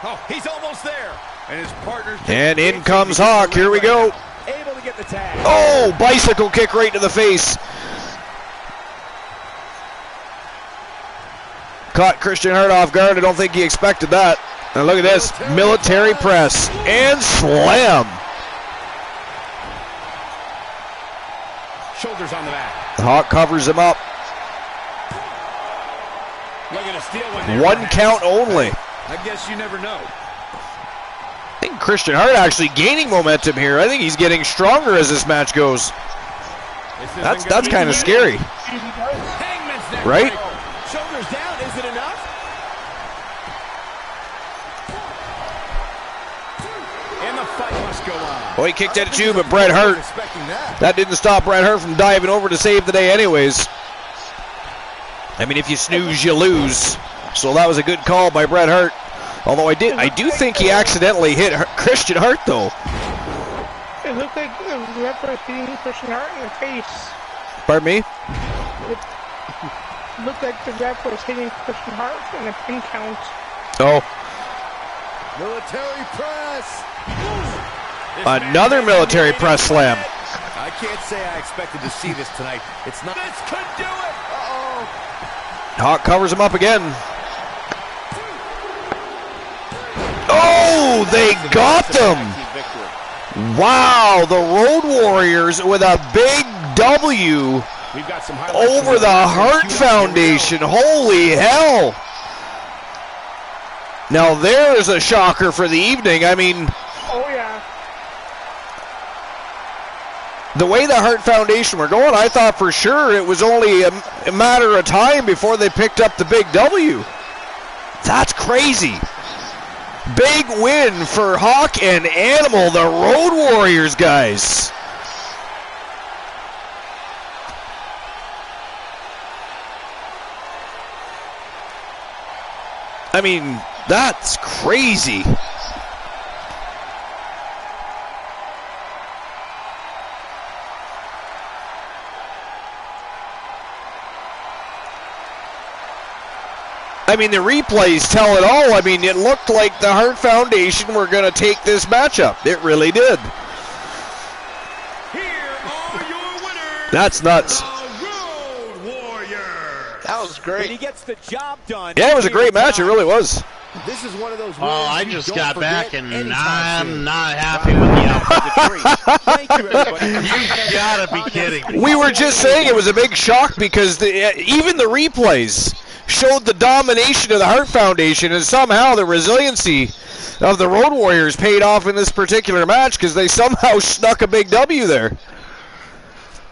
Oh, he's almost there. And his partner's And in comes Hawk. Here we go. Able to get the tag. Oh, bicycle kick right to the face. Caught Christian Hart off guard. I don't think he expected that. And look at this. Military press and slam. Shoulders on the back. Hawk covers him up. Looking to steal one there. One count only. I guess you never know. I think Christian Hart actually gaining momentum here. I think he's getting stronger as this match goes. That's kind of scary. Right? Shoulders down, is it enough? And the fight must go on. Oh, he kicked at you, but Bret Hart. That didn't stop Bret Hart from diving over to save the day anyways. I mean, if you snooze, you lose. So that was a good call by Bret Hart. Although I do think he accidentally hit Christian Hart, though. It looked like the ref was hitting Christian Hart in the face. Pardon me? It looked like the ref was hitting Christian Hart in a pin count. Oh. Military press. Another military press slam. I can't say I expected to see this tonight. It's not. This could do it. Uh-oh. Hawk covers him up again. Oh, they got them. Wow, the Road Warriors with a big W over the Hart Foundation. Holy hell. Now there's a shocker for the evening. I mean, oh yeah. The way the Hart Foundation were going, I thought for sure it was only a matter of time before they picked up the big W. That's crazy. Big win for Hawk and Animal, the Road Warriors, guys. I mean, that's crazy. I mean, the replays tell it all. I mean, it looked like the Hart Foundation were going to take this matchup. It really did. Here are your winners. That's nuts. The Road Warriors. That was great. And he gets the job done. Yeah, it was a great match. It really was. This is one of those. Oh, I just got back and I'm not happy with the outcome. Thank you, everybody. You gotta be kidding me. We were just saying it was a big shock because even the replays showed the domination of the Hart Foundation, and somehow the resiliency of the Road Warriors paid off in this particular match because they somehow snuck a big W there.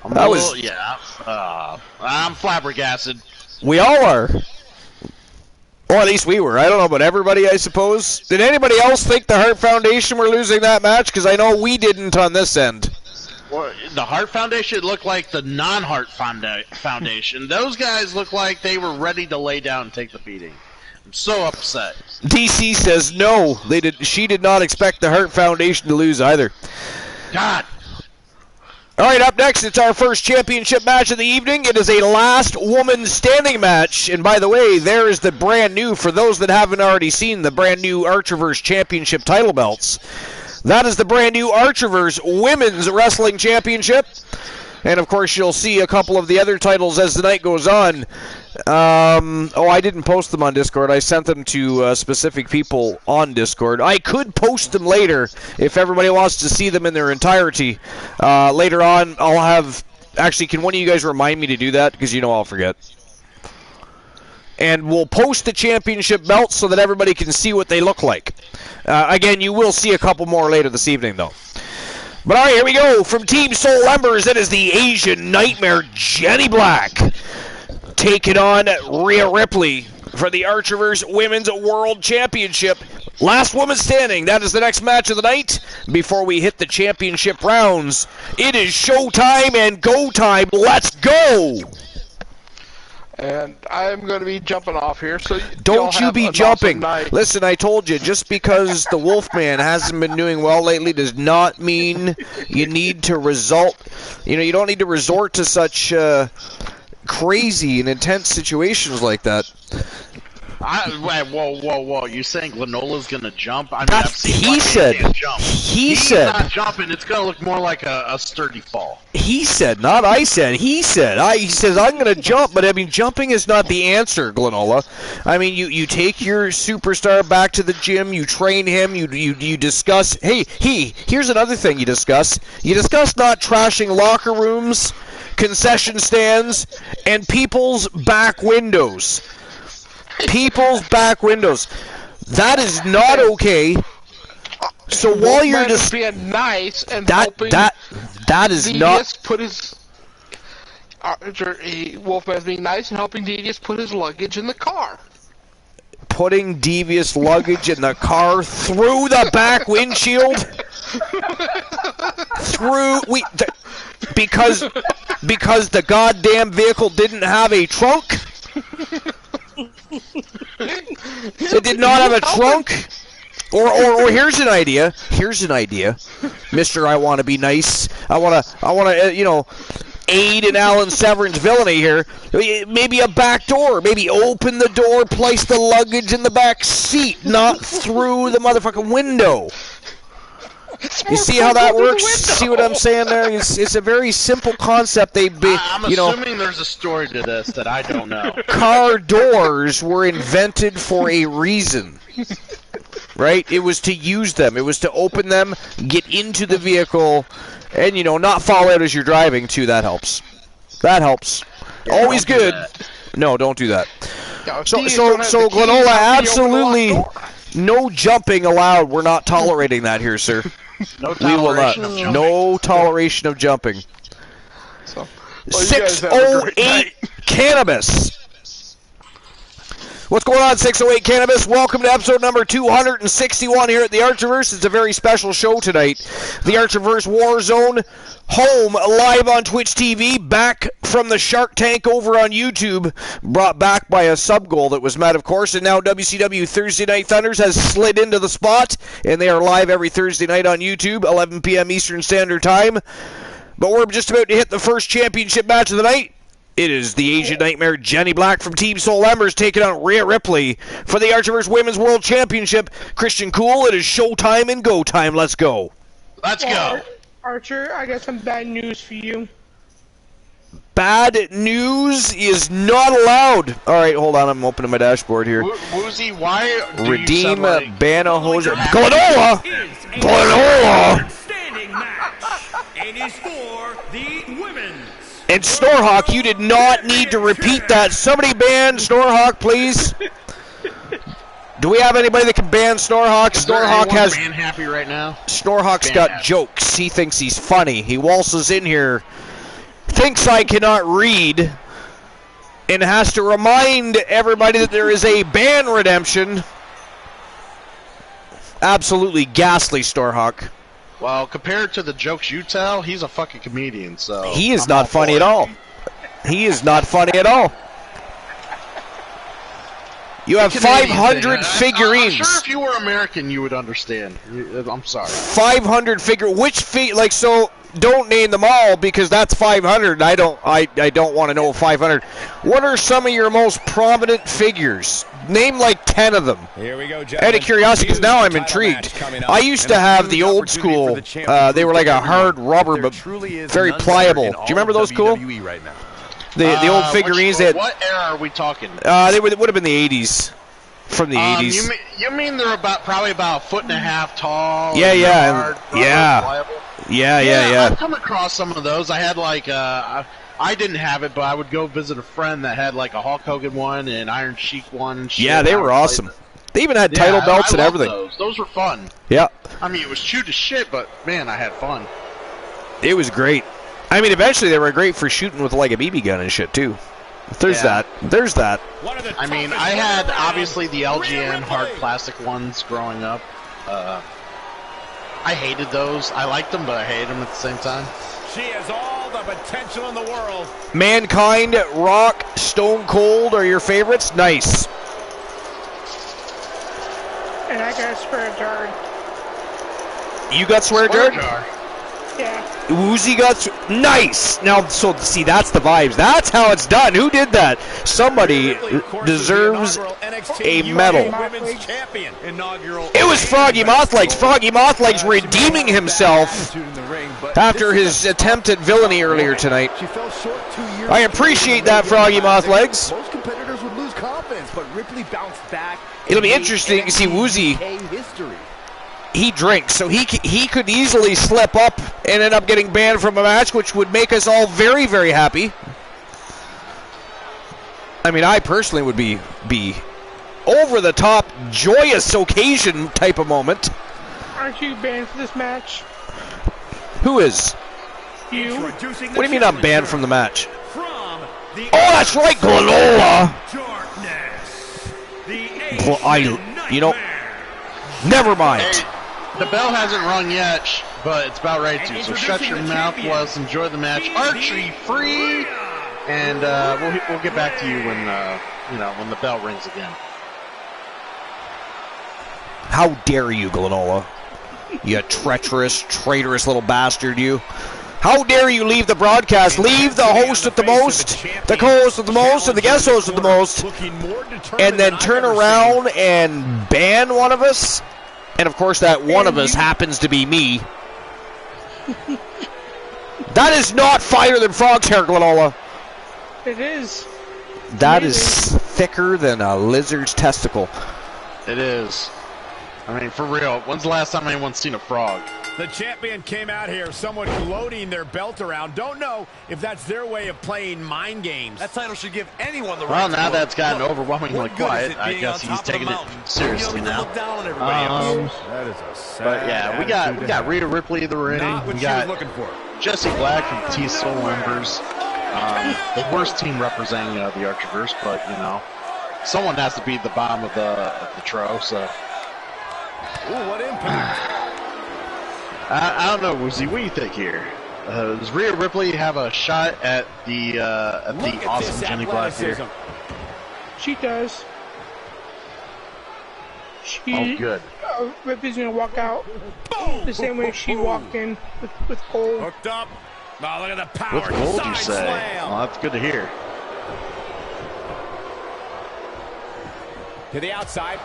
I'm flabbergasted. We all are. Or at least we were. I don't know about everybody, I suppose. Did anybody else think the Hart Foundation were losing that match? Because I know we didn't on this end. Well, the Hart Foundation looked like the non-Hart Foundation. Those guys looked like they were ready to lay down and take the beating. I'm so upset. DC says no. She did not expect the Hart Foundation to lose either. God. All right, up next, it's our first championship match of the evening. It is a last woman standing match. And by the way, there is the brand new, for those that haven't already seen, the brand new Archerverse Championship title belts. That is the brand new Archerverse Women's Wrestling Championship. And, of course, you'll see a couple of the other titles as the night goes on. I didn't post them on Discord. I sent them to specific people on Discord. I could post them later if everybody wants to see them in their entirety. Later on, I'll have... Actually, can one of you guys remind me to do that? Because you know I'll forget. And we'll post the championship belts so that everybody can see what they look like. Again, you will see a couple more later this evening, though. But all right, here we go. From Team Soul Embers, it is the Asian Nightmare, Jenny Black, taking on Rhea Ripley for the Archerverse Women's World Championship. Last woman standing. That is the next match of the night. Before we hit the championship rounds, it is showtime and go time. Let's go! And I'm going to be jumping off here, so don't you be jumping. Awesome Listen, I told you, just because the Wolfman hasn't been doing well lately does not mean you need to you don't need to resort to such crazy and intense situations like that. Whoa! You saying Glenola's gonna jump? I mean, He said. He's not jumping. It's gonna look more like a sturdy fall. He said, not I said. He said. He says I'm gonna jump, but I mean, jumping is not the answer, Glenola. I mean, you take your superstar back to the gym, you train him, you discuss. Hey, here's another thing you discuss. You discuss not trashing locker rooms, concession stands, and people's back windows. People's back windows. That is not okay. So while you're just being nice and helping that is not put his Wolfman's being nice and helping Devious put his luggage in the car. Putting Devious luggage in the car through the back windshield. Because the goddamn vehicle didn't have a trunk. It did not have a trunk. Or here's an idea. Mr. I want to be nice. I want to aid in Alan Severn's villainy here. Maybe a back door. Maybe open the door, place the luggage in the back seat, not through the motherfucking window. You see how that works? See what I'm saying there? It's a very simple concept. I'm assuming there's a story to this that I don't know. Car doors were invented for a reason. Right? It was to use them. It was to open them, get into the vehicle, and, not fall out as you're driving, too. That helps. Yeah, always good. No, don't do that. So Glenola, absolutely no jumping allowed. We're not tolerating that here, sir. No toleration of jumping. No toleration of jumping. 608 Cannabis. What's going on, 608 Cannabis? Welcome to episode number 261 here at the Archerverse. It's a very special show tonight. The Archerverse War Zone, home, live on Twitch TV, back from the Shark Tank over on YouTube, brought back by a sub-goal that was met, of course, and now WCW Thursday Night Thunders has slid into the spot, and they are live every Thursday night on YouTube, 11 p.m. Eastern Standard Time. But we're just about to hit the first championship match of the night. It is the Asian Nightmare Jenny Black from Team Soul Embers taking on Rhea Ripley for the Archerverse Women's World Championship. Christian Cool, it is showtime and go time. Let's go. Let's go. Archer, I got some bad news for you. Bad news is not allowed. All right, hold on. I'm opening my dashboard here. Woozy, why do Redeem you like Banahoser. Glenola! Standing match. It is for the women's. And Snorhawk, you did not need to repeat that. Somebody ban Snorhawk, please. Do we have anybody that can ban Snorhawk? Snorhawk has. Ban happy right now. Snorhawk's got jokes. He thinks he's funny. He waltzes in here, thinks I cannot read, and has to remind everybody that there is a ban redemption. Absolutely ghastly, Snorhawk. Well, compared to the jokes you tell, he's a fucking comedian, so... He is not funny at all. He is not funny at all. You have 500 figurines. I'm sure if you were American, you would understand. I'm sorry. 500 so don't name them all because that's 500. I don't want to know 500. What are some of your most prominent figures? Name like 10 of them. Here we go, out of curiosity, because now I'm intrigued. I used to have the old school. They were like a hard rubber, but very pliable. Do you remember those cool? The old figurines. What era are we talking? They would have been the 80s. From the 80s. You mean they're probably about a foot and a half tall? Yeah. I've come across some of those. I had like I didn't have it, but I would go visit a friend that had like a Hulk Hogan one and Iron Sheik one. And shit. Yeah, they were awesome. They even had title belts and everything. Those were fun. Yeah. I mean, it was chewed to shit, but man, I had fun. It was great. I mean, eventually they were great for shooting with like a BB gun and shit too. There's that. I mean, I had obviously the LGN hard plastic ones growing up. I hated those. I liked them, but I hated them at the same time. She has all the potential in the world. Mankind, Rock, Stone Cold are your favorites? Nice. And I got Swear Jar. You got Swear Jar? Yeah. Woozy got nice. Now, so see, that's the vibes. That's how it's done. Who did that? Somebody deserves a medal. It was Froggy Mothlegs. Froggy Mothlegs redeeming himself after his attempt at villainy earlier tonight. I appreciate that, Froggy Mothlegs. Most competitors would lose confidence, but Ripley bounced back. It'll be interesting to see Woozy. He drinks, so he could easily slip up and end up getting banned from a match, which would make us all very, very happy. I mean, I personally would be over the top, joyous occasion type of moment. Aren't you banned for this match? Who is? You. What do you mean I'm banned from the match? Oh, that's right, Glenola. Never mind. Hey, the bell hasn't rung yet, but it's about ready to. So shut your mouth, let us enjoy the match. Archery free, and we'll get back to you when when the bell rings again. How dare you, Glenola? You treacherous, traitorous little bastard, you. How dare you leave the broadcast? Leave the host with the most, the co-host with the most, and the guest host with the most, and then turn around and ban one of us? And of course that one of us happens to be me. That is not fire than frog's hair, Glenola. It is. That is thicker than a lizard's testicle. It is. I mean, for real, when's the last time anyone's seen a frog? The champion came out here somewhat gloating their belt around. Don't know if that's their way of playing mind games. That title should give anyone the right. Well, now that's gotten overwhelmingly quiet. I guess he's taking it seriously now. That is a sad but yeah, we got Rhea Ripley in the ring. We got Jesse Black from T Soul Embers. The worst team representing the Archerverse, but someone has to be at the bottom of the tro. So. Ooh, what impact! I don't know, Woozy. What do you think here? Does Rhea Ripley have a shot at the awesome Jenny Black here? She does. Oh, good. Ripley's gonna walk out the same way she walked in with Gold. Hooked up. Oh, look at the power. With Gold, you say? Well, that's good to hear. To the outside.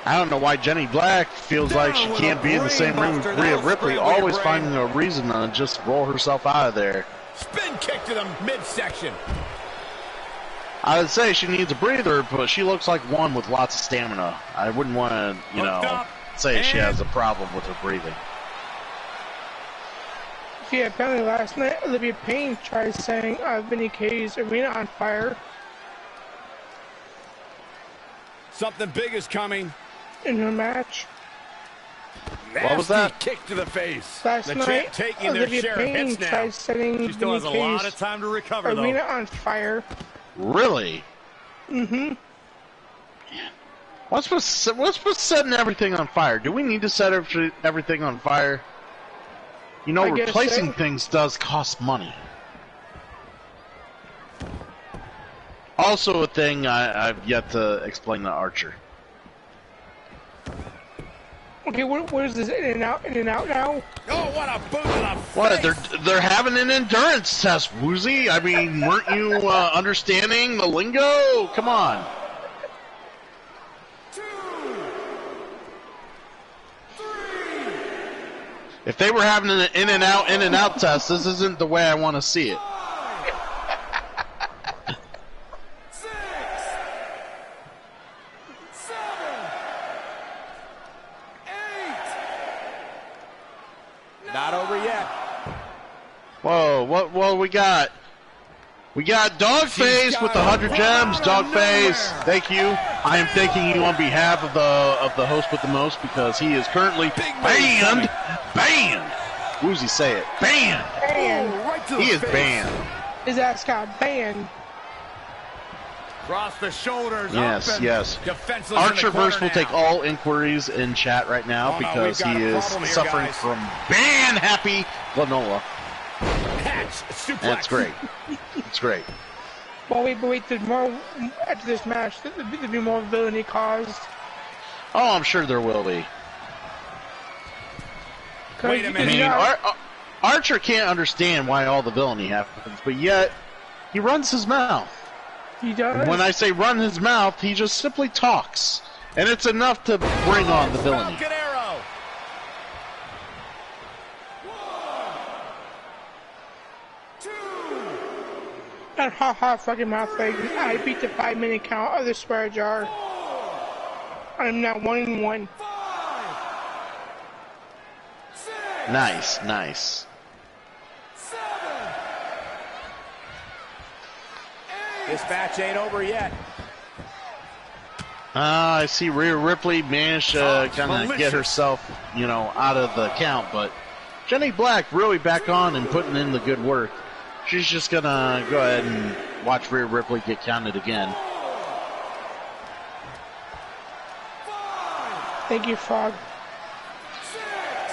I don't know why Jenny Black feels like she can't be in the same room with Rhea Ripley, always finding a reason to just roll herself out of there. Spin kick to the midsection. I would say she needs a breather, but she looks like one with lots of stamina. I wouldn't want to, say she has a problem with her breathing. Yeah, apparently last night Olivia Payne tried setting Vinny K's arena on fire. Something big is coming. In her match. What was that? Kick to the face. Last night, taking Olivia their share Payne of hits now. tried setting She still has a lot of time to recover, arena though. on fire. Really? Mm-hmm. What's with setting everything on fire? Do we need to set everything on fire? Replacing things does cost money. Also a thing I've yet to explain to Archer. Okay, what is this? In and out now? Oh, what a boot to the What? face. They're having an endurance test, Woozy. I mean, weren't you understanding the lingo? Come on. 2, 3. If they were having an in and out test, this isn't the way I want to see it. 6, 7, 8. Not over yet. Whoa, what we got? We got Dogface with the 100 gems. Dogface, thank you. I am thanking you on behalf of the host with the most because he is currently banned. Banned. Woozy, say it. Banned. He is banned. His ass got banned. Cross the shoulders. Yes, up yes. Defenseless Archerverse will take now. all inquiries in chat right now because he is suffering from ban-happy Glenola. That's great. It's great. Well, wait, there's more after this match. There'll be more villainy caused. Oh, I'm sure there will be. Wait a I minute. mean, Archer can't understand why all the villainy happens, but yet he runs his mouth. He does. And when I say run his mouth, he just simply talks. And it's enough to bring on the villainy. Falcon Arrow. And ha fucking mouth like I beat the 5-minute count of the swear jar. I'm now 1-1. Nice, nice. This match ain't over yet. I see Rhea Ripley managed to kind of get herself, you know, out of the count, but Jenny Black really back on and putting in the good work. She's just gonna go ahead and watch Rhea Ripley get counted again. Thank you, Frog.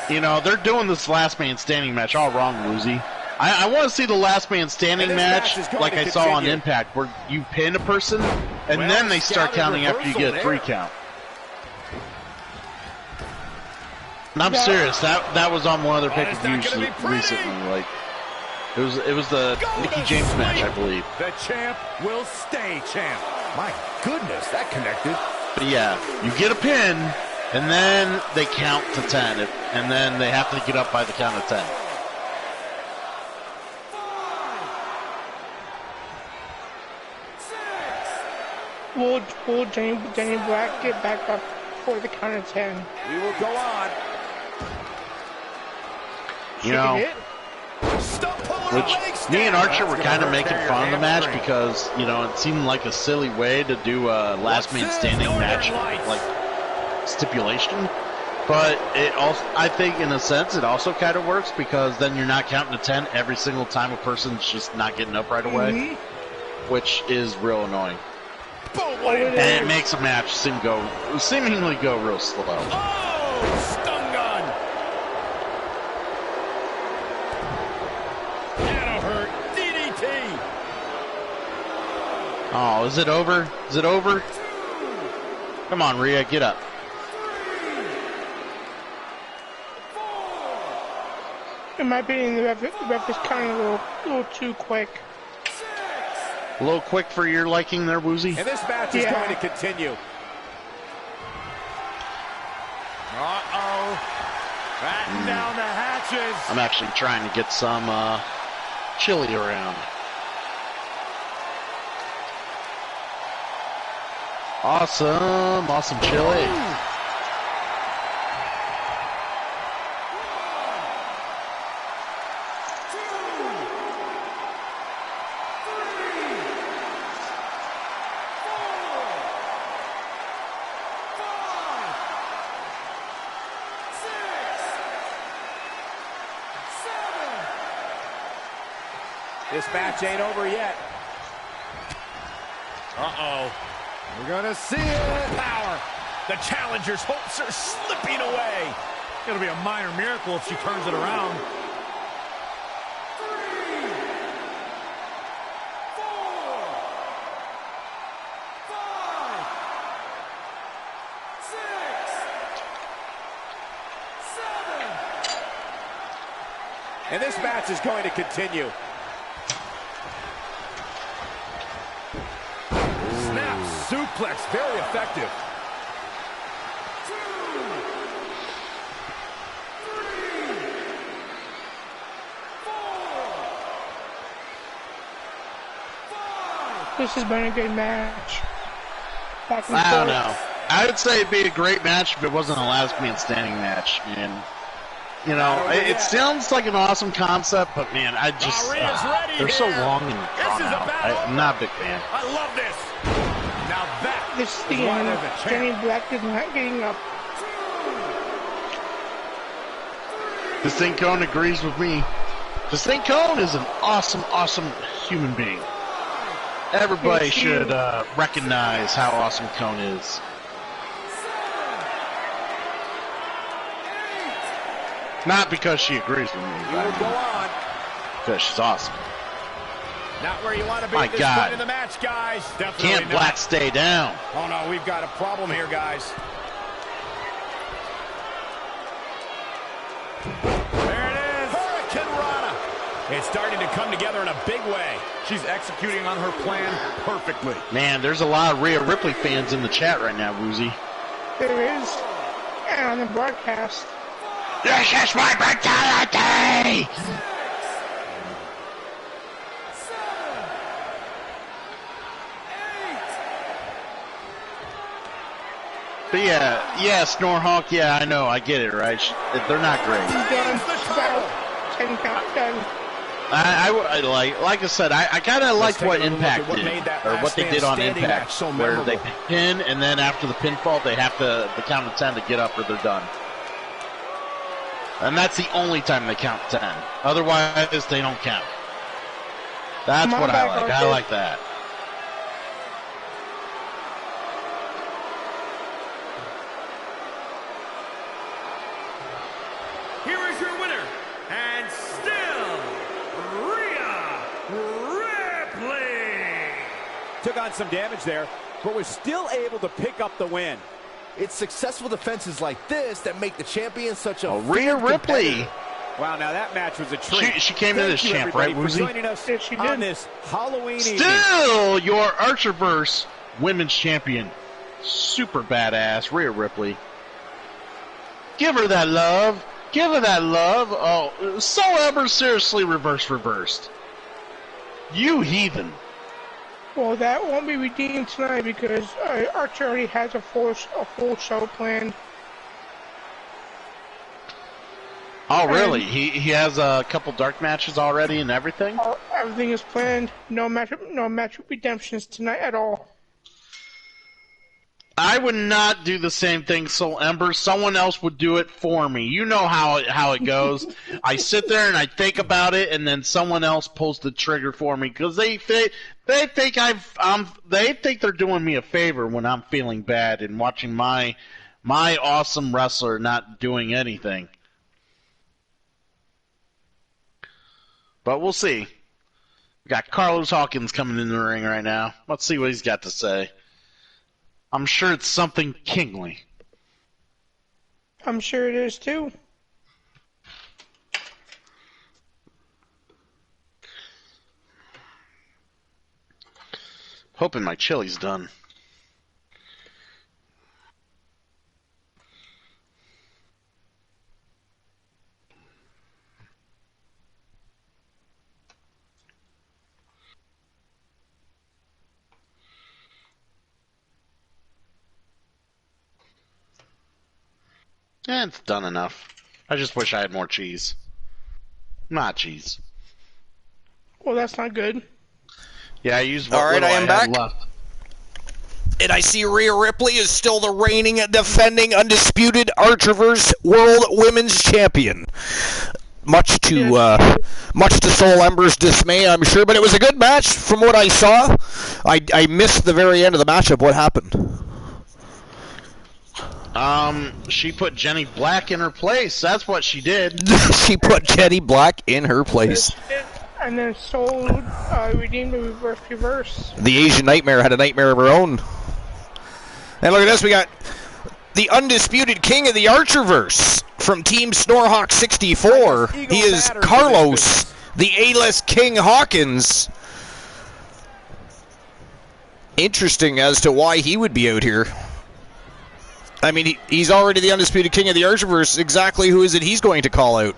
You know, they're doing this last man standing match all wrong, Woozy. I want to see the last man standing match like I saw on Impact, where you pin a person and then they start counting after you get a 3 count. And I'm serious, that was on one of their pay-per-views recently. Like, it was the Mickey James match, I believe. The champ will stay champ. My goodness, that connected. But yeah, you get a pin, and then they count to 10, and then they have to get up by the count of 10. Will Jenny Black get back up for the count of 10? We will go on. You know, which me and Archer were kind of making fun of the match because, you know, it seemed like a silly way to do a last man standing match, like stipulation. But it also, I think in a sense, it also kind of works because then you're not counting to 10 every single time a person's just not getting up right away, which is real annoying. And it makes a match seemingly go real slow. Oh, stun gun. That'll hurt. DDT. Oh, is it over? Is it over? Come on, Rhea, get up. In my opinion, the ref is counting a little too quick. A little quick for your liking there, Woozy? And this match is going to continue. Uh-oh. Batten down the hatches. I'm actually trying to get some chili around. Awesome chili. This match ain't over yet. Uh-oh. We're gonna see it. Power. The challenger's hopes are slipping away. It'll be a minor miracle if she turns it around. 3, 4, 5, 6, 7. And this match is going to continue. Snap suplex, very effective. 2, 3, 4, 5. This has been a good match. Back and I don't forth. know. I would say it'd be a great match if it wasn't a last man standing match, man. You know, it sounds like an awesome concept, but man, I just they're so long and drawn out. I'm not a big fan. I love this. Now that This is the end. Jenny Black is not getting up. Distinct Cone agrees with me. Distinct Cone is an awesome human being. Everybody should recognize how awesome Cone is. Not because she agrees with me, but Go on. because she's awesome. not where you want to be My at this God. point in the match, guys. Definitely Can't not. Black stay down? Oh no, we've got a problem here, guys. It's starting to come together in a big way. She's executing on her plan perfectly. Man, there's a lot of Rhea Ripley fans in the chat right now, Woozy. There is. And on the broadcast. This is my brutality! But yeah, Snorhawk, yeah, I know, I get it, right? They're not great. About 10 count done. I like I said, I kind of liked what Impact did, or what they did on Impact, where they pin, and then after the pinfall, they have to the count of 10 to get up or they're done. And that's the only time they count 10. Otherwise, they don't count. That's what I like. I like that. Here is your winner, and still, Rhea Ripley. Took on some damage there, but was still able to pick up the win. It's successful defenses like this that make the champion such a Rhea Ripley. Wow, now that match was a treat. She came in as champ, right, Woozy? Joining us on this Halloween Still your Archerverse Women's Champion. Super badass, Rhea Ripley. Give her that love. Give her that love. Oh, so ever seriously reversed. You heathen. Well, that won't be redeemed tonight because Archer already has a full show planned. Oh, really? He has a couple dark matches already and everything? Everything is planned. No match redemptions tonight at all. I would not do the same thing, Soul Ember. Someone else would do it for me. You know how it goes. I sit there and I think about it, and then someone else pulls the trigger for me because they think they're doing me a favor when I'm feeling bad and watching my awesome wrestler not doing anything. But we'll see. We got Carlos Hawkins coming in the ring right now. Let's see what he's got to say. I'm sure it's something kingly. I'm sure it is too. Hoping my chili's done. It's done enough. I just wish I had more cheese. Not cheese. Well, that's not good. Yeah, I used what All right, little I am had back. left. And I see Rhea Ripley is still the reigning, defending, undisputed Archerverse World Women's Champion. Much to Soul Ember's dismay, I'm sure, but it was a good match from what I saw. I missed the very end of the matchup. What happened? She put Jenny Black in her place. That's what she did. She put Jenny Black in her place. And then Soul redeemed the reverse. The Asian Nightmare had a nightmare of her own. And look at this, we got the undisputed king of the Archerverse from Team Snorhawk 64. He is Carlos, the A-list King Hawkins. Interesting as to why he would be out here. I mean, he's already the undisputed king of the Archerverse. Exactly who is it he's going to call out?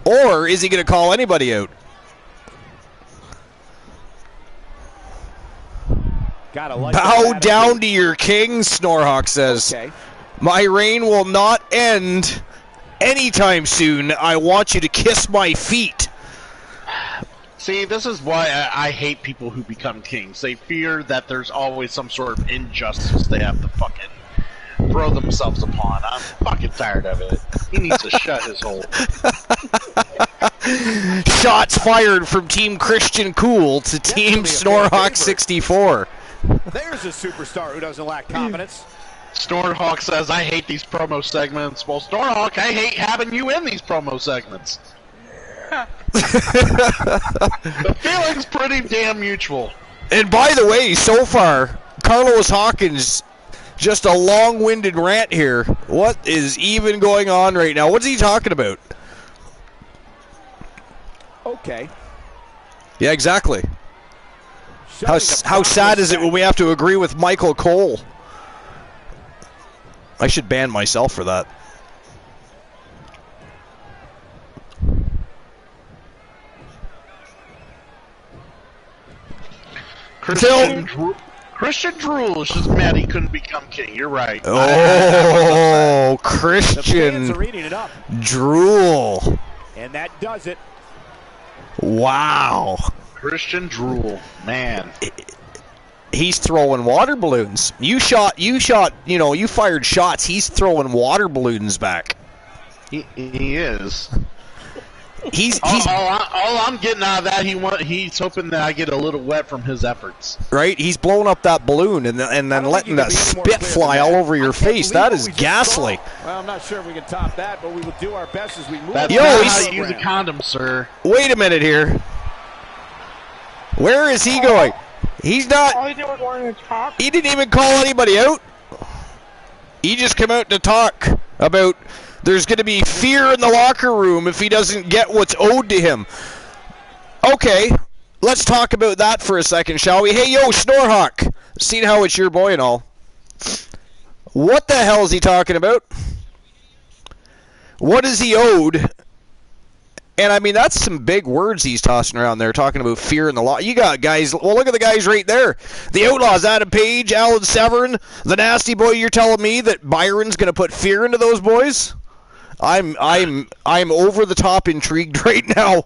Or is he going to call anybody out? Bow down to your king, Snorhawk says. Okay. My reign will not end anytime soon. I want you to kiss my feet. See, this is why I hate people who become kings. They fear that there's always some sort of injustice they have to fucking throw themselves upon. I'm fucking tired of it. He needs to shut his hole. Shots fired from Team Christian Cool to Team Snorhawk 64. There's a superstar who doesn't lack confidence. Snorhawk says, I hate these promo segments. Well, Snorhawk, I hate having you in these promo segments. The feeling's pretty damn mutual. And by the way, so far, Carlos Hawkins, just a long-winded rant here. What is even going on right now? What's he talking about? okay. Yeah, exactly. How sad is it when we have to agree with Michael Cole? I should ban myself for that. Christian Drool is just mad he couldn't become king. You're right. Oh, Christian Drool. And that does it. Wow. Christian Drool, man. He's throwing water balloons. You fired shots. He's throwing water balloons back. He is. He's all I'm getting out of that. He's hoping that I get a little wet from his efforts. Right? He's blowing up that balloon and then letting that spit fly all over your face. That is ghastly. Well, I'm not sure if we can top that, but we will do our best as we move. That's not how you use a condom, sir. Wait a minute here. Where is he going? He's not. All he did was wanting to talk. He didn't even call anybody out. He just came out to talk about there's going to be fear in the locker room if he doesn't get what's owed to him. Okay, let's talk about that for a second, shall we? Hey, yo, Snorhawk. Seen how it's your boy and all. What the hell is he talking about? What is he owed? And, I mean, that's some big words he's tossing around there, talking about fear in the law. You got guys, well, look at the guys right there. The Outlaws, Adam Page, Alan Severn, the Nasty Boy. You're telling me that Byron's going to put fear into those boys? I'm over the top intrigued right now.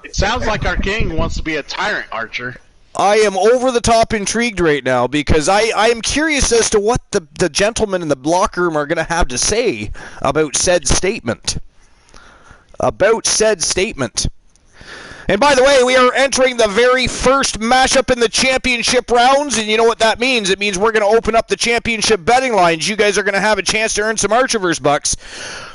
It sounds like our king wants to be a tyrant, Archer. I am over the top intrigued right now because I am curious as to what the gentlemen in the locker room are going to have to say about said statement. And by the way, we are entering the very first matchup in the championship rounds, and you know what that means? It means we're going to open up the championship betting lines. You guys are going to have a chance to earn some Archiverse bucks.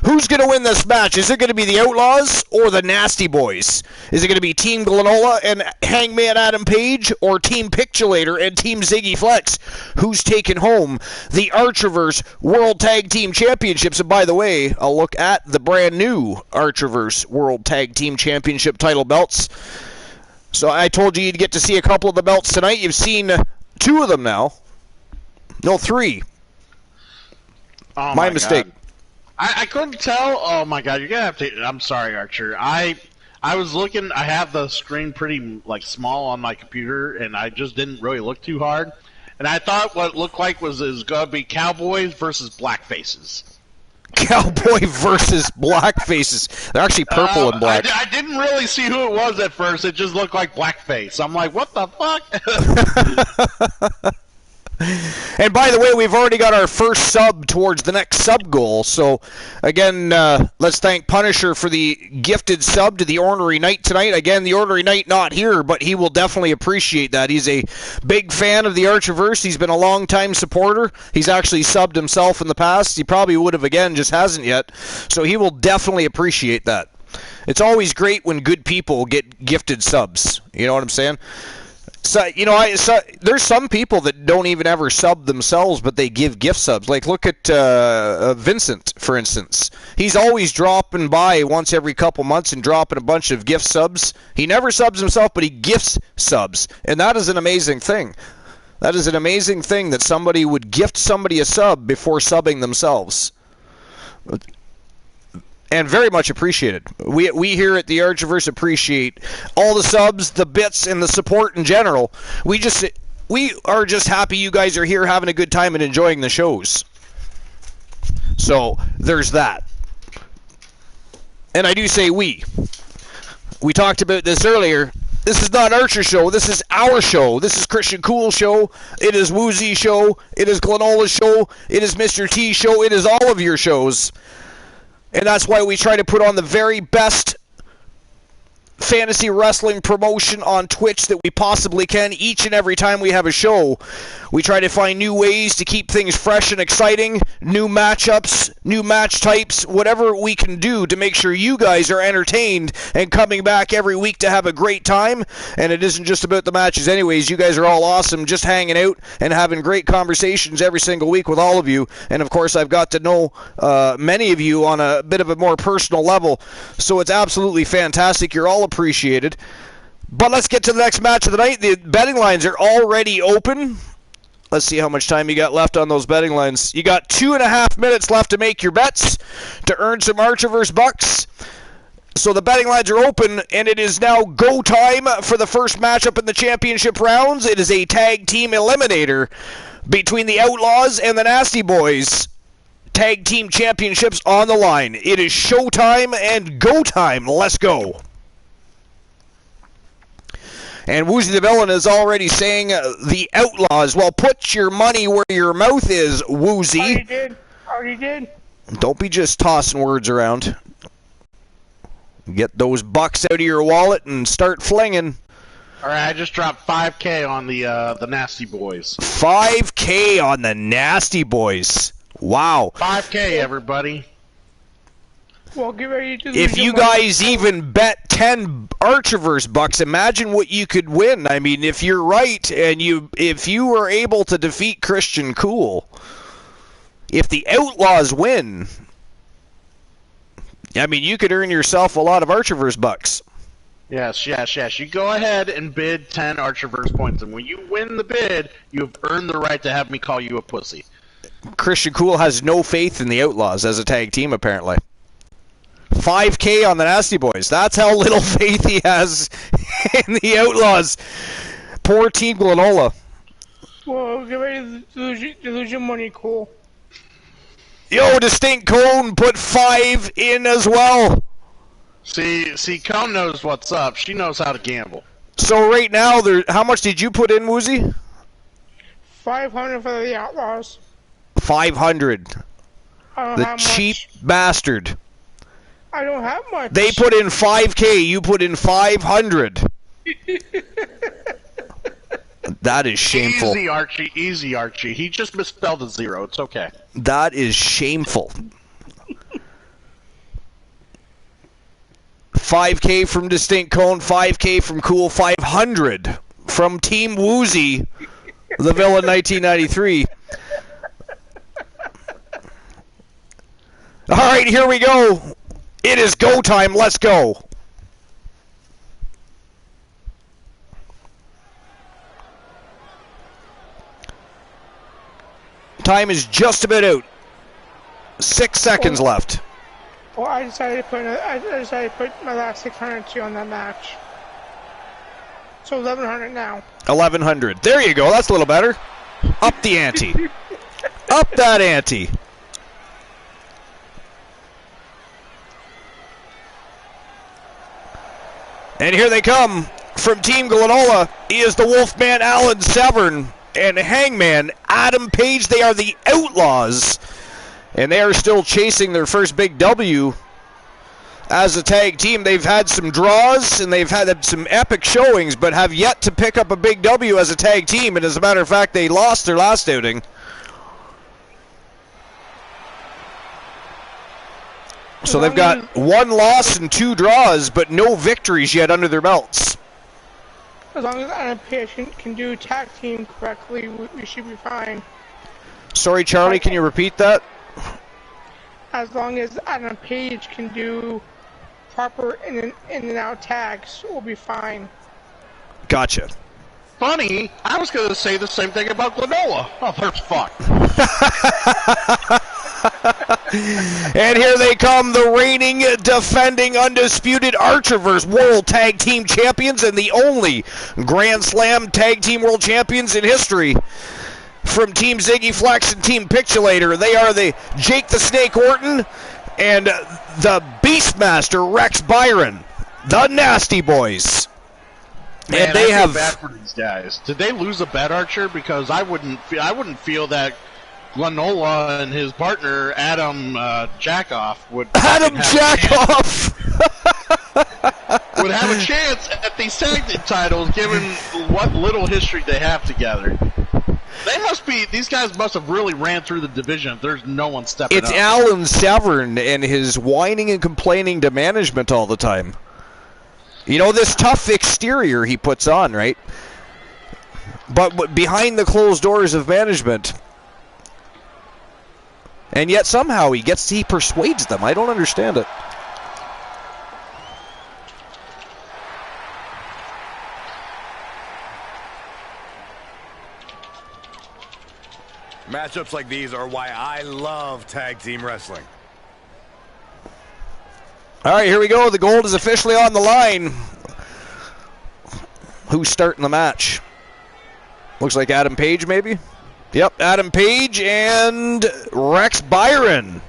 Who's going to win this match? Is it going to be the Outlaws or the Nasty Boys? Is it going to be Team Glenola and Hangman Adam Page, or Team Pictulator and Team Ziggy Flex? Who's taking home the Archiverse World Tag Team Championships? And by the way, a look at the brand new Archiverse World Tag Team Championship title belts. So I told you you'd get to see a couple of the belts tonight. You've seen 2 of them now. No, 3. Oh my mistake. God. I couldn't tell. Oh my God, you're gonna have to. I'm sorry, Archer. I was looking. I have the screen pretty small on my computer, and I just didn't really look too hard. And I thought what it looked like was gonna be Cowboys versus Blackfaces. Cowboy versus Blackfaces. They're actually purple and black. I didn't really see who it was at first. It just looked like Blackface. I'm like, what the fuck? And by the way, we've already got our first sub towards the next sub goal. So, again, let's thank Punisher for the gifted sub to the Ornery Knight tonight. Again, the Ornery Knight not here, but he will definitely appreciate that. He's a big fan of the Archiverse. He's been a long-time supporter. He's actually subbed himself in the past. He probably would have again, just hasn't yet. So he will definitely appreciate that. It's always great when good people get gifted subs. You know what I'm saying? So, there's some people that don't even ever sub themselves, but they give gift subs. Like, look at Vincent, for instance. He's always dropping by once every couple months and dropping a bunch of gift subs. He never subs himself, but he gifts subs. And that is an amazing thing. That is an amazing thing that somebody would gift somebody a sub before subbing themselves. And very much appreciated. We here at the Archiverse appreciate all the subs, the bits, and the support in general. We are just happy you guys are here having a good time and enjoying the shows. So there's that. And I do say we. We talked about this earlier. This is not Archer show. This is our show. This is Christian Cool show. It is Woozy show. It is Glenola's show. It is Mr. T show. It is all of your shows. And that's why we try to put on the very best fantasy wrestling promotion on Twitch that we possibly can each and every time we have a show. We try to find new ways to keep things fresh and exciting, new matchups, new match types, whatever we can do to make sure you guys are entertained and coming back every week to have a great time. And it isn't just about the matches anyways. You guys are all awesome just hanging out and having great conversations every single week with all of you. And of course I've got to know many of you on a bit of a more personal level. So it's absolutely fantastic. You're all appreciated. appreciated. But let's get to the next match of the night. The betting lines are already open. Let's see how much time you got left on those betting lines. You got 2.5 minutes left to make your bets to earn some Archerverse bucks. So the betting lines are open, and it is now go time for the first matchup in the championship rounds. It is a tag team eliminator between the Outlaws and the Nasty Boys. Tag team championships on the line. It is showtime and go time. Let's go. And Woozy the Villain is already saying the Outlaws. Well, put your money where your mouth is, Woozy. Already did. Don't be just tossing words around. Get those bucks out of your wallet and start flinging. All right, I just dropped $5K on the Nasty Boys. $5K on the Nasty Boys. Wow. $5K, everybody. Well, get ready to if you guys even bet 10 Archerverse bucks, imagine what you could win. I mean, if you're right and if you were able to defeat Christian Cool, if the Outlaws win, I mean, you could earn yourself a lot of Archerverse bucks. Yes. You go ahead and bid 10 Archerverse points, and when you win the bid, you've earned the right to have me call you a pussy. Christian Cool has no faith in the Outlaws as a tag team, apparently. 5K on the Nasty Boys. That's how little faith he has in the Outlaws. Poor Team Glenola. Well, get ready to lose your money, Cool. Yo, Distinct Cone put 5 in as well. See, Cone knows what's up. She knows how to gamble. So right now, how much did you put in, Woozy? 500 for the Outlaws. 500. The cheap bastard. I don't have much. They put in 5K. You put in 500. That is shameful. Easy, Archie. He just misspelled a 0. It's okay. That is shameful. 5K from Distinct Cone, 5K from Cool, 500 from Team Woozy, the Villain 1993. All right, here we go. It is go time. Let's go. Time is just about out. 6 seconds left. Well, I decided to put my last 600 on that match. So 1,100 now. 1,100. There you go. That's a little better. Up the ante. Up that ante. And here they come from Team Glenola. He is the Wolfman Alan Severn and Hangman Adam Page. They are the Outlaws. And they are still chasing their first big W as a tag team. They've had some draws and they've had some epic showings, but have yet to pick up a big W as a tag team. And as a matter of fact, they lost their last outing. So they've got 1 loss and 2 draws, but no victories yet under their belts. As long as Adam Page can do tag team correctly, we should be fine. Sorry, Charlie, can you repeat that? As long as Adam Page can do proper in and out tags, we'll be fine. Gotcha. Funny, I was going to say the same thing about Glenola. Oh, there's fuck. And here they come, the reigning, defending, undisputed Archerverse World Tag Team Champions and the only Grand Slam Tag Team World Champions in history. From Team Ziggy Flex and Team Pixelator, they are the Jake the Snake Orton and the Beastmaster Rex Byron, the Nasty Boys. Man, and they I have feel bad for these guys. Did they lose a bet, Archer? Because I wouldn't feel that Glenola and his partner Adam Jackoff would would have a chance at these tag team titles, given what little history they have together. These guys must have really ran through the division if there's no one stepping up. It's Alan Severn and his whining and complaining to management all the time. You know, this tough exterior he puts on, right? But behind the closed doors of management. And yet somehow he persuades them. I don't understand it. Matchups like these are why I love tag team wrestling. All right, here we go. The gold is officially on the line. Who's starting the match? Looks like Adam Page, maybe? Yep, Adam Page and Rex Byron.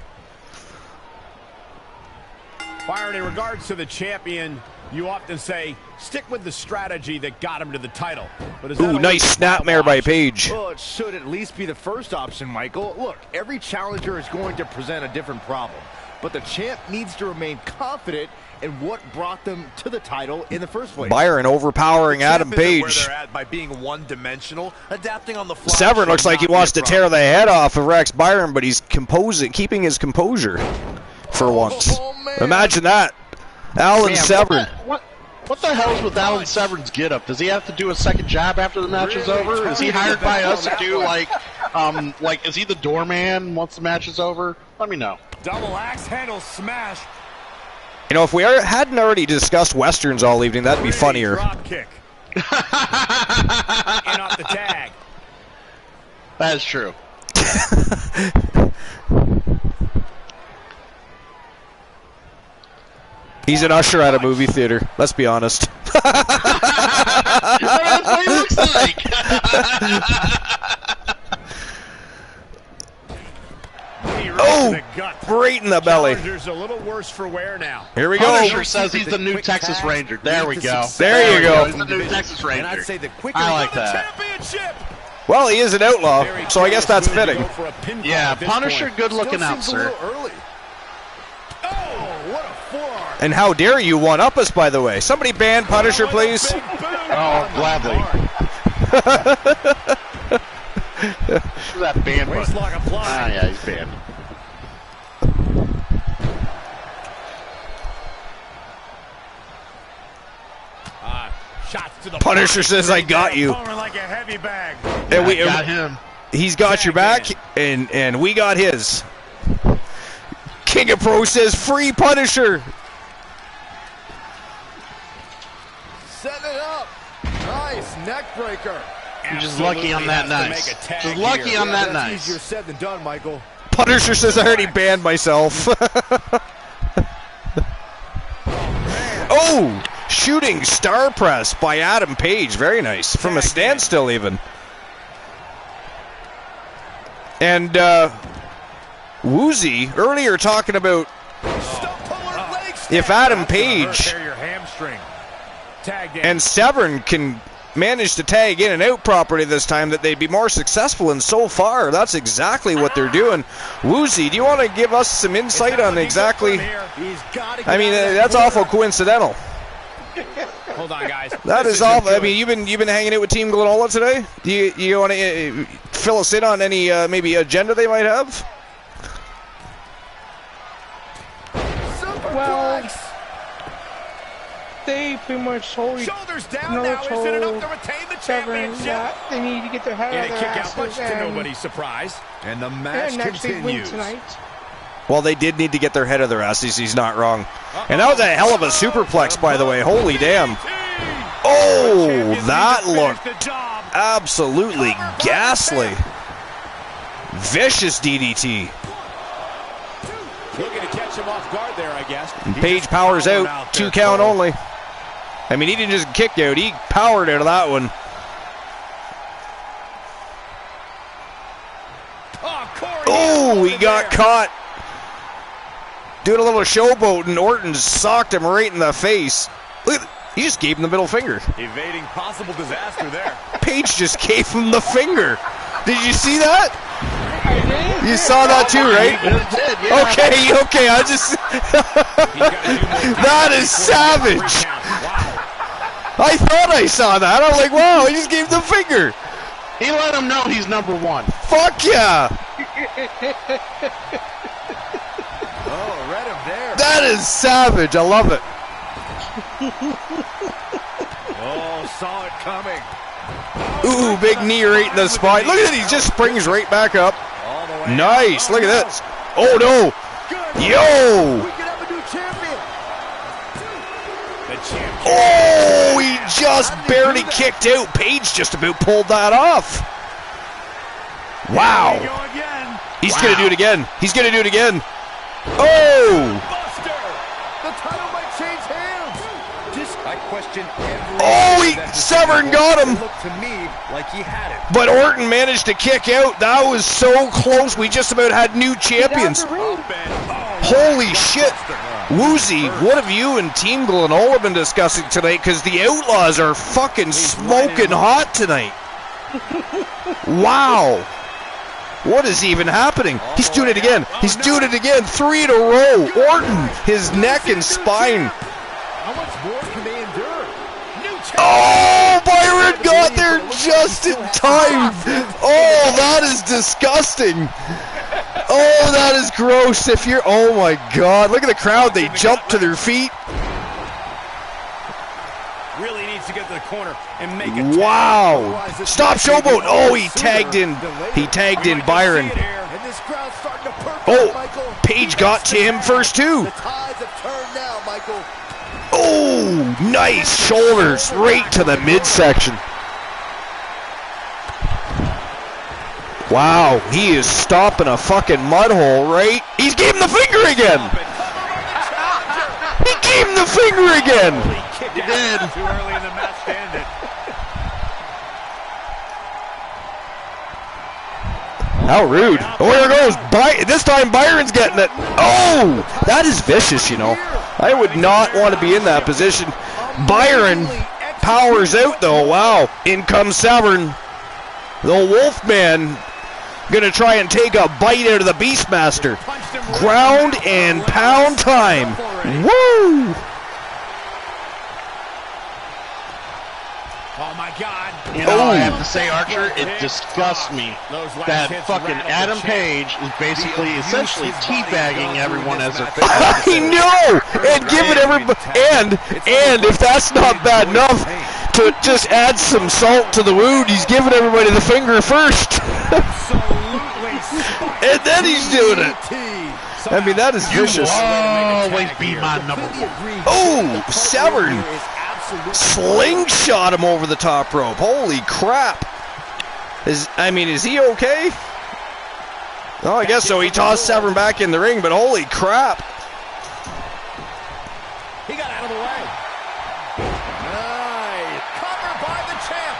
Byron, in regards to the champion, you often say, stick with the strategy that got him to the title. But is that Ooh, nice snapmare by Page. Well, it should at least be the first option, Michael. Look, every challenger is going to present a different problem. But the champ needs to remain confident in what brought them to the title in the first place. Byron overpowering Adam Page. Where they're at by being one-dimensional, adapting on the fly. Severn looks like he wants to tear the head off of Rex Byron, but he's keeping his composure for once. Imagine that. Alan Severn. What the hell is with Alan Severn's get-up? Does he have to do a second job after the match is over? Is he hired by us to do, like, is he the doorman once the match is over? Let me know. Double axe handle smash. You know, if we hadn't already discussed Westerns all evening, that'd be funnier. Drop kick. In off the tag. That is true. He's an usher at a movie theater. Let's be honest. That's what he looks like. Oh, right in the belly. Challenger's a little worse for wear now. Here we go. Punisher says he's the new Texas Ranger. There we go. There you go. He's the new Texas Ranger. And I'd say the quicker I like that. Well, he is an outlaw, so I guess that's fitting. Yeah, Punisher, good-looking out, sir. And how dare you one-up us, by the way. Somebody ban Punisher, please. Oh, gladly. Who's that banned one? Ah, yeah, he's banned. Punisher says, I got you. Like a heavy bag. And we got him. He's got your back, and we got his. King of Pro says, free Punisher. Setting it up. Nice neck breaker. You're just lucky on that nice. Just lucky on that nice. Easier said than done, Michael. Punisher says, I already banned myself. Oh, shooting star press by Adam Page. Very nice. From a standstill, even. And Woozy earlier talking about if Adam Page and Severn can manage to tag in and out properly this time, that they'd be more successful. And so far, that's exactly what they're doing. Woozy, do you want to give us some insight on exactly? I mean, that's awful coincidental. Hold on, guys. That is awful. I mean, you've been hanging out with Team Glenola today. Do you want to fill us in on any maybe agenda they might have? Well, they pretty much told Shoulders down now. Is it enough to retain the championship? that they need to get their head out of their kick out much to nobody's surprise. And the match actually win continues. tonight. Well, they did need to get their head of their asses. He's not wrong. And that was a hell of a superplex, by the way. Holy damn. Oh, that looked absolutely ghastly. Vicious DDT. Looking to catch him off guard there, I guess. And Page powers out. 2 count only. I mean, he didn't just kick out. He powered out of that one. Oh, he got caught doing a little showboat, and Orton socked him right in the face. Look at, he just gave him the middle finger. Evading possible disaster there. Page just gave him the finger. Did you see that? You saw that too, right? Okay. I just that is savage. I thought I saw that. I'm like, wow, he just gave the finger. He let him know he's number one. Fuck yeah. Oh, read him there. That is savage. I love it. Oh, saw it coming. Ooh, big knee right in the spine. Look at it. He just springs right back up. Nice. Look at this. Oh, no. Yo. We could have a new champion. Oh, he just barely kicked out. Page just about pulled that off. Wow. He's going to do it again. He's going to do it again. Oh! The title might change hands. I question every. Oh, Severn got him. Looked to me like he had it. But Orton managed to kick out. That was so close. We just about had new champions. Holy shit. Woozy, what have you and Team Glenola been discussing tonight? Because the Outlaws are fucking smoking hot tonight. Wow. What is even happening? He's doing it again. He's doing it again. 3 in a row. Orton, his neck and spine. How much more can they endure? Oh, Byron got there just in time. Oh, that is disgusting. Oh, that is gross. If you're, oh my God, look at the crowd. They jump to their feet. Really needs to get to the corner and make it. Wow. Stop Showboat. Oh, he tagged in. He tagged in Byron. Oh, Paige got to him first too. The tides have turned now, Michael. Oh, nice shoulders right to the midsection. Wow, he is stopping a fucking mud hole, right? He's gave him the finger again. He gave him the finger again. He did. Too early in the match to end it. How rude. Oh, here goes. This time Byron's getting it. Oh, that is vicious, you know. I would not want to be in that position. Byron powers out, though. Wow. In comes Severn. The Wolfman going to try and take a bite out of the Beastmaster. Ground and pound time. Woo! Oh my God. You know, I have to say, Archer, it disgusts me that fucking Adam Page is basically, essentially teabagging everyone as a I know! And giving everybody, and if that's not bad enough, to just add some salt to the wound, he's giving everybody the finger first. And then he's doing it. I mean, that is vicious. Always be my number one. Oh, Severn. Slingshot him over the top rope. Holy crap. Is he okay? Oh, I guess so. He tossed Severn back in the ring, but holy crap. He got out of the way. Nice. Covered by the champ.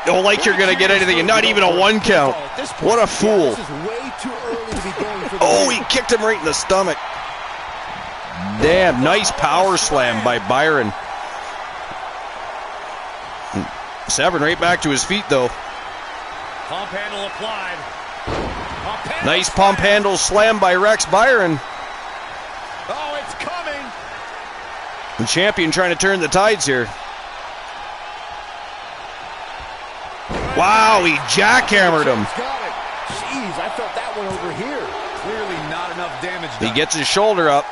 Don't like you're going to get anything, and not even a 1 count. What a fool. This is way too early to be going for the Oh, he kicked him right in the stomach. Damn, nice power slam by Byron. Severn right back to his feet, though. Pump handle applied. Nice pump handle slam by Rex Byron. Oh, it's coming. The champion trying to turn the tides here. Wow, he jackhammered him. Jeez, I felt that one over here. Clearly not enough damage He done. gets his shoulder up.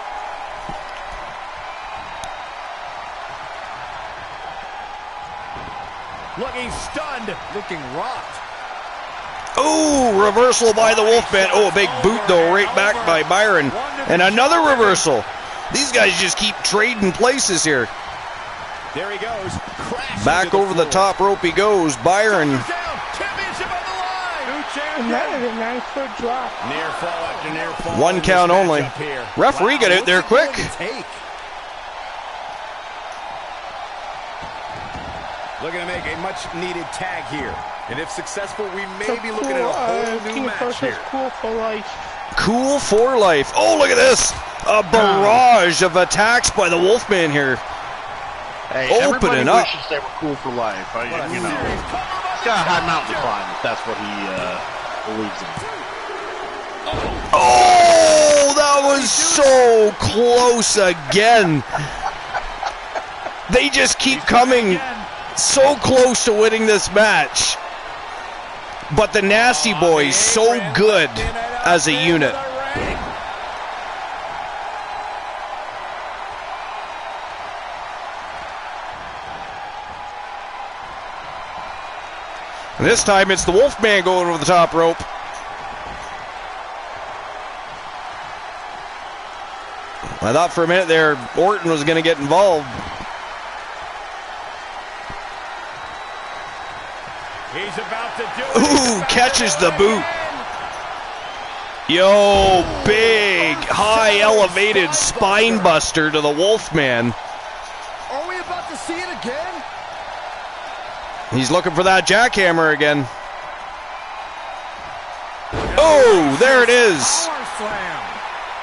Looking stunned. Looking rocked. Oh, reversal by the Wolfman. Oh, a big boot, though, right back by Byron. And another reversal. These guys just keep trading places here. There he goes. Back over the top rope he goes. Byron. Championship on the line. New And that is a 9-foot drop. Near fall after near fall. 1 count only. Referee got out there quick. Looking to make a much-needed tag here. And if successful, we may So be looking at a whole new King of match Prussia is here. cool for life. Cool for life. Oh, look at this. A barrage of attacks by the Wolfman here. Hey, Opening everybody up. wishes they were cool for life. You know, he's got a high mountain to climb if that's what he believes in. Oh, that was so close again. They just keep coming so close to winning this match. But the Nasty Boys so good as a unit. And this time it's the Wolfman going over the top rope. I thought for a minute there Orton was going to get involved. He's about to do it. Ooh, catches the boot. Yo, big, high elevated spine buster to the Wolfman. Are we about to see it again? He's looking for that jackhammer again. Oh, there it is. Power slam.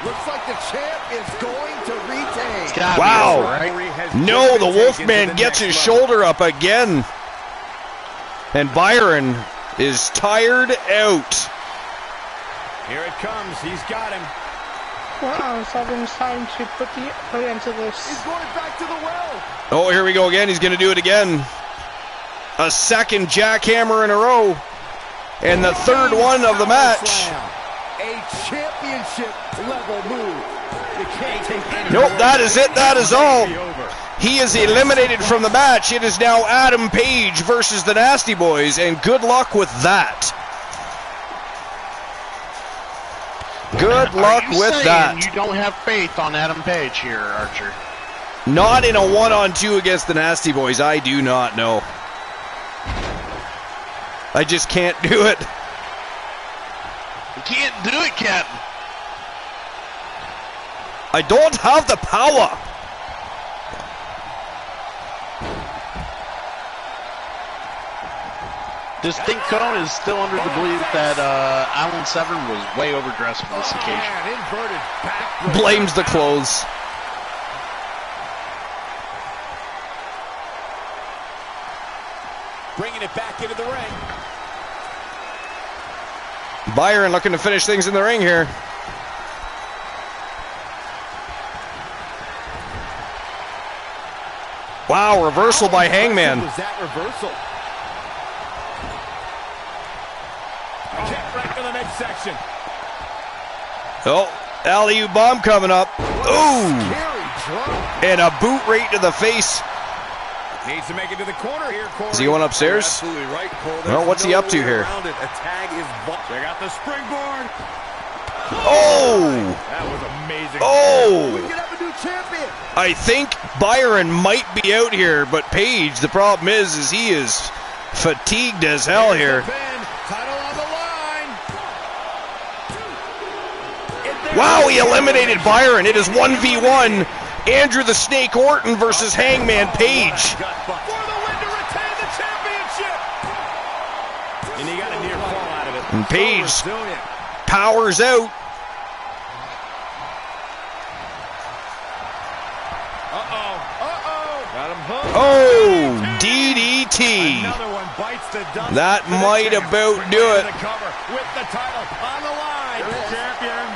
Looks like the champ is going to retain. Wow. Right? No, the Wolfman gets his shoulder up again. And Byron is tired out. Here it comes. He's got him. Wow, it's almost time to put end to this. He's going back to the well. Oh, here we go again. He's going to do it again. A second jackhammer in a row. And the third one of the match. A championship level move. You can't take any Nope, more. that is it. That is all. He is eliminated from the match. It is now Adam Page versus the Nasty Boys, and good luck with that. Good luck with that. You don't have faith on Adam Page here, Archer. Not in a 1-on-2 against the Nasty Boys. I do not know. I just can't do it. You can't do it, Captain. I don't have the power. This Think Cone is still under the belief that Alan Severn was way overdressed for this occasion. Inverted back. Blames the clothes. Bringing it back into the ring. Byron looking to finish things in the ring here. Wow, reversal by Hangman. Was that reversal? Kick right to the midsection. Oh, alley-oop bomb coming up. Ooh, Scary drop. and a boot right to the face. Needs to make it to the corner here, Corey. Is he going upstairs? Absolutely right, Cole. Well, what's he up to here? Around it. A tag is Check out the springboard. Oh, That was amazing. oh. We can have a new champion. I think Byron might be out here, but Page, the problem is he is fatigued as hell here. Pin, title on the line. Wow, he eliminated Byron. It is 1v1. Andrew the Snake Orton versus Hangman Page. For the win to retain the championship. And he got a near fall out of it. And Page Resilient. powers out. Got him hooked. Oh, DDT. Another one bites the dust. That might about do it. The cover with the title on the line. Champion.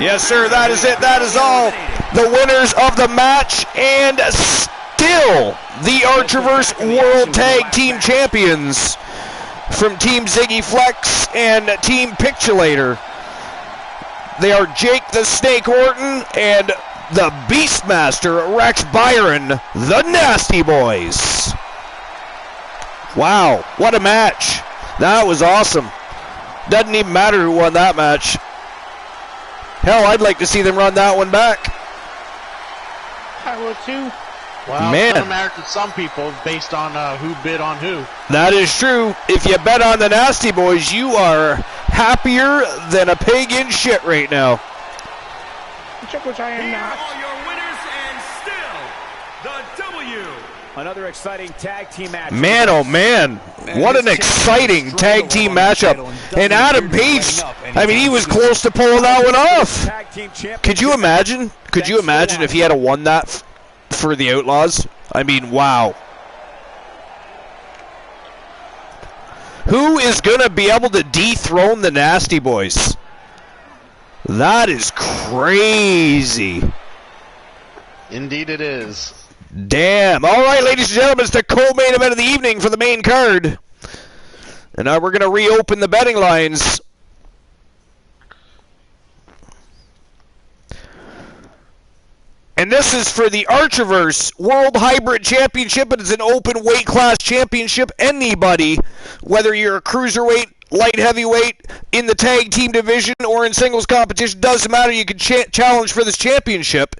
Yes, sir, that is it. That is all. The winners of the match and still the Archerverse World Tag Team Champions from Team Ziggy Flex and Team Pictulator. They are Jake the Snake Orton and the Beastmaster Rex Byron, the Nasty Boys. Wow, what a match. That was awesome. Doesn't even matter who won that match. Hell, I'd like to see them run that one back. I will too. Well, Man. it doesn't matter to some people based on who bid on who. That is true. If you bet on the Nasty Boys, you are happier than a pig in shit right now. Which I am Here not. are your winners and still the W. Another exciting tag team match. Man, oh man, what an exciting tag team matchup. And Adam Page, I mean, he was close to pulling that one off. Tag team championship. Could you imagine? Could you imagine if he had won that for the Outlaws? I mean, wow. Who is going to be able to dethrone the Nasty Boys? That is crazy. Indeed it is. Damn. All right, ladies and gentlemen, it's the co-main event of the evening for the main card. And now we're going to reopen the betting lines. And this is for the Archerverse World Hybrid Championship. It is an open weight class championship. Anybody, whether you're a cruiserweight, light heavyweight, in the tag team division, or in singles competition. Doesn't matter. You can challenge for this championship.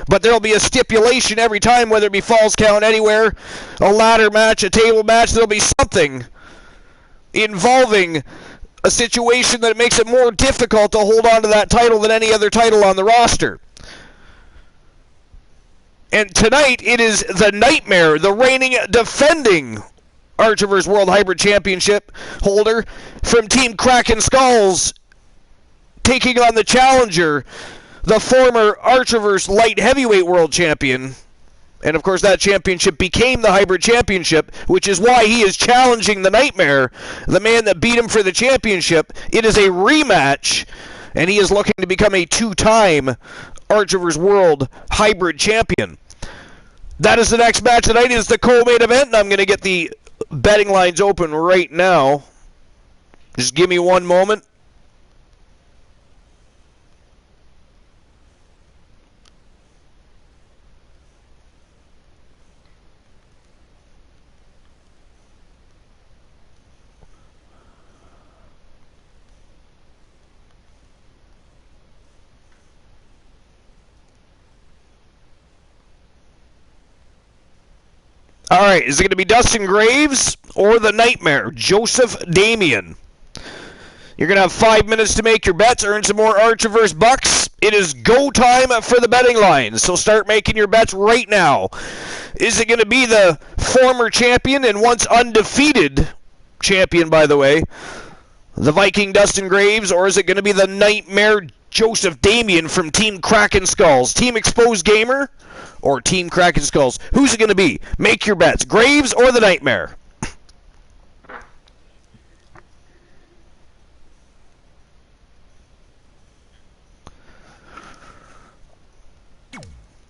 But there will be a stipulation every time, whether it be falls count anywhere, a ladder match, a table match. There will be something involving a situation that makes it more difficult to hold on to that title than any other title on the roster. And tonight, it is the Nightmare, the reigning, defending Archerverse World Hybrid Championship holder from Team Kraken Skulls, taking on the challenger, the former Archerverse Light Heavyweight World Champion. And, of course, that championship became the Hybrid Championship, which is why he is challenging the Nightmare, the man that beat him for the championship. It is a rematch, and he is looking to become a two-time Archerverse World Hybrid Champion. That is the next match tonight. It is the co-main event, and I'm going to get the betting lines open right now. Just give me one moment. All right, is it going to be Dustin Graves or the Nightmare, Joseph Damien? You're going to have 5 minutes to make your bets, earn some more Archerverse bucks. It is go time for the betting lines, so start making your bets right now. Is it going to be the former champion and once undefeated champion, by the way, the Viking Dustin Graves, or is it going to be the Nightmare Joseph Damien from Team Kraken Skulls? Team Exposed Gamer or Team Kraken Skulls? Who's it going to be? Make your bets. Graves or the Nightmare?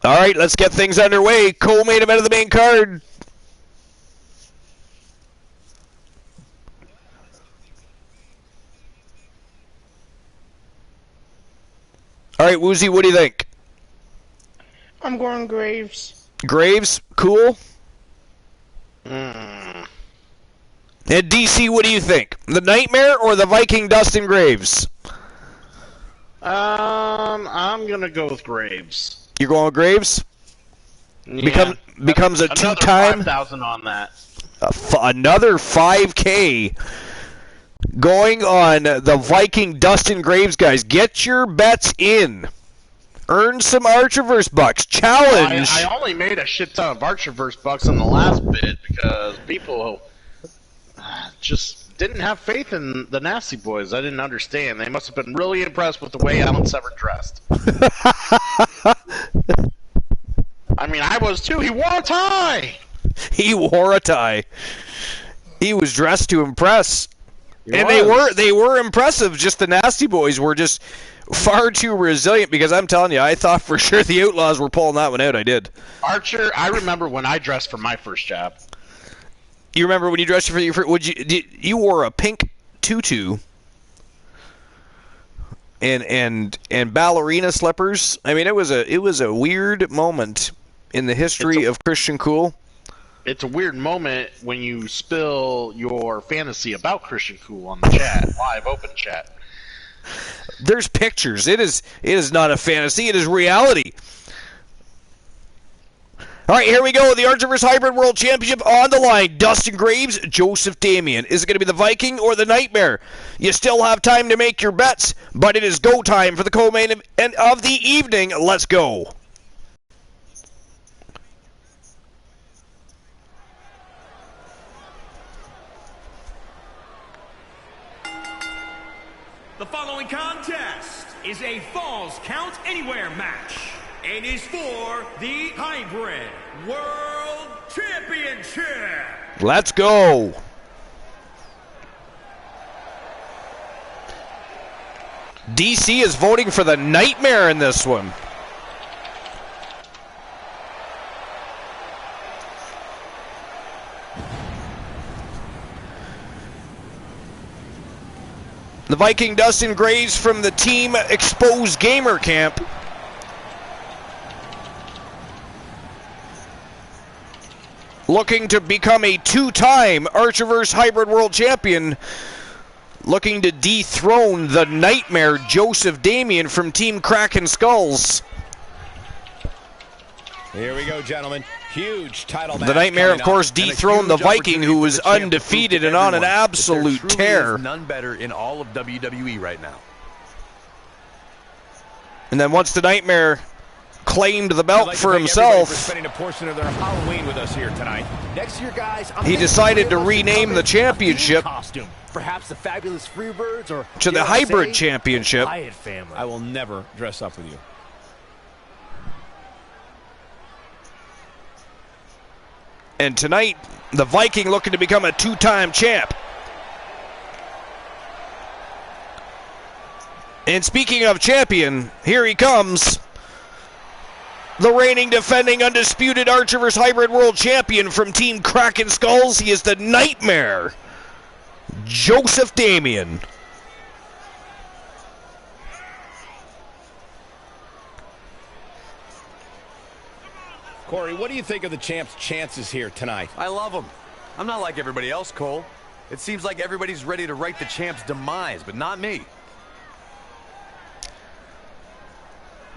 All right, let's get things underway. Co-main event of the main card. All right, Woozy, what do you think? I'm going Graves. Graves, cool. And DC, what do you think? The Nightmare or the Viking Dustin Graves? I'm gonna go with Graves. You're going with Graves? Yeah. Becomes a two-time. 5,000 on that. Another 5K going on the Viking Dustin Graves, guys. Get your bets in. Earn some Archerverse bucks. Challenge. I only made a shit ton of Archerverse bucks on the last bit because people just didn't have faith in the Nasty Boys. I didn't understand. They must have been really impressed with the way Alan Severn dressed. I mean, I was too. He wore a tie. He wore a tie. He was dressed to impress. And they were impressive. Just the Nasty Boys were just far too resilient, because I'm telling you, I thought for sure the Outlaws were pulling that one out. I did. Archer, I remember when I dressed for my first job. You remember when you dressed for your first? You wore a pink tutu and ballerina slippers. I mean, it was a weird moment in the history of Christian Cool. It's a weird moment when you spill your fantasy about Christian Cool on the chat, live open chat. There's pictures. It is not a fantasy. It is reality. All right, here we go. The Archerverse Hybrid World Championship on the line. Dustin Graves, Joseph Damien. Is it going to be the Viking or the Nightmare? You still have time to make your bets, but it is go time for the co-main event of the evening. Let's go. The following contest is a Falls Count Anywhere match and is for the Hybrid World Championship. Let's go. DC is voting for the Nightmare in this one. The Viking Dustin Graves from the Team Exposed Gamer camp. Looking to become a two-time Archerverse Hybrid World Champion. looking to dethrone the Nightmare, Joseph Damien from Team Kraken Skulls. Here we go, gentlemen. Huge title match. The Nightmare, of course, dethroned the Viking, who was undefeated and on an absolute tear. None better in all of WWE right now. And then once the Nightmare claimed the belt for himself, for spending a portion of their Halloween with us here tonight. Next year, guys, he decided to rename the championship costume. Perhaps the Fabulous Freebirds or to the Hybrid Championship. Wyatt family. I will never dress up with you. And tonight, the Viking looking to become a two-time champ. And speaking of champion, here he comes. The reigning, defending, undisputed Archerverse Hybrid World Champion from Team Kraken Skulls. He is the Nightmare, Joseph Damien. Corey, what do you think of the champ's chances here tonight? I love him. I'm not like everybody else, Cole. It seems like everybody's ready to write the champ's demise, but not me.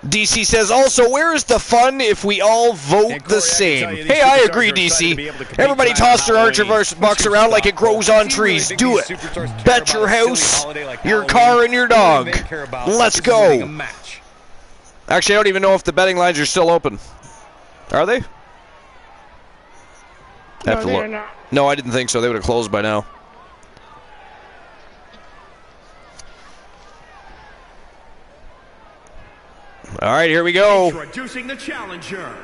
DC says, also, where is the fun if we all vote the same? Hey, I agree, DC. Everybody toss their Archerverse bucks around like it grows on trees. Do it. Bet your house, your car, and your dog. Let's go. Actually, I don't even know if the betting lines are still open. Are they? No, they're not. No, I didn't think so. They would have closed by now. All right, here we go. Introducing the challenger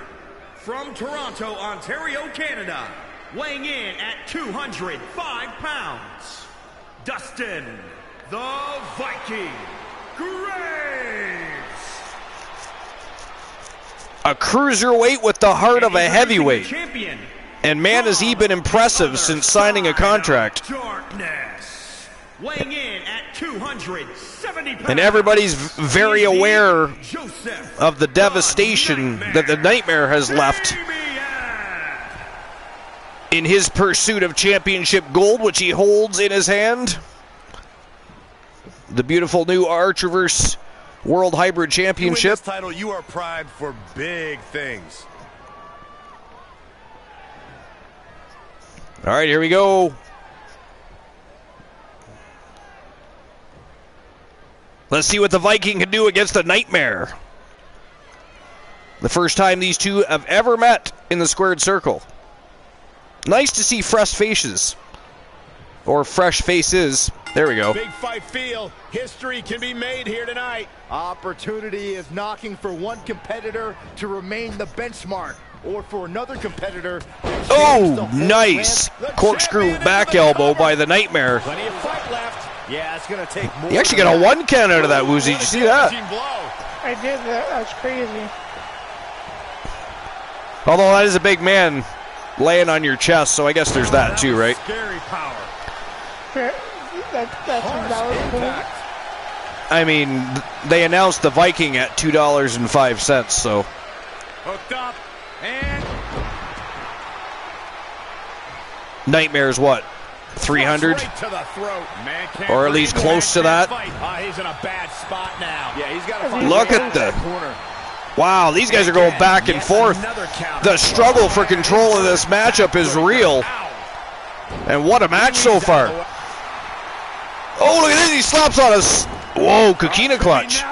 from Toronto, Ontario, Canada, weighing in at 205 pounds, Dustin the Viking Graves. A cruiserweight with the heart of a heavyweight. And man, has he been impressive since signing a contract. Darkness, weighing in at 270 pounds. And everybody's very aware of the devastation that the Nightmare has left in his pursuit of championship gold, which he holds in his hand. The beautiful new Archerverse World Hybrid Championship. You win this title, you are primed for big things. All right, here we go. Let's see what the Viking can do against the Nightmare. The first time these two have ever met in the squared circle. Nice to see fresh faces. Or fresh faces. There we go. Big fight feel. History can be made here tonight. Opportunity is knocking for one competitor to remain the benchmark, or for another competitor. Oh, nice corkscrew back elbow by the Nightmare. Plenty of fight left. Yeah, it's going to take more. He actually got a one count out of that, Woozy. Did you see that? I did. That's crazy. Although that is a big man laying on your chest, so I guess there's that too, right? Scary power. That's a valid point. I mean, they announced the Viking at $2.05, so. Hooked up and Nightmare's what? 300? right to the throat. Man can't Or at least close to that. He's in a bad spot now. Yeah, he's got to find Look at the corner. Wow, these guys are going back and forth. The struggle for control of this matchup is real. And what a match so far. Oh, look at this, he slaps on us. Whoa, Kukina clutch.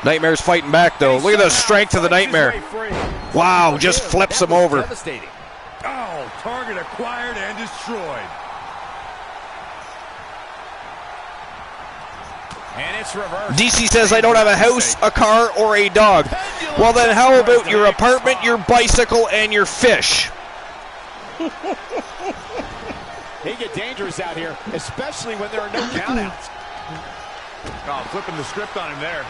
Nightmare's fighting back though. Look at the strength of the Nightmare. Wow, just flips him over. Devastating. Oh, target acquired and destroyed. And it's reversed. DC says, I don't have a house, a car, or a dog. Well then, how about your apartment, your bicycle, and your fish? They get dangerous out here, especially when there are no countouts. Oh, flipping the script on him there.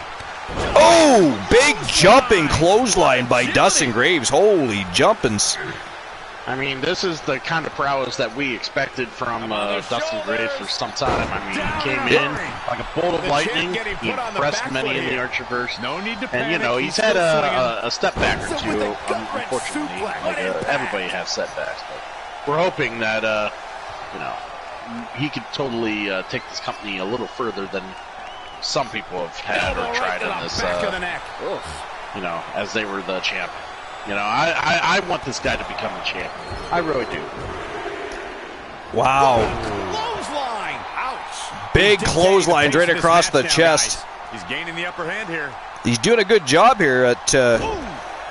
Oh, big jumping clothesline by Dustin Graves. Holy jumpins'. I mean, this is the kind of prowess that we expected from Dustin Graves for some time. I mean, he came in like a bolt of lightning. He impressed many in the Archerverse. No need to and, you know, he's had a step back or two, unfortunately. Like, everybody has setbacks. But we're hoping that he could totally take this company a little further than some people have had or tried in this. As they were the champ. I want this guy to become the champ. I really do. Wow. Clothesline. Ouch. Big clotheslines right across the chest. He's gaining the upper hand here. He's doing a good job here at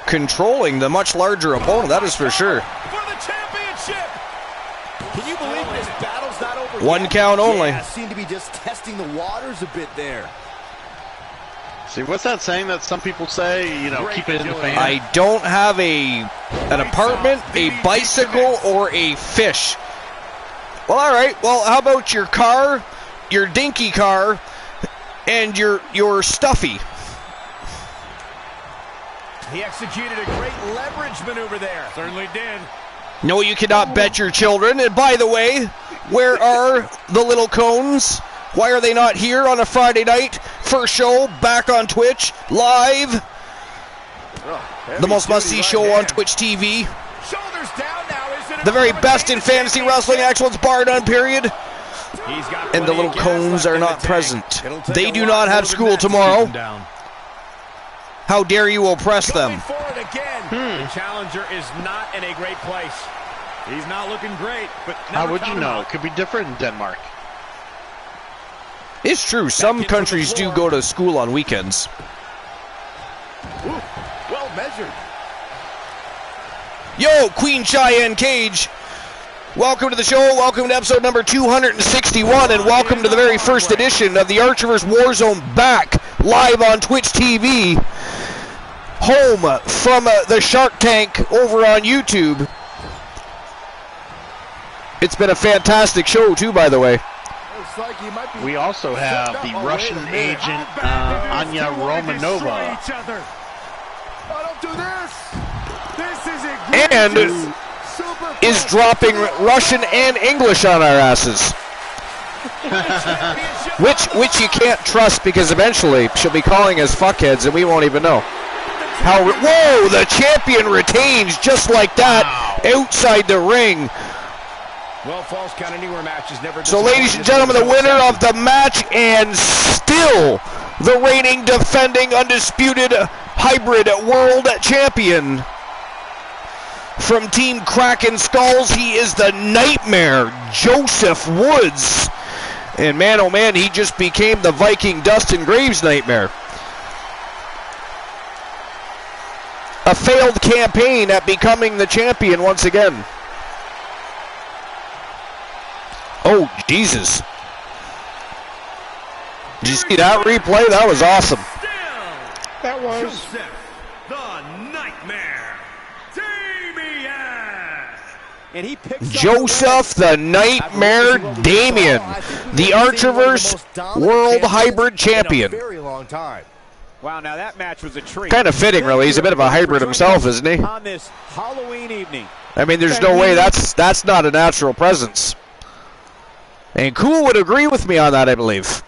controlling the much larger opponent, that is for sure. For the championship. Can you believe this battle's not over One yet? count only. Yeah, seem to be just testing the waters a bit there. See, what's that saying that some people say, keep it in the fan? I don't have an apartment, a bicycle, or a fish. Well, all right. Well, how about your car, your dinky car, and your stuffy? He executed a great leverage maneuver there. Certainly did. No, you cannot bet your children. And by the way, where are the little cones? Why are they not here on a Friday night? First show back on Twitch, live. The most must-see show on Twitch TV. Shoulders down now. The very best in fantasy wrestling excellence, bar none, period. And the little cones are not present. They do not have school tomorrow. How dare you oppress them? The challenger is not in a great place. He's not looking great, but how would you know? It could be different in Denmark. It's true. Some countries do go to school on weekends. Ooh, well measured. Yo, Queen Cheyenne Cage. Welcome to the show. Welcome to episode number 261, and welcome to the very first edition of the Archerverse War Zone, back live on Twitch TV, home from the Shark Tank over on YouTube. It's been a fantastic show, too, by the way. We also have the Russian agent Anya Romanova. And is dropping Russian and English on our asses. which you can't trust, because eventually she'll be calling us fuckheads and we won't even know. Whoa, the champion retains just like that outside the ring. Well, false count anywhere matches never. So, ladies and gentlemen, the winner of the match and still the reigning, defending, undisputed hybrid world champion from Team Kraken Skulls, he is the Nightmare, Joseph Woods. And man, oh man, he just became the Viking Dustin Graves Nightmare. A failed campaign at becoming the champion once again. Oh, Jesus. Did you see that replay? That was awesome. That was. Joseph, the Nightmare, Damien. And he picks Joseph the Nightmare Damien, the Archerverse World Hybrid Champion. Very long time. Wow, now that match was a treat. Kind of fitting, really. He's a bit of a hybrid himself, isn't he? On this Halloween evening. I mean, there's no way that's not a natural presence. And Cool would agree with me on that, I believe.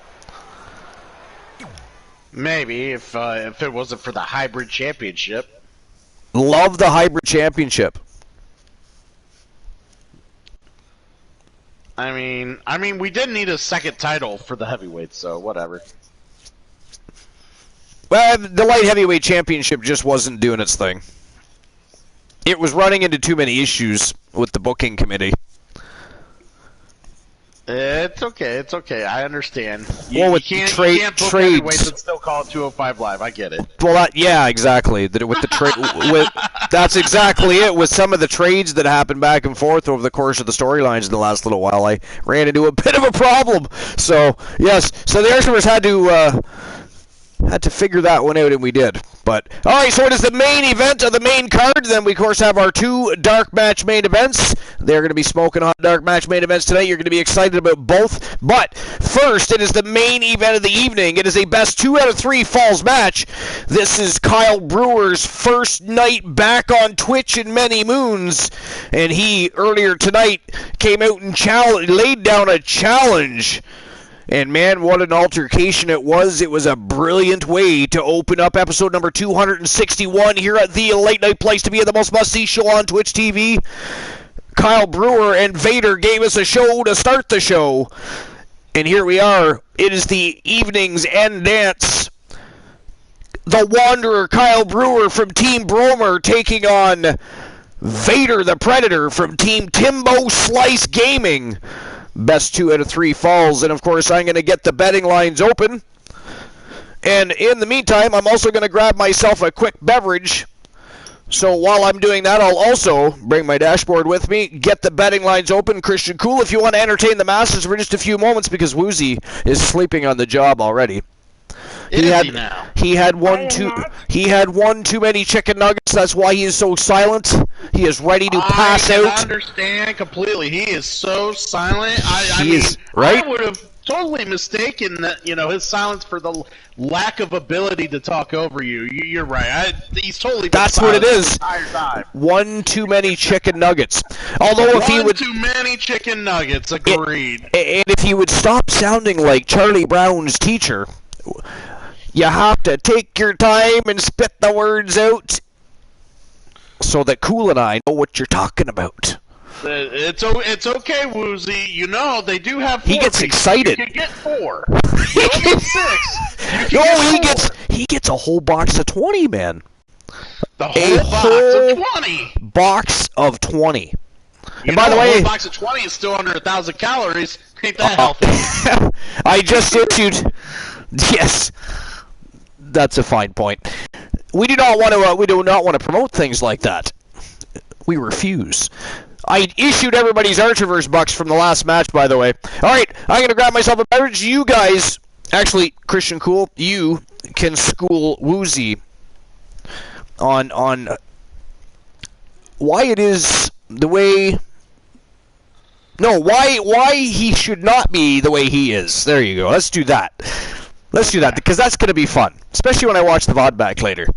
Maybe if it wasn't for the hybrid championship. Love the hybrid championship. I mean, we didn't need a second title for the heavyweights, so whatever. Well, the light heavyweight championship just wasn't doing its thing. It was running into too many issues with the booking committee. It's okay. I understand. Well, with you can't book trades heavyweights and still call it 205 Live. I get it. Well, yeah, exactly. With the trade, that's exactly it. With some of the trades that happened back and forth over the course of the storylines in the last little while, I ran into a bit of a problem. So yes, so the Archerverse had to figure that one out, and we did. But all right, so it is the main event of the main card. Then we, of course, have our two dark match main events. They're going to be smoking hot dark match main events tonight. You're going to be excited about both. But first, it is the main event of the evening. It is a best 2 out of 3 falls match. This is Kyle Brewer's first night back on Twitch in many moons, and he earlier tonight came out and laid down a challenge. And man, what an altercation it was. It was a brilliant way to open up episode number 261 here at the late night place to be at the most must-see show on Twitch TV. Kyle Brewer and Vader gave us a show to start the show. And here we are. It is the evening's end dance. The Wanderer, Kyle Brewer from Team Bromer, taking on Vader the Predator from Team Timbo Slice Gaming. Best 2 out of 3 falls. And, of course, I'm going to get the betting lines open. And in the meantime, I'm also going to grab myself a quick beverage. So while I'm doing that, I'll also bring my dashboard with me, get the betting lines open. Christian Cool, if you want to entertain the masses for just a few moments, because Woozy is sleeping on the job already. He had one too many chicken nuggets. That's why he is so silent. He is ready to pass out. I understand completely. He is so silent. I would have totally mistaken that, his silence for the lack of ability to talk over you. You're right. He's totally. That's what it is. The entire time. One too many chicken nuggets. Although if he would too many chicken nuggets. Agreed. And if he would stop sounding like Charlie Brown's teacher. You have to take your time and spit the words out so that Cool and I know what you're talking about. It's okay, Woozy. They do have 4 He gets excited. You can get 4. You don't get 6. He gets a whole box of 20, man. The whole box of 20. Box of 20. And by the way, a box of 20 is still under 1,000 calories. Ain't that healthy? I just issued. Yes. That's a fine point. We do not want to promote things like that. We refuse. I issued everybody's Archerverse bucks from the last match, by the way. All right, I'm going to grab myself a beverage. You guys, actually, Christian Cool, you can school Woozy on why it is the way. No, why he should not be the way he is. There you go. Let's do that. Because that's going to be fun, especially when I watch the VOD back later.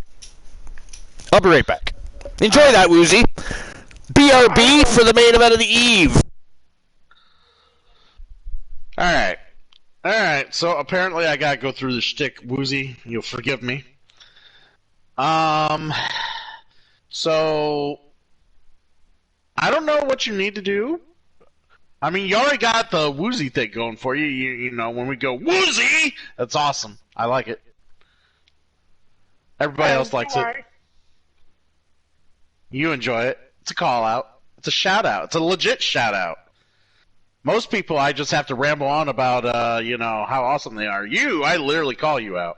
I'll be right back. Enjoy that, Woozy. BRB for the main event of the eve. All right. So apparently I gotta go through the shtick, Woozy. You'll forgive me. So I don't know what you need to do. I mean, you already got the Woozy thing going for you. You know, when we go Woozy, that's awesome. I like it. Everybody else likes it. You enjoy it. It's a call out. It's a shout out. It's a legit shout out. Most people, I just have to ramble on about, how awesome they are. You, I literally call you out.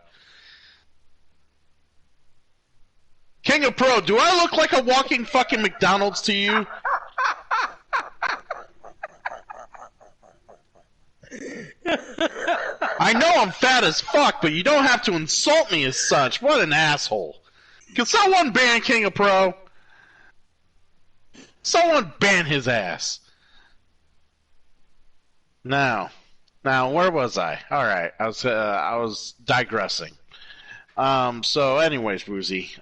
King of Pro, do I look like a walking fucking McDonald's to you? I know I'm fat as fuck, but you don't have to insult me as such. What an asshole. Can someone ban King of Pro? Someone ban his ass. Now, where was I? All right, I was digressing. So, anyways, Woozy,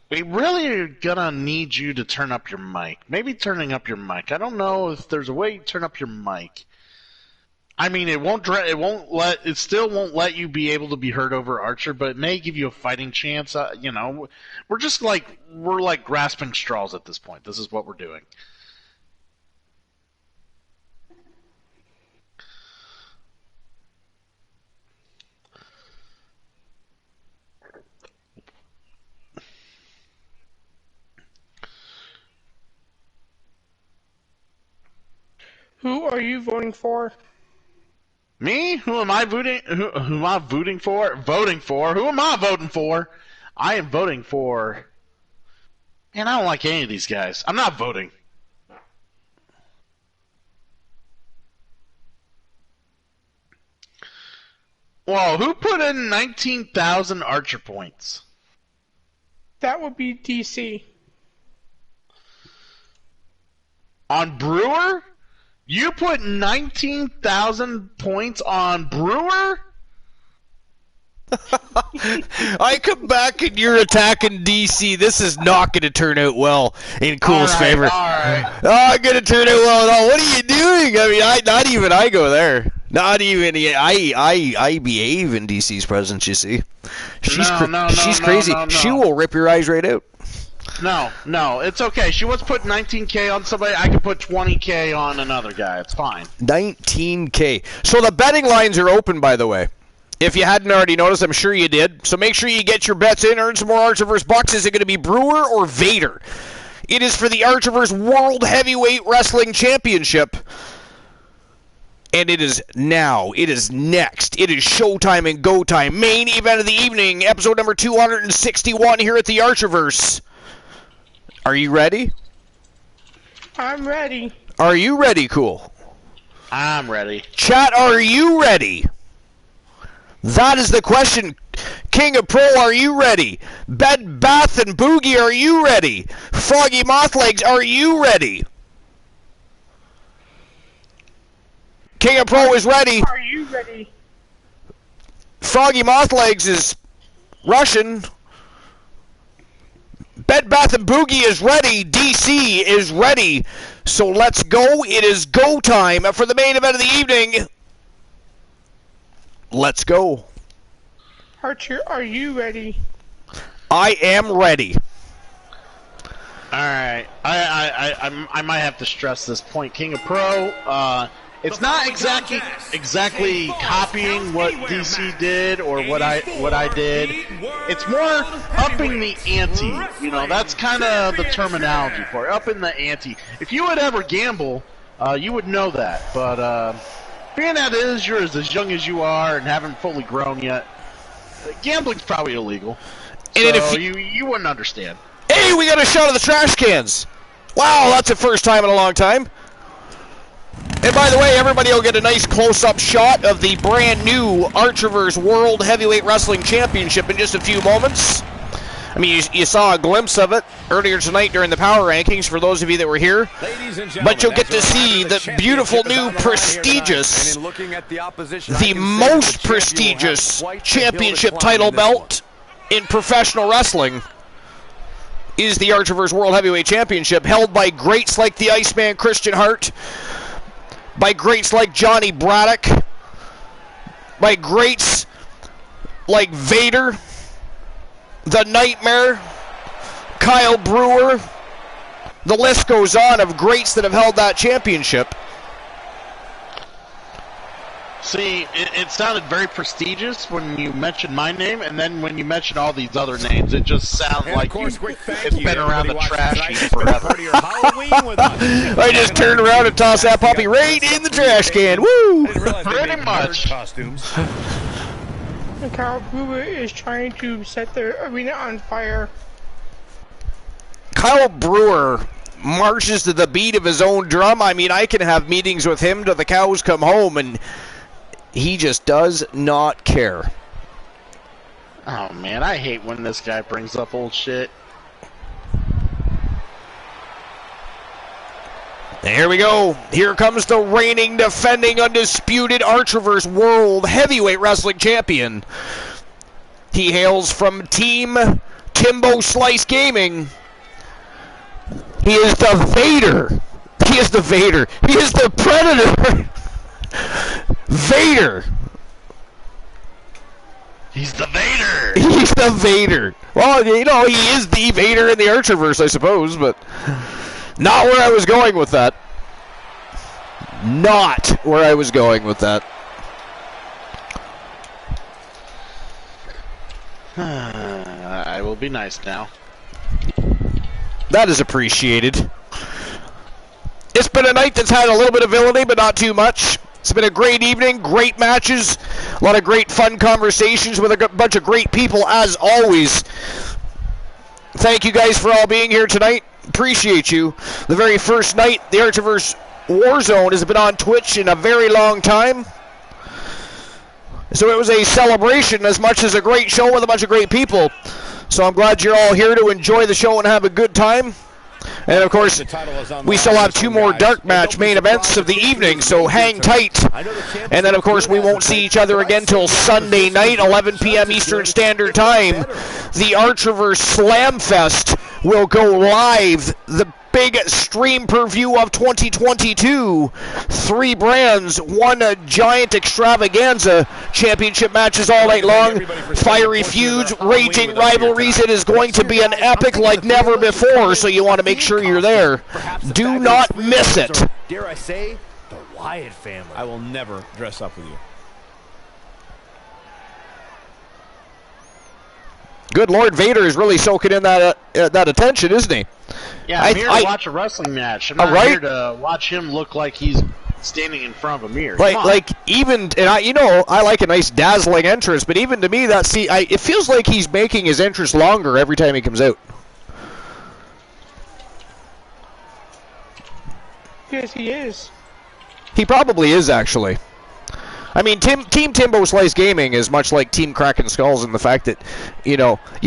we really are gonna need you to turn up your mic. Maybe turning up your mic. I don't know if there's a way to turn up your mic. I mean, it still won't let you be able to be heard over Archer, but it may give you a fighting chance. We're like grasping straws at this point. This is what we're doing. Who are you voting for? Me? Who am I voting? Who am I voting for? Voting for? Who am I voting for? I am voting for. Man, I don't like any of these guys. I'm not voting. Whoa, who put in 19,000 Archer points? That would be DC. On Brewer? You put 19,000 points on Brewer? I come back and you're attacking DC. This is not going to turn out well in Cool's favor. All right. Not going to turn out well at all. What are you doing? I mean, not even I go there. Not even I behave in DC's presence. You see, she's crazy. No. She will rip your eyes right out. No, it's okay. She wants to put 19K on somebody. I can put 20K on another guy. It's fine. 19K. So the betting lines are open, by the way. If you hadn't already noticed, I'm sure you did. So make sure you get your bets in, earn some more Archerverse bucks. Is it going to be Brewer or Vader? It is for the Archerverse World Heavyweight Wrestling Championship. And it is now. It is next. It is showtime and go time. Main event of the evening, episode number 261 here at the Archerverse. Are you ready? I'm ready. Are you ready, Cool? I'm ready. Chat, are you ready? That is the question. King of Pro, are you ready? Bed, Bath, and Boogie, are you ready? Froggy Mothlegs, are you ready? King of Pro is ready. Are you ready? Froggy Mothlegs is Russian. Bed, Bath, and Boogie is ready. DC is ready. So let's go. It is go time for the main event of the evening. Let's go. Archer, are you ready? I am ready. All right. I might have to stress this point. King of Pro, it's not exactly copying what DC did or what I did. It's more upping the ante. You know, that's kind of the terminology for it. Upping the ante. If you would ever gamble, you would know that. But being that you're as young as you are and haven't fully grown yet, gambling's probably illegal. And so you wouldn't understand. Hey, we got a shot of the trash cans. Wow, that's the first time in a long time. And by the way, everybody will get a nice close-up shot of the brand new Archerverse World Heavyweight Wrestling Championship in just a few moments. I mean, you saw a glimpse of it earlier tonight during the power rankings for those of you that were here. But you'll get to see the beautiful new prestigious, the most prestigious championship title belt in professional wrestling is the Archerverse World Heavyweight Championship, held by greats like the Iceman Christian Hart, by greats like Johnny Braddock, by greats like Vader, The Nightmare, Kyle Brewer. The list goes on of greats that have held that championship. See, it sounded very prestigious when you mentioned my name, and then when you mentioned all these other names, it just sounds like it's been around the trash heap forever. I just turned around and tossed that puppy right in the trash can. Woo! Pretty much. And Kyle Brewer is trying to set the arena on fire. Kyle Brewer marches to the beat of his own drum. I mean, I can have meetings with him till the cows come home, and he just does not care. Oh, man, I hate when this guy brings up old shit. Here we go. Here comes the reigning, defending, undisputed Archerverse World Heavyweight Wrestling Champion. He hails from Team Timbo Slice Gaming. He is the Vader. He is the Vader. He is the Predator. Vader. He's the Vader. He's the Vader. Well, you know, he is the Vader in the Archerverse, I suppose, but not where I was going with that. Not where I was going with that. I will be nice now. That is appreciated. It's been a night that's had a little bit of villainy, but not too much. It's been a great evening, great matches, a lot of great fun conversations with a bunch of great people, as always. Thank you guys for all being here tonight. Appreciate you. The very first night, the Archerverse War Zone has been on Twitch in a very long time. So it was a celebration as much as a great show with a bunch of great people. So I'm glad you're all here to enjoy the show and have a good time. And of course, we still have two more dark match main events of the evening, so hang tight. And then of course we won't see each other again till Sunday night, 11 p.m. Eastern Standard Time. The Archerverse Slam Fest will go live. The big stream preview of 2022. 3 brands, 1 giant extravaganza. Championship matches all night long. Fiery feuds, raging rivalries. It is going to be an epic like never before, so you want to make sure you're there. Do not miss it. Dare I say, the Wyatt family. I will never dress up with you. Good Lord, Vader is really soaking in that attention, isn't he? Yeah, I'm here to watch a wrestling match. I'm not here to watch him look like he's standing in front of a mirror. Like even, and I like a nice dazzling entrance, but even to me, it feels like he's making his entrance longer every time he comes out. Yes, he is. He probably is, actually. I mean, Team Timbo Slice Gaming is much like Team Kraken Skulls in the fact that, you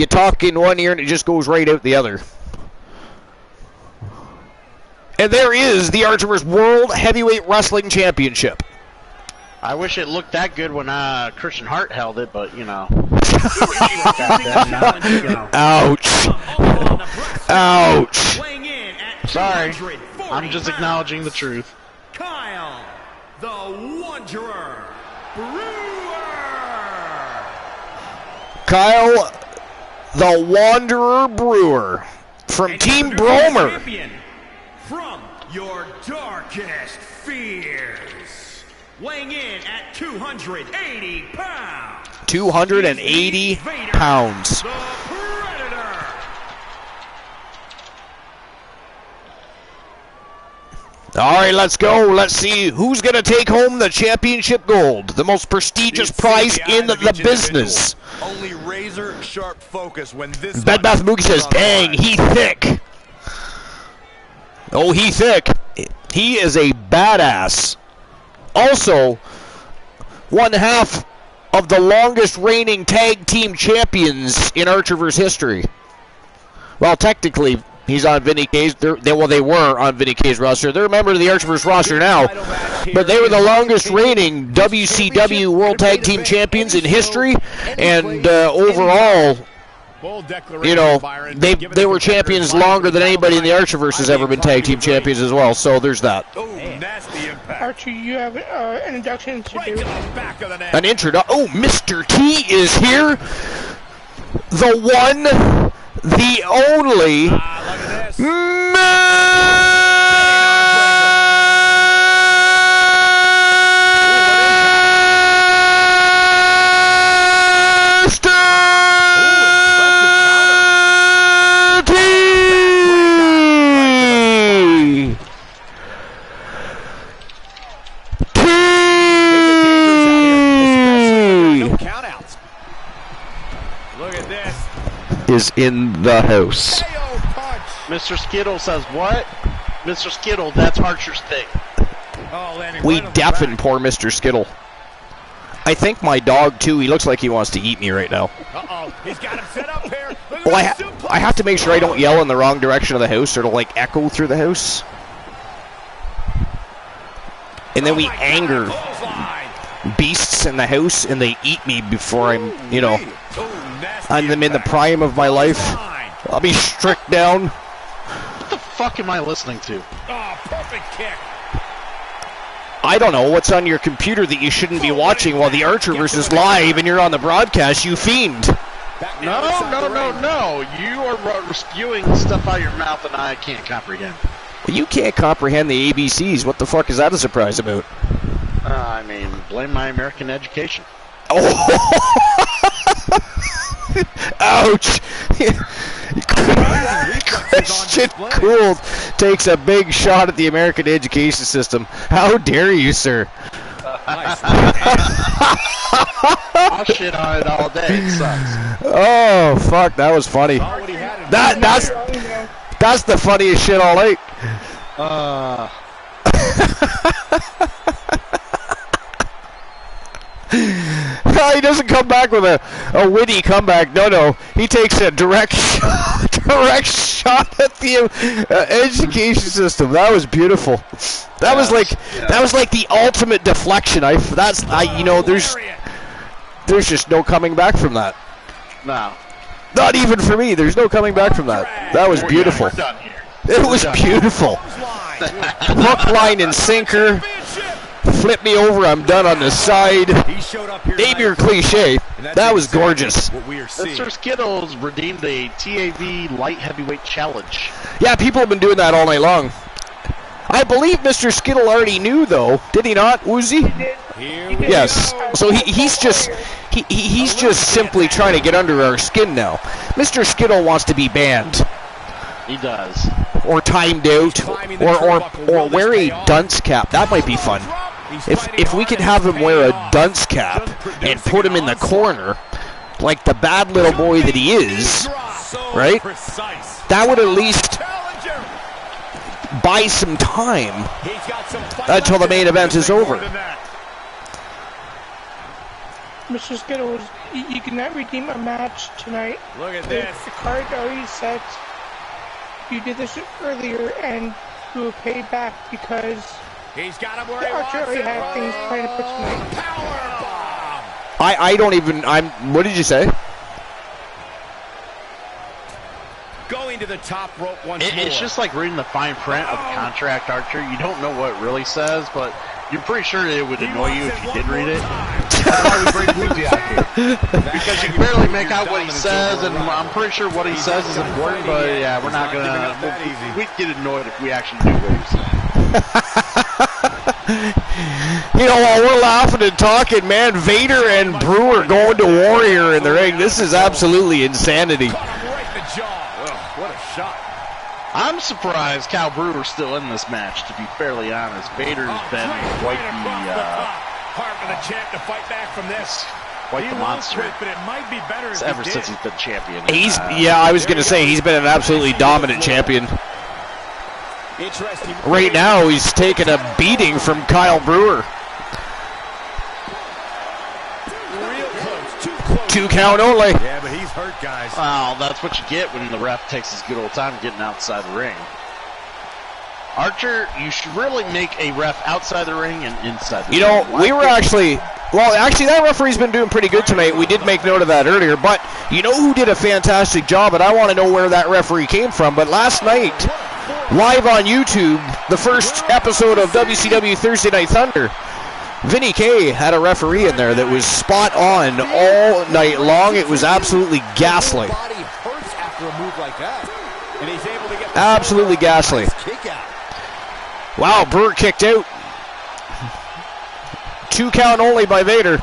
talk in one ear and it just goes right out the other. And there is the Archerverse World Heavyweight Wrestling Championship. I wish it looked that good when Christian Hart held it, but, Ouch. Ouch. Sorry. I'm just acknowledging the truth. Kyle, the Wanderer Brewer. Kyle, the Wanderer Brewer from Team Bromer. From your darkest fears, weighing in at 280 pounds. 280 pounds. The Predator. All right, let's go. Let's see who's going to take home the championship gold, the most prestigious prize in the business. Only razor sharp focus when this. Bed Bath Mookie says, "Dang, he thick." Oh, he thick. He is a badass. Also, 1/2 of the longest reigning tag team champions in Archerverse history. Well, technically, he's on Vinny K's. They were on Vinny K's roster. They're a member of the Archerverse roster now, but they were the longest reigning WCW World Tag Team Champions in history, and overall, they were champions longer than anybody in the Archerverse has ever been tag team champions as well. So there's that. Archie, you have an introduction to do. An intro. Oh, Mr. T is here. The one, the only. Is in the house. Mr. Skittle says what? Mr. Skittle, that's Archer's thing. We deafen poor Mr. Skittle. I think my dog too. He looks like he wants to eat me right now. He's got him set up here. Well, I have to make sure I don't yell in the wrong direction of the house or it'll like echo through the house. And then we anger beasts in the house and they eat me before I'm in the prime of my life. I'll be strict down. What the fuck am I listening to? Oh, perfect kick. I don't know what's on your computer that you shouldn't be watching while the Archerverse is live and you're on the broadcast, you fiend. No. You are spewing stuff out of your mouth and I can't comprehend. You can't comprehend the ABCs. What the fuck is that a surprise about? Blame my American education. Oh! Ouch! Christian Gould takes a big shot at the American education system. How dare you, sir? I'll shit on it all day. It sucks. Oh, fuck, that was funny. That's the funniest shit all night. He doesn't come back with a witty comeback. No. He takes a direct shot at the education system. That was beautiful. That was like the ultimate deflection. There's just no coming back from that. No. Not even for me. There's no coming back from that. That was beautiful. We're done here. It was beautiful. Hook, line, and sinker. Flip me over, I'm done on the side. Name your cliche. That was gorgeous. Mr. Skittles redeemed a TAV light heavyweight challenge. Yeah, people have been doing that all night long. I believe Mr. Skittle already knew, though. Did he not, Woozy? He did. Yes. So he's just simply trying to get under our skin now. Mr. Skittle wants to be banned. He does. Or timed out, or wear a dunce cap. That might be fun. If we could have him wear a dunce cap and put him in the corner, like the bad little boy that he is, right? That would at least buy some time until the main event is over. Mr. Skittles, you cannot redeem a match tonight. Look at this. The card already set. You did this earlier, and you will pay back because he's got him where he Archer already had things planned for tonight. I don't even. What did you say? Going to the top rope once more. It's just like reading the fine print of the contract, Archer. You don't know what it really says, but you're pretty sure it would annoy you if you did read it. That's why we bring Woozy out here. Because you can barely make out what he says, and I'm pretty sure what he says is important, but yeah, we're not going to... We'd get annoyed if we actually knew what he said. You know, while we're laughing and talking, man, Vader and Brewer going to Warrior in the ring. This is absolutely insanity. What a shot. I'm surprised Cal Brewer's still in this match, to be fairly honest. Vader's been quite Hard for the champ to fight back from this. Quite the monster. But it might be better ever since he's been champion. Yeah, I was going to say, he's been an absolutely dominant champion. Right now, he's taking a beating from Kyle Brewer. Two count only. Yeah, but he's hurt, guys. Well, that's what you get when the ref takes his good old time getting outside the ring. Archer, you should really make a ref outside the ring and inside the ring. You know, we were actually that referee's been doing pretty good tonight. We did make note of that earlier, but you know who did a fantastic job, and I want to know where that referee came from. But last night, live on YouTube, the first episode of WCW Thursday Night Thunder, Vinny K had a referee in there that was spot on all night long. It was absolutely ghastly. Absolutely ghastly. Wow, Brewer kicked out. 2 count only by Vader.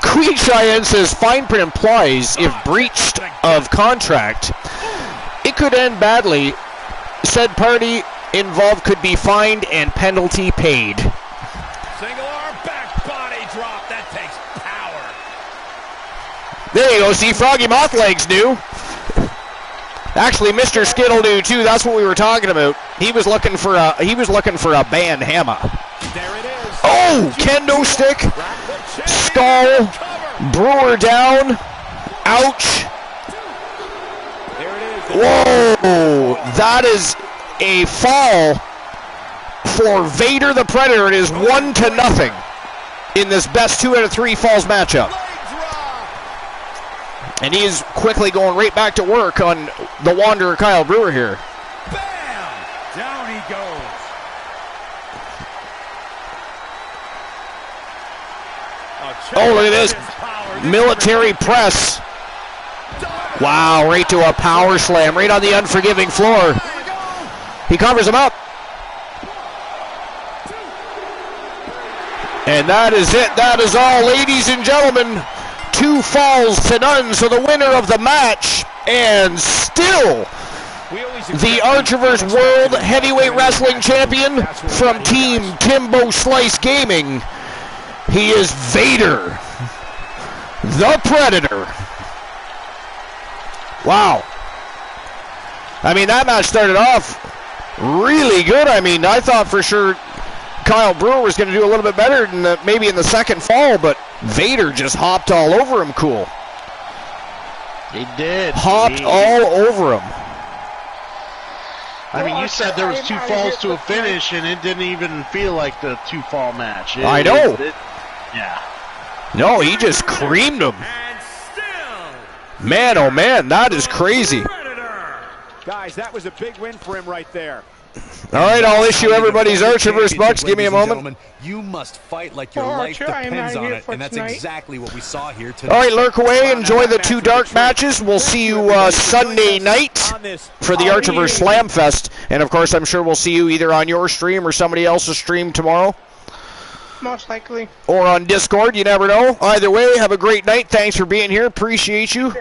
Queen Cheyenne says fine print implies if breached of contract, it could end badly. Said party involved could be fined and penalty paid. Single arm back body drop. That takes power. There you go. See, Froggy Mothlegs knew. Actually, Mr. Skittle knew too. That's what we were talking about. He was looking for a band hammer. There it is. Oh, kendo stick, skull, Brewer down. Ouch. Whoa, that is a fall for Vader the Predator. It is 1-0 in this best 2 out of 3 falls matchup. And he is quickly going right back to work on the Wanderer Kyle Brewer here. Bam! Down he goes. Oh, look at this. Military press. Wow, right to a power slam, right on the unforgiving floor. He covers him up. And that is it. That is all, ladies and gentlemen. 2 falls to none, so the winner of the match, and still the Archerverse World Heavyweight Wrestling Champion from Team Timbo Slice Gaming, he is Vader, the Predator. Wow. I mean, that match started off really good. I mean, I thought for sure Kyle Brewer was going to do a little bit better maybe in the second fall, but Vader just hopped all over him cool. He did. Hopped all over him. I mean, you said there was 2 falls to a finish, and it didn't even feel like the 2-fall match. I know. Yeah. No, he just creamed him. And still, Man, oh man, that is crazy. Predator. Guys, that was a big win for him right there. All right, I'll issue everybody's Archer versus Bucks. Give me a moment. You must fight like your Oh, life Archer, I am depends not on here it, for and that's tonight. exactly what we saw here tonight. All right, lurk away. Enjoy the 2 dark matches. We'll see you Sunday night for the Archerverse Slam Fest. And, of course, I'm sure we'll see you either on your stream or somebody else's stream tomorrow. Most likely. Or on Discord. You never know. Either way, have a great night. Thanks for being here. Appreciate you.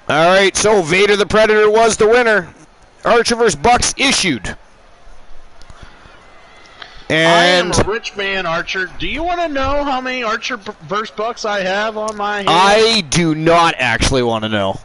All right, so Vader the Predator was the winner. Archerverse Bucks issued. And I am a rich man, Archer. Do you want to know how many Archer versus Bucks I have on my hand? I do not actually want to know.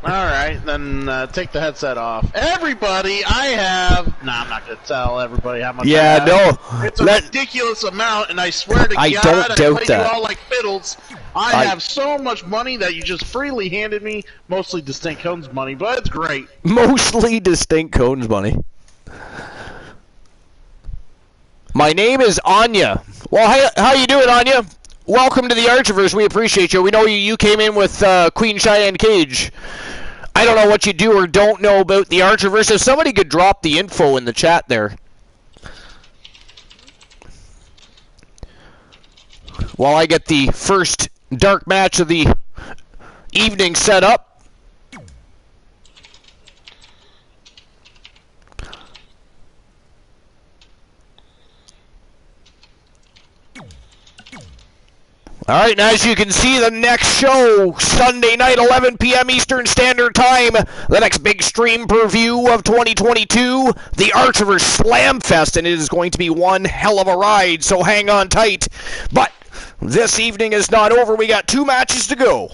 All right, then take the headset off. Everybody, I have... No, I'm not going to tell everybody how much I have. No. It's a ridiculous amount, and I swear to I God, don't I doubt play that. you all like fiddles. I have so much money that you just freely handed me, mostly Distinct Cones money, but it's great. Mostly Distinct Cones money. My name is Anya. Well, how you doing, Anya? Welcome to the Archerverse. We appreciate you. We know you came in with Queen Cheyenne Cage. I don't know what you do or don't know about the Archerverse. If somebody could drop the info in the chat there. While I get the first dark match of the evening set up. All right, and as you can see, the next show, Sunday night, 11 p.m. Eastern Standard Time, the next big stream preview of 2022, the Archerverse Slam Fest, and it is going to be one hell of a ride, so hang on tight. But this evening is not over. We got 2 matches to go.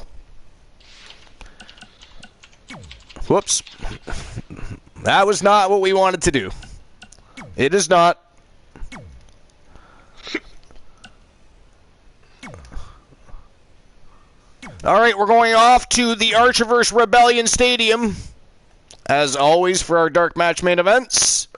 Whoops. That was not what we wanted to do. It is not. All right, we're going off to the Archerverse Rebellion Stadium, as always, for our dark match main events.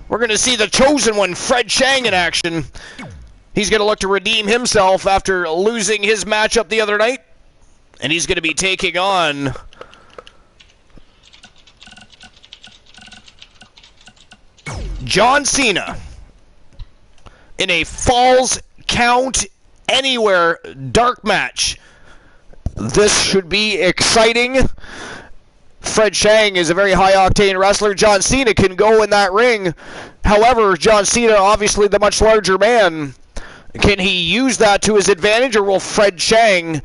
We're going to see the Chosen One, Fred Chang, in action. He's going to look to redeem himself after losing his matchup the other night, and he's going to be taking on John Cena in a Falls Count Anywhere dark match. This should be exciting. Fred Chang is a very high-octane wrestler. John Cena can go in that ring. However, John Cena, obviously the much larger man, can he use that to his advantage, or will Fred Chang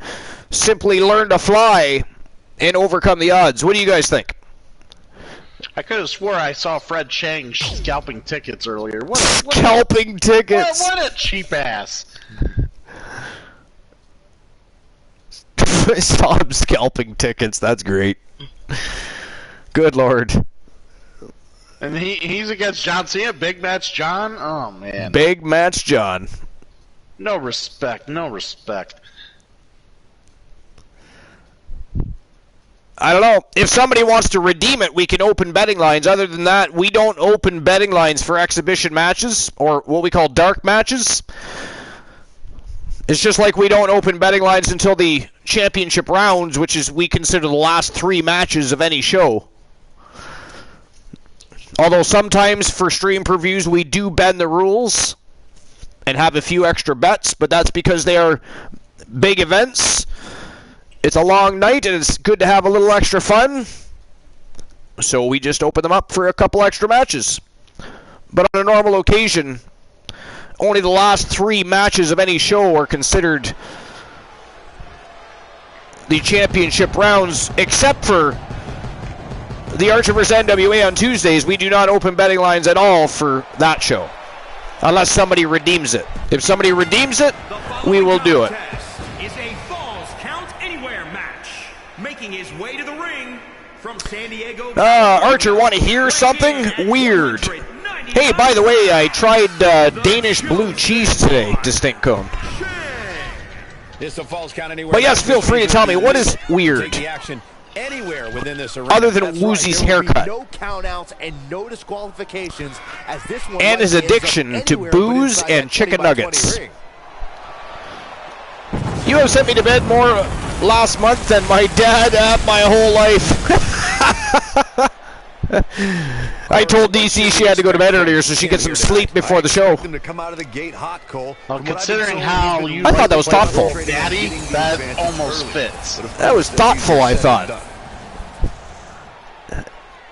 simply learn to fly and overcome the odds? What do you guys think? I could have swore I saw Fred Chang scalping tickets earlier. Scalping tickets? What a cheap ass. I saw him scalping tickets. That's great. Good Lord. And he's against John Cena, Big Match John? Oh, man. Big Match John. No respect, no respect. I don't know. If somebody wants to redeem it, we can open betting lines. Other than that, we don't open betting lines for exhibition matches, or what we call dark matches. It's just like we don't open betting lines until the championship rounds, which is we consider the last 3 matches of any show. Although sometimes for stream previews we do bend the rules and have a few extra bets, but that's because they are big events. It's a long night and it's good to have a little extra fun. So we just open them up for a couple extra matches. But on a normal occasion, only the last 3 matches of any show are considered the championship rounds, except for the Archerverse NWA on Tuesdays. We do not open betting lines at all for that show, unless somebody redeems it. If somebody redeems it, we will do it. Is a Falls Count Anywhere match. Making his way to the ring from San Diego. Archer, want to hear something weird? Hey, by the way, I tried Danish blue cheese today, Distinct Cone. It's a falls count anywhere. But yes, feel free to tell me, what is weird? Take the action anywhere within this arena. Other than Woozy's haircut. No countouts and no disqualifications as this one and his addiction to booze and chicken nuggets. You have sent me to bed more last month than my dad at my whole life. I told DC she had to go to bed earlier so she gets some sleep before the show. Well, considering how you I thought that was thoughtful. Daddy, that almost fits. That was thoughtful, I thought.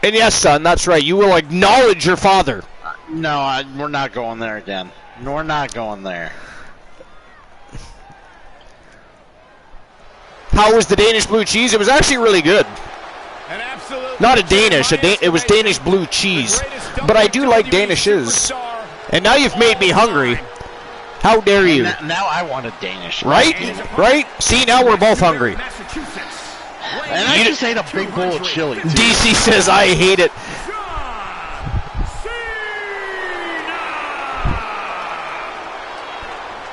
And yes, son, that's right. You will acknowledge your father. No, we're not going there again. We're not going there. How was the Danish blue cheese? It was actually really good. Not a Danish. It was Danish blue cheese. But I do like Danishes. And now you've made me hungry. How dare you? Now I want a Danish. Right? Right? See, now we're both hungry. And I just ate a big bowl of chili, too. DC says I hate it.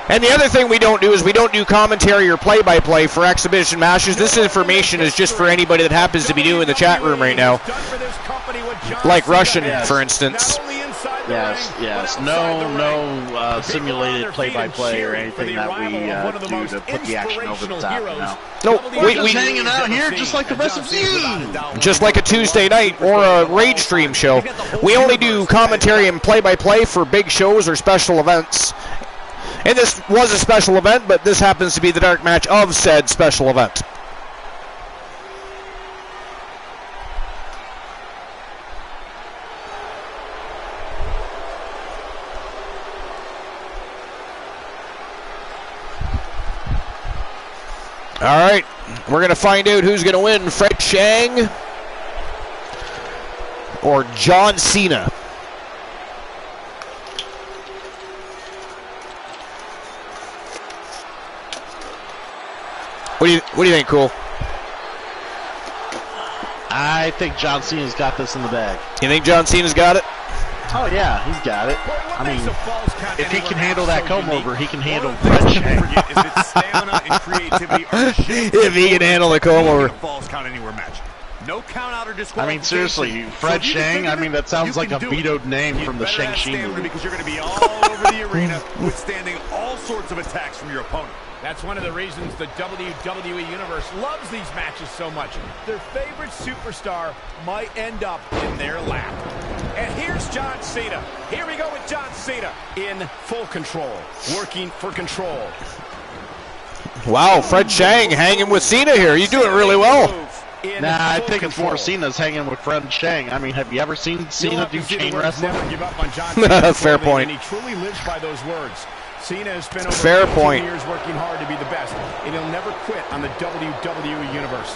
And the other thing we don't do is we don't do commentary or play-by-play for exhibition matches. This information is just for anybody that happens to be new in the chat room right now. Like Russian, for instance. Yes. No simulated play-by-play or anything that we do to put the action over the top. No, we're just hanging out here just like the rest of you. Just like a Tuesday night or a Rage stream show. We only do commentary and play-by-play for big shows or special events. And this was a special event, but this happens to be the dark match of said special event. All right, we're going to find out who's going to win, Fred Chang or John Cena. What do you think, Cool? I think John Cena's got this in the bag. You think John Cena's got it? Oh yeah, he's got it. I mean, if he can handle that comb over, he can handle Fred Chang. If he can handle the comb over. No count out or disqualification. I mean, seriously, Fred Chang. I mean, that sounds like a vetoed name from the Shang-Chi movie. Because you're going to be all over the arena, withstanding all sorts of attacks from your opponent. That's one of the reasons the WWE Universe loves these matches so much. Their favorite superstar might end up in their lap. And here's John Cena. Here we go with John Cena in full control, working for control. Wow, Fred Chang hanging with Cena here. You're doing really well. Nah, I think it's more Cena's hanging with Fred Chang. I mean, have you ever seen Cena do chain wrestling? Give up on John Cena. Fair point. And he truly lives by those words. Cena has spent over Fair 15 point. years working hard to be the best, and he'll never quit on the WWE Universe.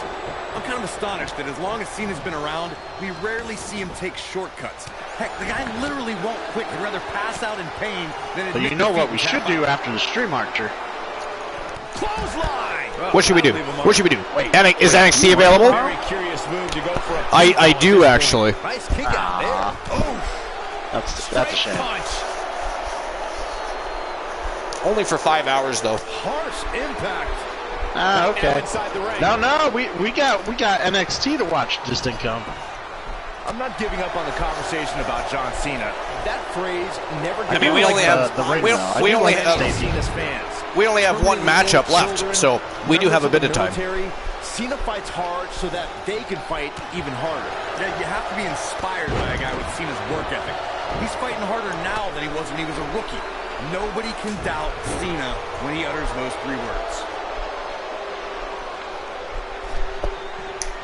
I'm kind of astonished that as long as Cena's been around, we rarely see him take shortcuts. Heck, the guy literally won't quit. He'd rather pass out in pain than But you know what we should do after the stream, Archer? Clothesline! What should we do? What should we do? Is NXT available? Very curious move to go for a I do actually. Nice kick out there. Oh, That's a shame. punch. Only for 5 hours though. harsh impact. Ah, okay. Inside the ring. No, we got NXT to watch just income. I'm not giving up on the conversation about John Cena. That phrase never. I mean, we only have Cena's fans. we only have one matchup left, so we do have a bit of time. Cena fights hard so that they can fight even harder. Yeah, you have to be inspired by a guy with Cena's work ethic. He's fighting harder now than he was when he was a rookie. Nobody can doubt Cena when he utters those 3 words.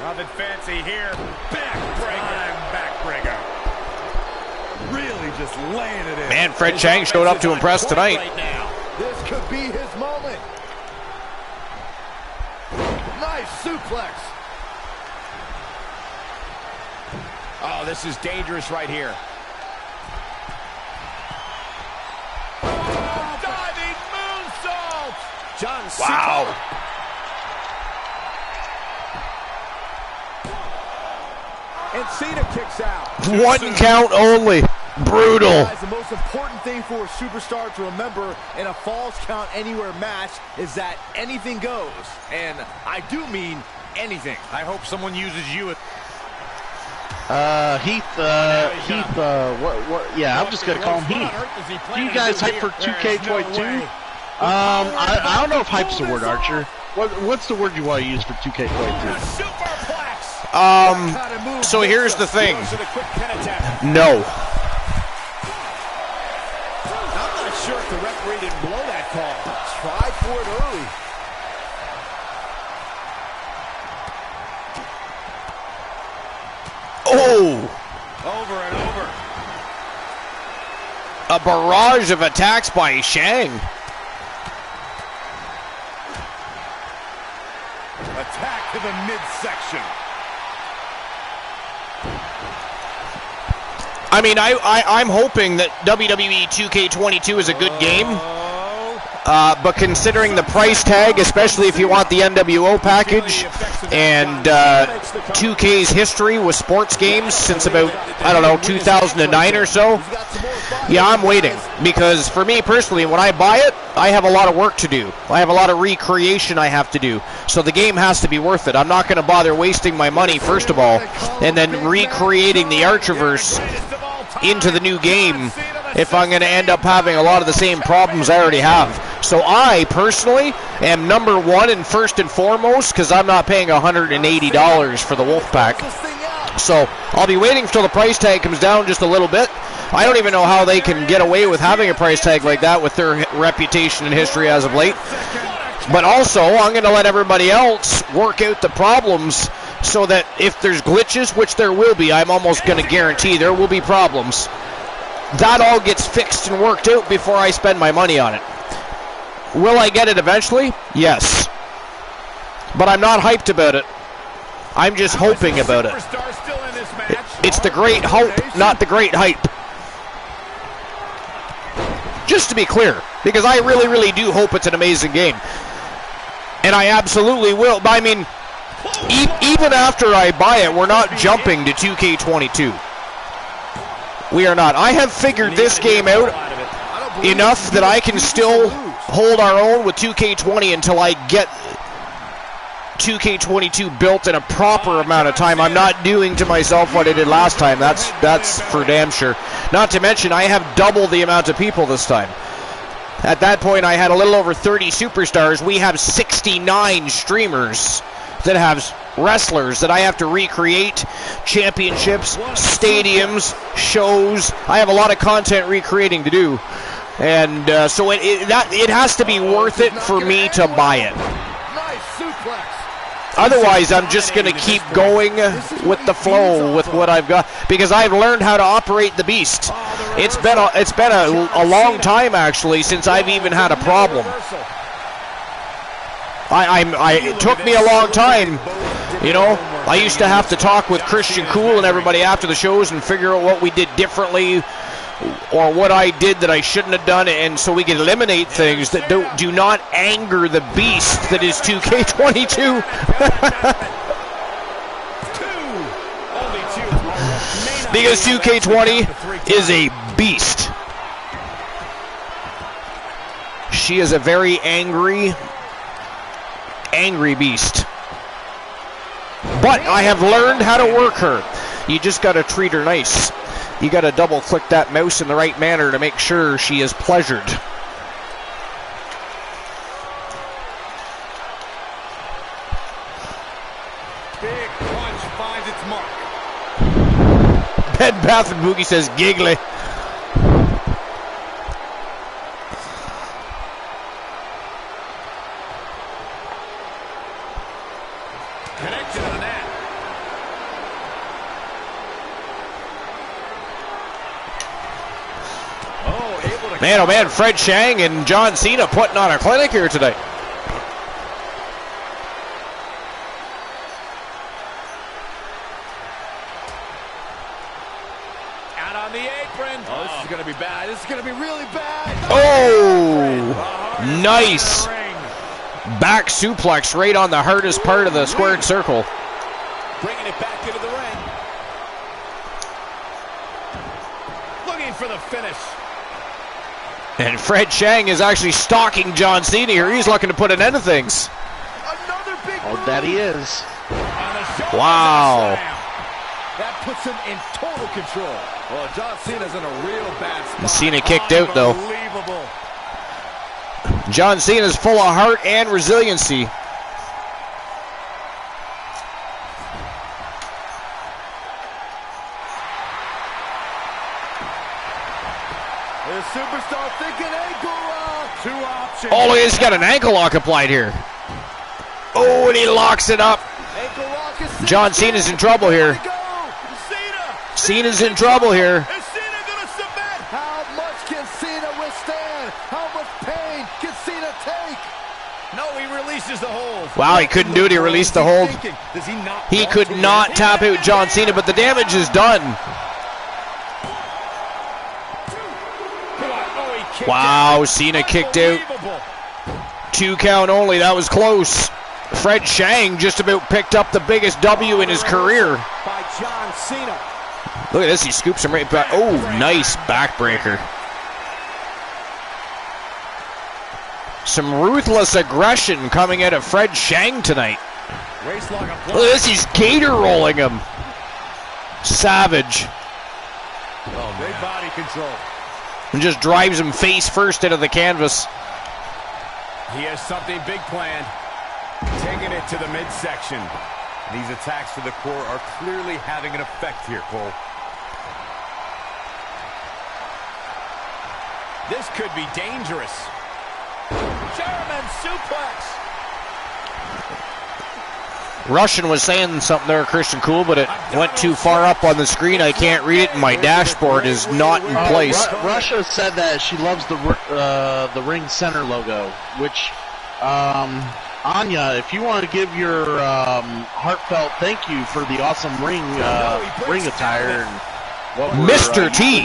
Nothing fancy here. Backbreaker. Really just laying it in. Man, Fred Chang showed up to impress tonight. Right now. This could be his moment. Nice suplex. Oh, this is dangerous right here. Diving moonsault! John Cena. Wow. And Cena kicks out. One count only. Brutal. Guys, the most important thing for a superstar to remember in a Falls Count Anywhere match is that anything goes. And I do mean anything. I hope someone uses you. Heath, yeah, I'm just gonna call him Heath. Do you guys hype for 2K22? I don't know if hype's the word, Archer. What's the word you want to use for 2K22? So here's the thing. No. I'm not sure if the referee didn't blow that call. Tried for it early. Oh! Over and over. A barrage of attacks by Shang. Attack to the midsection. I mean, I'm hoping that WWE 2K22 is a good game. But considering the price tag, especially if you want the NWO package, and 2K's history with sports games since about, I don't know, 2009 or so, yeah, I'm waiting. Because for me personally, when I buy it, I have a lot of work to do. I have a lot of recreation I have to do. So the game has to be worth it. I'm not going to bother wasting my money, first of all, and then recreating the Archerverse into the new game if I'm going to end up having a lot of the same problems I already have. So I, personally, am number one and first and foremost because I'm not paying $180 for the Wolfpack. So I'll be waiting until the price tag comes down just a little bit. I don't even know how they can get away with having a price tag like that with their reputation and history as of late. But also, I'm going to let everybody else work out the problems so that if there's glitches, which there will be, I'm almost going to guarantee there will be problems, that all gets fixed and worked out before I spend my money on it. Will I get it eventually? Yes. But I'm not hyped about it. I'm just hoping about it. It's the great hope, not the great hype. Just to be clear, because I really, really do hope it's an amazing game. And I absolutely will. But I mean, even after I buy it, we're not jumping to 2K22. We are not. I have figured this game out enough that I can still hold our own with 2K20 until I get 2K22 built in a proper amount of time. I'm not doing to myself what I did last time. That's for damn sure. Not to mention, I have double the amount of people this time. At that point, I had a little over 30 superstars. We have 69 streamers that have wrestlers that I have to recreate, championships, stadiums, shows. I have a lot of content recreating to do. And so it has to be worth it for me to buy it. Otherwise, I'm just going to keep going with the flow with what I've got, because I've learned how to operate the beast. It's been a long time, actually, since I've even had a problem. It took me a long time, you know. I used to have to talk with Christian Cool and everybody after the shows and figure out what we did differently or what I did that I shouldn't have done, and so we can eliminate things that do not anger the beast that is 2K22. Because 2K20 is a beast. She is a very angry beast. But I have learned how to work her. You just got to treat her nice. You got to double click that mouse in the right manner to make sure she is pleasured. Big punch finds its mark. Bed Bath and Boogie says giggly. Connected on that. Man, oh man, Fred Shang and John Cena putting on a clinic here today. Out on the apron. Oh, this is going to be bad. This is going to be really bad. Oh, nice. Back suplex right on the hardest part of the squared circle. Bringing it back into the ring. Looking finish. And Fred Shang is actually stalking John Cena here. He's looking to put an end to things. Another big Oh, that he is. Wow. That puts him in total control. Well, John Cena's in a real bad spot. Cena kicked out, though. Unbelievable. John Cena's full of heart and resiliency. The superstar thinking ankle lock. 2 options. Oh, he's got an ankle lock applied here. Oh, and he locks it up. Ankle lock is John Cena's in trouble here. Cena's in trouble here. Is Cena gonna submit? How much can Cena withstand? How much pain can Cena take? No, he releases the hold. Wow, he couldn't do it. He released the hold. Does he not? He could not tap out John Cena, but the damage is done. Wow, Cena kicked out. 2 count only. That was close. Fred Shang just about picked up the biggest W in his career. By John Cena. Look at this. He scoops him right back. Oh, nice backbreaker. Some ruthless aggression coming out of Fred Shang tonight. Look at this. He's gator rolling him. Savage. Oh, great body control. And just drives him face first into the canvas. He has something big planned. Taking it to the midsection. These attacks to the core are clearly having an effect here, Cole. This could be dangerous. German suplex. Russian was saying something there, Christian Cool, but it went too far up on the screen. I can't read it, and my dashboard is not in place. Russia said that she loves the ring center logo, which, Anya, if you want to give your heartfelt thank you for the awesome ring attire and what Mr. T.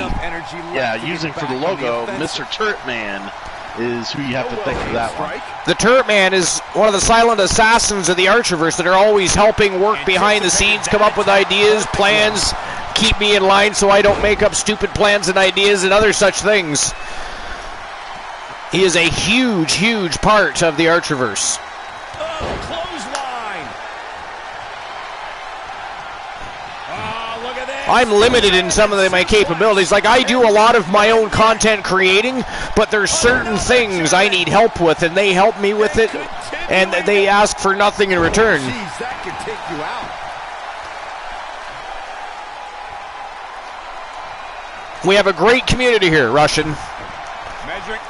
Using for the logo, Mr. Turret Man is who you have to thank for that one. The Turret Man is one of the silent assassins of the Archerverse that are always helping work behind the scenes, come up with ideas, plans, keep me in line so I don't make up stupid plans and ideas and other such things. He is a huge, huge part of the Archerverse. Oh, clothesline. Oh, look at this. I'm limited in some of my capabilities. Like, I do a lot of my own content creating, but there's certain things I need help with, and they help me with it, and they ask for nothing in return. Jeez, that could take you out. We have a great community here, Russian. Metric.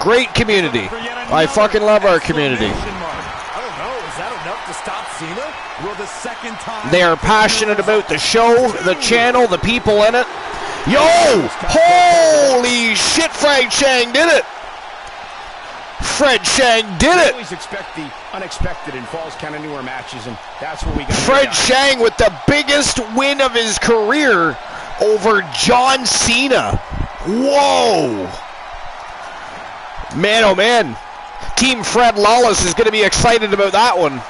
Great community. I fucking love our community. I don't know. Is that enough to stop Cena? Will the second time? They are passionate about the show, the channel, the people in it. Yo! Holy shit, Fred Shang did it! Fred Shang did I it! always expect the unexpected in Falls Count Anywhere matches, and that's what we got. Fred Shang with the biggest win of his career over John Cena. Whoa! Man, oh man. Team Fred Lawless is going to be excited about that one.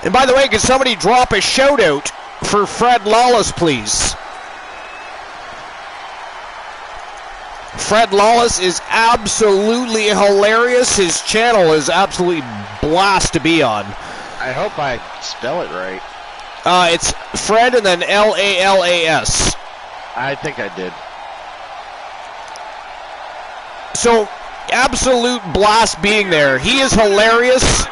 And by the way, can somebody drop a shout out for Fred Lawless, please? Fred Lawless is absolutely hilarious. His channel is absolutely blast to be on. I hope I spell it right. It's Fred and then Lalas. I think I did. So, absolute blast being there. He is hilarious.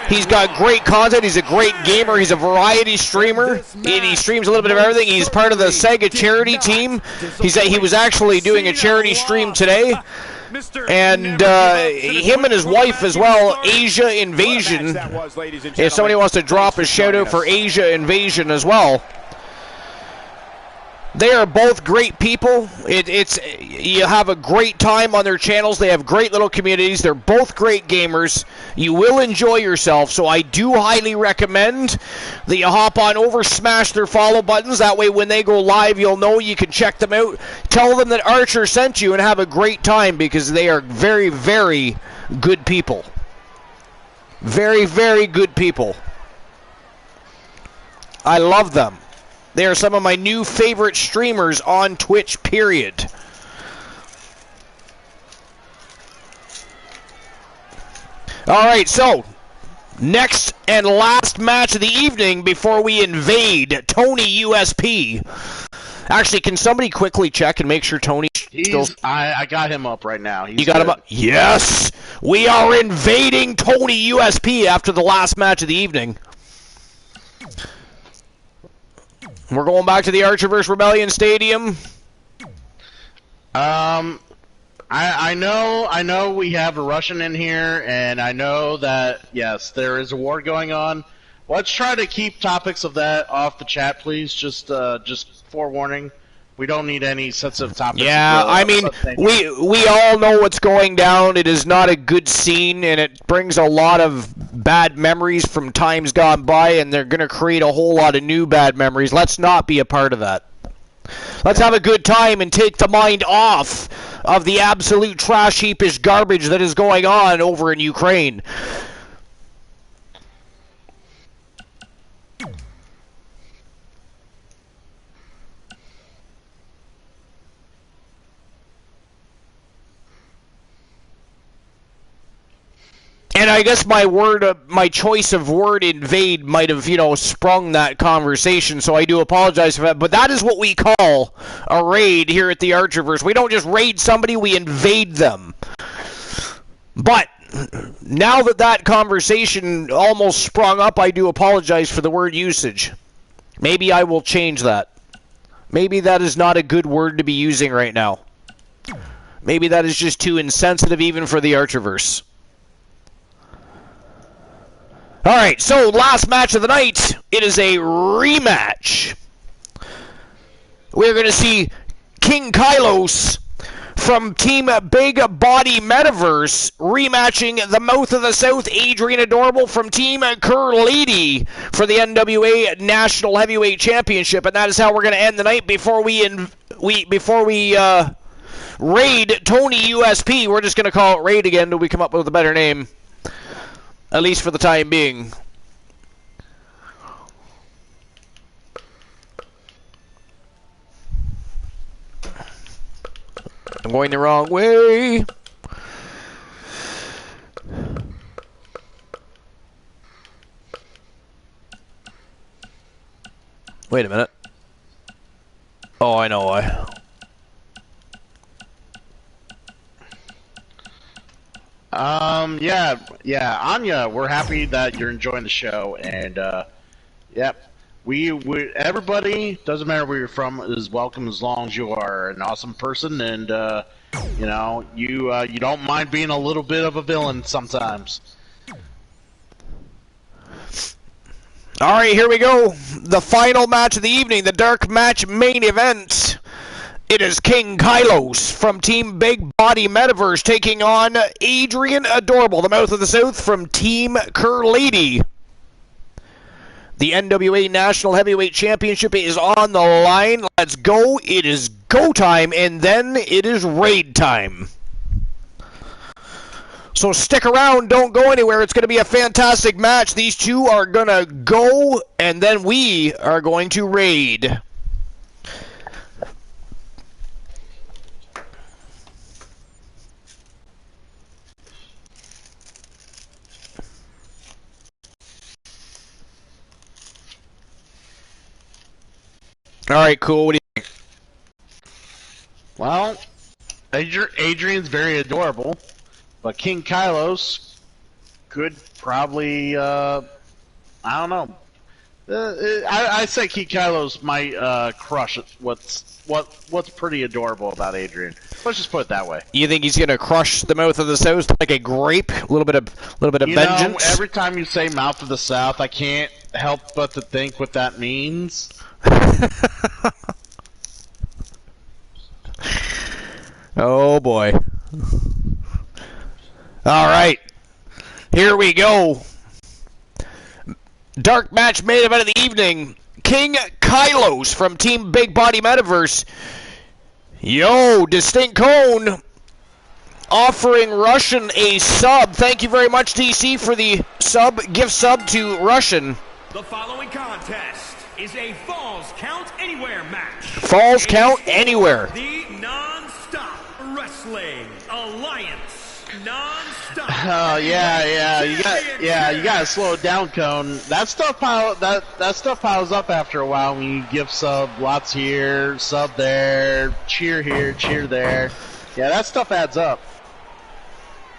He's got great content. He's a great gamer. He's a variety streamer. And he streams a little bit of everything. He's part of the Sega charity team. He was actually doing a charity stream today. And him and his wife as well, Asia Invasion. If somebody wants to drop a shout out for Asia Invasion as well. They are both great people. You have a great time on their channels. They have great little communities. They're both great gamers. You will enjoy yourself, so I do highly recommend that you hop on over, smash their follow buttons. That way when they go live, you'll know you can check them out. Tell them that Archer sent you and have a great time because they are very, very good people. Very, very good people. I love them. They are some of my new favorite streamers on Twitch, period. All right, so next and last match of the evening before we invade Tony USP. Actually, can somebody quickly check and make sure Tony... I got him up right now. You got him up? Yes! We are invading Tony USP after the last match of the evening. We're going back to the Archerverse Rebellion Stadium. I know we have a Russian in here, and I know that, yes, there is a war going on. Let's try to keep topics of that off the chat, please. Just forewarning. We don't need any sensitive topics. Yeah, I mean, we all know what's going down. It is not a good scene, and it brings a lot of bad memories from times gone by, and they're going to create a whole lot of new bad memories. Let's not be a part of that. Let's have a good time and take the mind off of the absolute trash heapish garbage that is going on over in Ukraine. And I guess my choice of word invade might have, sprung that conversation, so I do apologize for that. But that is what we call a raid here at the Archerverse. We don't just raid somebody, we invade them. But now that conversation almost sprung up, I do apologize for the word usage. Maybe I will change that. Maybe that is not a good word to be using right now. Maybe that is just too insensitive even for the Archerverse. All right, so last match of the night, it is a rematch. We're going to see King Kylos from Team Big Body Metaverse rematching the Mouth of the South, Adrian Adorable from Team Lady for the NWA National Heavyweight Championship, and that is how we're going to end the night before we raid Tony USP. We're just going to call it raid again until we come up with a better name. At least for the time being. I'm going the wrong way. Wait a minute. Oh, I know why. Yeah, Anya, we're happy that you're enjoying the show, and, yep, we everybody, doesn't matter where you're from, is welcome as long as you are an awesome person, and, you don't mind being a little bit of a villain sometimes. Alright, here we go. The final match of the evening, the dark match main event. It is King Kylos from Team Big Body Metaverse taking on Adrian Adorable, the Mouth of the South from Team Lady. The NWA National Heavyweight Championship is on the line. Let's go. It is go time, and then it is raid time. So stick around. Don't go anywhere. It's going to be a fantastic match. These two are going to go, and then we are going to raid. Alright, cool. What do you think? Well, Adrian's very adorable, but King Kylos could probably, I don't know. I say King Kylos might crush what's pretty adorable about Adrian. Let's just put it that way. You think he's gonna crush the Mouth of the South like a grape? A little bit of vengeance? Every time you say Mouth of the South, I can't help but to think what that means. Oh boy. Alright. Here we go. Dark match main event of the evening. King Kylos from Team Big Body Metaverse. Yo, Distinct Cone offering Russian a sub. Thank you very much, DC, for the gift sub to Russian. The following contest is a Falls Count Anywhere match. Falls Count Anywhere. The Non-Stop Wrestling Alliance. Non-Stop. Oh yeah. You got to slow it down, Cone. That stuff piles up after a while when you give sub lots here, sub there, cheer here, cheer there. Yeah, that stuff adds up.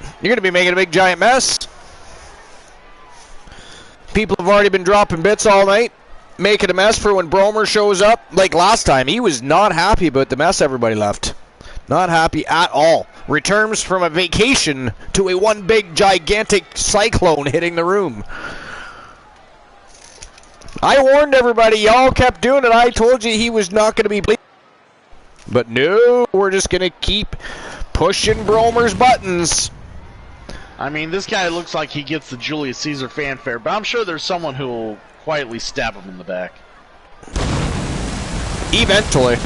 You're going to be making a big giant mess. People have already been dropping bits all night, making a mess for when Bromer shows up. Like last time, he was not happy about the mess everybody left. Not happy at all. Returns from a vacation to a one big gigantic cyclone hitting the room. I warned everybody, y'all kept doing it. I told you he was not going to be bleeding. But no, we're just going to keep pushing Bromer's buttons. I mean, this guy looks like he gets the Julius Caesar fanfare, but I'm sure there's someone who will quietly stab him in the back. Eventually.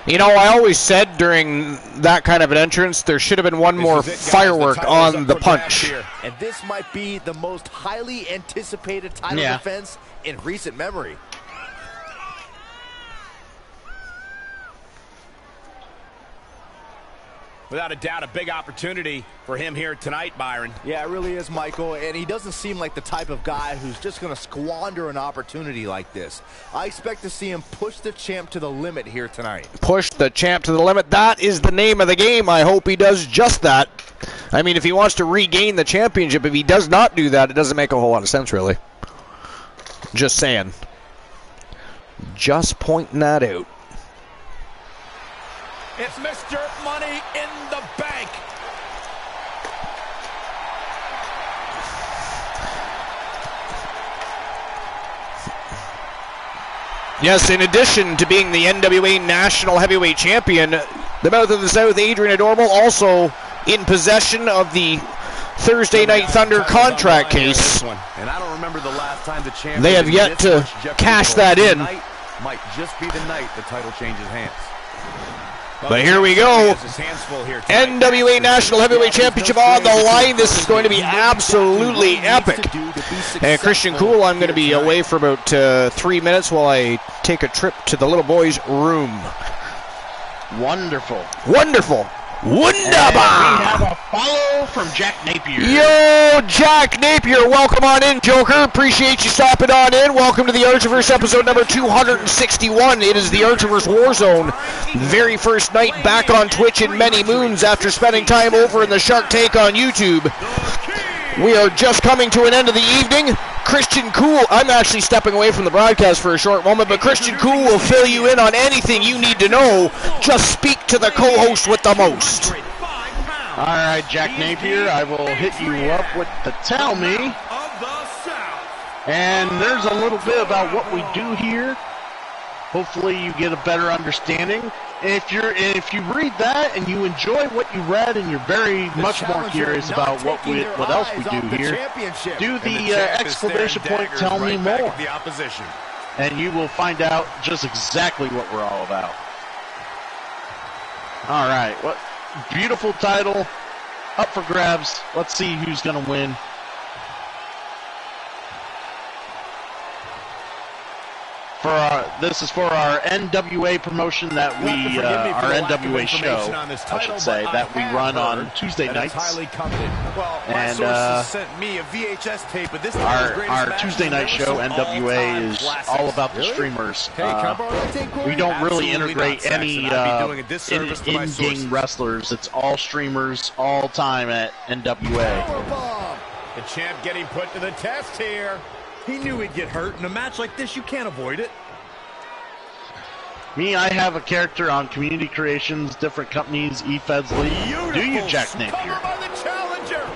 You know, I always said during that kind of an entrance, there should have been one more firework on the punch. And this might be the most highly anticipated title defense in recent memory. Without a doubt, a big opportunity for him here tonight, Byron. Yeah, it really is, Michael, and he doesn't seem like the type of guy who's just going to squander an opportunity like this. I expect to see him push the champ to the limit here tonight. Push the champ to the limit. That is the name of the game. I hope he does just that. I mean, if he wants to regain the championship, if he does not do that, it doesn't make a whole lot of sense, really. Just saying. Just pointing that out. It's Mr. Money in the Bank. Yes, in addition to being the NWA National Heavyweight Champion, the Mouth of the South, Adrian Adorable, also in possession of the Thursday Night Thunder contract case. And I don't remember the last time the champion. They have yet to cash that in. Might just be the night the title changes hands. But here we go. NWA National Heavyweight Championship on the line. This is going to be absolutely epic. And Christian Cool, I'm going to be away for about 3 minutes while I take a trip to the little boy's room. Wonderful. Wonderful. Wunderbar! And we have a follow from Jack Napier. Yo, Jack Napier, welcome on in, Joker. Appreciate you stopping on in. Welcome to the Archerverse episode number 261. It is the Archerverse War Zone. Very first night back on Twitch in many moons after spending time over in the Shark Tank on YouTube. We are just coming to an end of the evening. Christian Cool, I'm actually stepping away from the broadcast for a short moment, but Christian Cool will fill you in on anything you need to know. Just speak to the co-host with the most. All right, Jack Napier, I will hit you up with the Tell Me. And there's a little bit about what we do here. Hopefully you get a better understanding. If you read that and you enjoy what you read and you're very much more curious about what else we do here, do the exclamation point Tell Me More. And you will find out just exactly what we're all about. All right, what beautiful title up for grabs. Let's see who's going to win. This is for our NWA promotion that we, our NWA show, I should say, that we run on Tuesday nights. And our Tuesday night show, NWA, is all about the streamers. We don't really integrate any in-game wrestlers. It's all streamers all time at NWA. The champ getting put to the test here. He knew he'd get hurt. In a match like this, you can't avoid it. Me, I have a character on Community Creations, different companies, eFeds League. Do you, Jack Napier?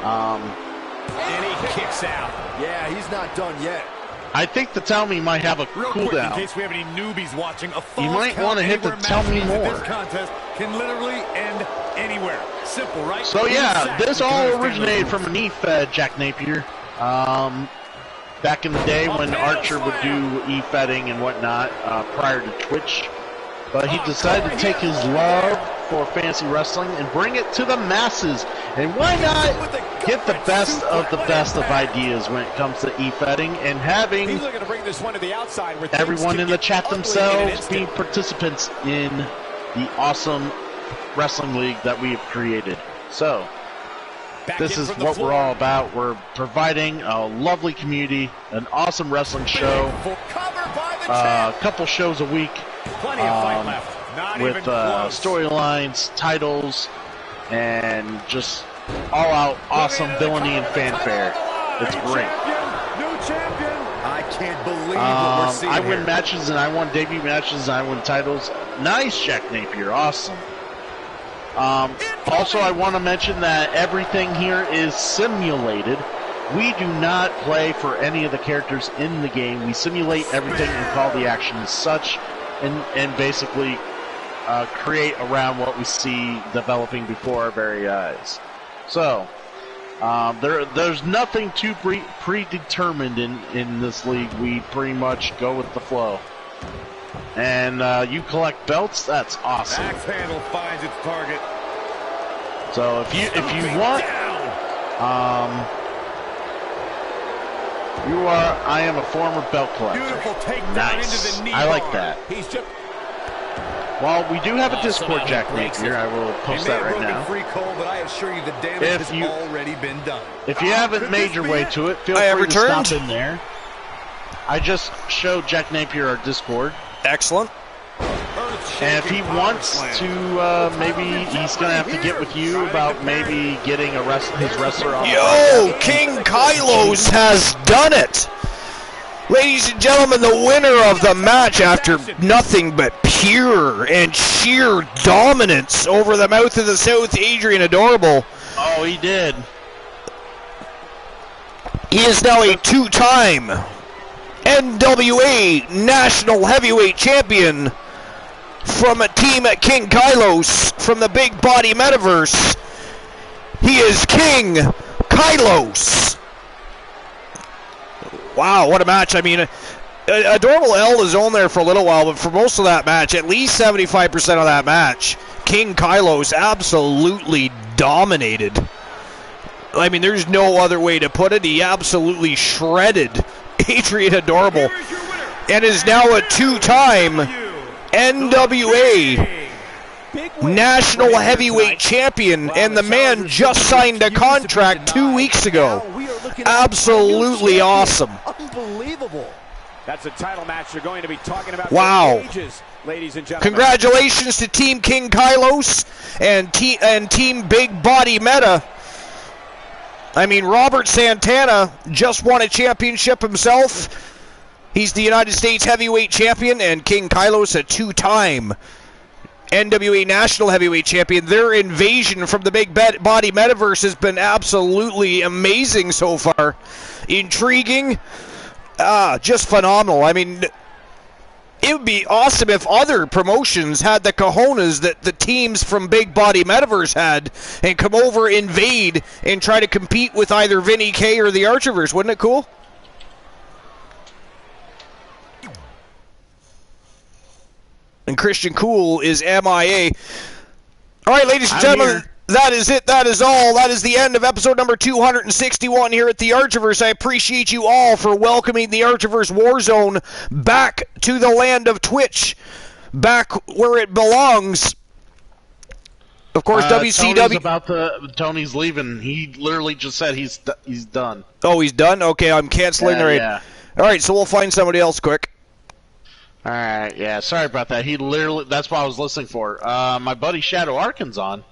And he kicks out. Yeah, he's not done yet. I think the Tell Me might have a cooldown. In case we have any newbies watching, you might want to hit the Tell Me More. This contest can literally end anywhere. Simple, right? So yeah, this all originated from an E-Fed, Jack Napier. Back in the day when Archer would do E-Fedding and whatnot prior to Twitch. But he decided to take his love for fantasy wrestling and bring it to the masses. And why not get the best of ideas when it comes to E-Fedding and having everyone in the chat themselves be participants in the awesome wrestling league that we have created. So, this is what we're all about. We're providing a lovely community, an awesome wrestling show, a couple shows a week, with storylines, titles, and just all-out awesome villainy and fanfare. It's great. I can't believe what we're seeing. I win matches, and I won debut matches, and I win titles. Nice, Jack Napier. Awesome. Also, I want to mention that everything here is simulated. We do not play for any of the characters in the game. We simulate everything and call the action as such, and basically create around what we see developing before our very eyes. So, there's nothing too predetermined in this league. We pretty much go with the flow. And you collect belts. That's awesome. Axe handle finds its target. So if you want, I am a former belt collector. Beautiful takedown Nice. into the knee I like bar. that. He's just Well, we do have a Discord, Jack Napier. I will post that right now. free Cole, but I assure you the damage has already been done. If you haven't made your way to it, feel free to stop in there. I just showed Jack Napier our Discord. Excellent. And if he wants to, maybe he's going to have to get with you about maybe getting his wrestler on. Yo, King Kylos has done it. Ladies and gentlemen, the winner of the match after nothing but pure and sheer dominance over the mouth of the South, Adrian Adorable. Oh, he did. He is now a two-time NWA National Heavyweight Champion from a team at King Kylos from the Big Body Metaverse. He is King Kylos. Wow, what a match. I mean, Adorable L is on there for a little while, but for most of that match, at least 75% of that match, King Kylos absolutely dominated. I mean, there's no other way to put it. He absolutely shredded Adrian Adorable and is now a two-time NWA National Heavyweight Champion, and the man just signed a contract 2 weeks ago. Absolutely awesome. Unbelievable. That's a title match you're going to be talking about wow. for ages, ladies and gentlemen. Congratulations to Team King Kylos and Team Big Body Meta. I mean, Robert Santana just won a championship himself. He's the United States Heavyweight Champion, and King Kylos a two-time NWA National Heavyweight Champion. Their invasion from the Big Body Metaverse has been absolutely amazing so far. Intriguing. Just phenomenal. I mean, it would be awesome if other promotions had the cojones that the teams from Big Body Metaverse had and come over, invade, and try to compete with either Vinny K or the Archerverse. Wouldn't it cool? And Christian Cool is MIA. All right, ladies and gentlemen, that is it. That is all. That is the end of episode number 261 here at the Archerverse. I appreciate you all for welcoming the Archerverse War Zone back to the land of Twitch, back where it belongs. Of course, WCW. Tony's leaving. He literally just said he's done. Oh, he's done? Okay, I'm canceling the raid. Yeah. All right, so we'll find somebody else quick. All right, yeah, sorry about that. He literally, that's what I was listening for. My buddy Shadow Arkin's on.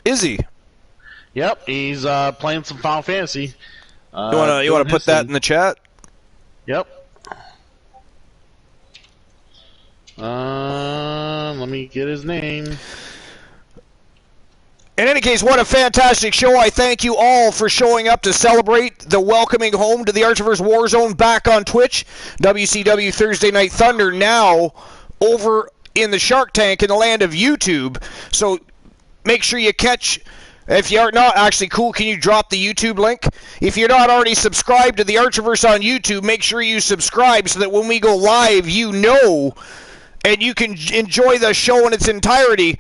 Is he? Yep, he's playing some Final Fantasy. You want to put that in the chat? Yep. Let me get his name. In any case, what a fantastic show. I thank you all for showing up to celebrate the welcoming home to the Archerverse War Zone back on Twitch. WCW Thursday Night Thunder now over in the Shark Tank in the land of YouTube. So make sure you catch. If you are not actually cool, can you drop the YouTube link? If you're not already subscribed to the Archerverse on YouTube, make sure you subscribe so that when we go live, you know, and you can enjoy the show in its entirety.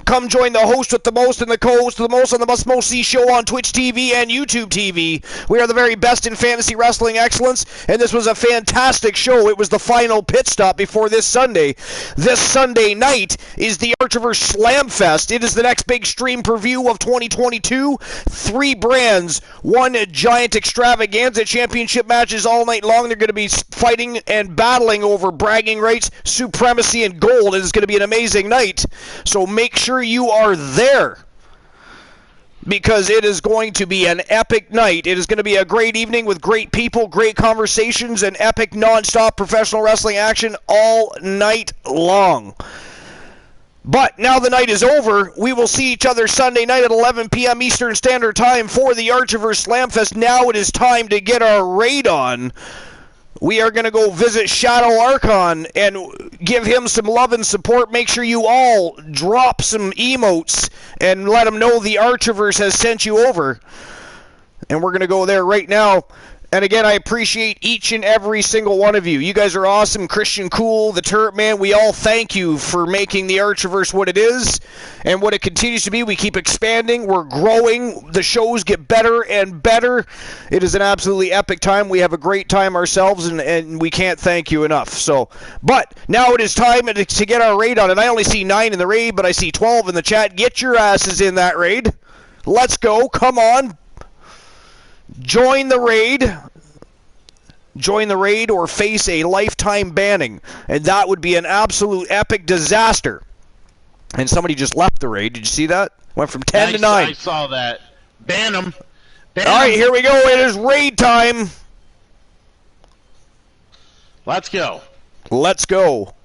Come join the host with the most and the co-host with the most on the Must See show on Twitch TV and YouTube TV. We are the very best in fantasy wrestling excellence, and this was a fantastic show. It was the final pit stop before this Sunday. This Sunday night is the Archerverse Slamfest. It is the next big stream preview of 2022. 3 brands, 1 giant extravaganza, championship matches all night long. They're going to be fighting and battling over bragging rights, supremacy, and gold. It is going to be an amazing night. So make sure you are there, because it is going to be an epic night. It is going to be a great evening with great people, great conversations, and epic non-stop professional wrestling action all night long. But now the night is over. We will see each other Sunday night at 11 p.m. Eastern Standard Time for the Archerverse Slamfest. Now it is time to get our raid on. We are going to go visit Shadow Archon and give him some love and support. Make sure you all drop some emotes and let him know the Archerverse has sent you over. And we're going to go there right now. And again, I appreciate each and every single one of you. You guys are awesome. Christian Cool, the Turret Man, we all thank you for making the Archerverse what it is and what it continues to be. We keep expanding. We're growing. The shows get better and better. It is an absolutely epic time. We have a great time ourselves, and we can't thank you enough. But now it is time to get our raid on. And I only see 9 in the raid, but I see 12 in the chat. Get your asses in that raid. Let's go. Come on. Join the raid. Join the raid or face a lifetime banning. And that would be an absolute epic disaster. And somebody just left the raid. Did you see that? Went from 10 to 9. I saw that. Ban them. All right, here we go. It is raid time. Let's go. Let's go.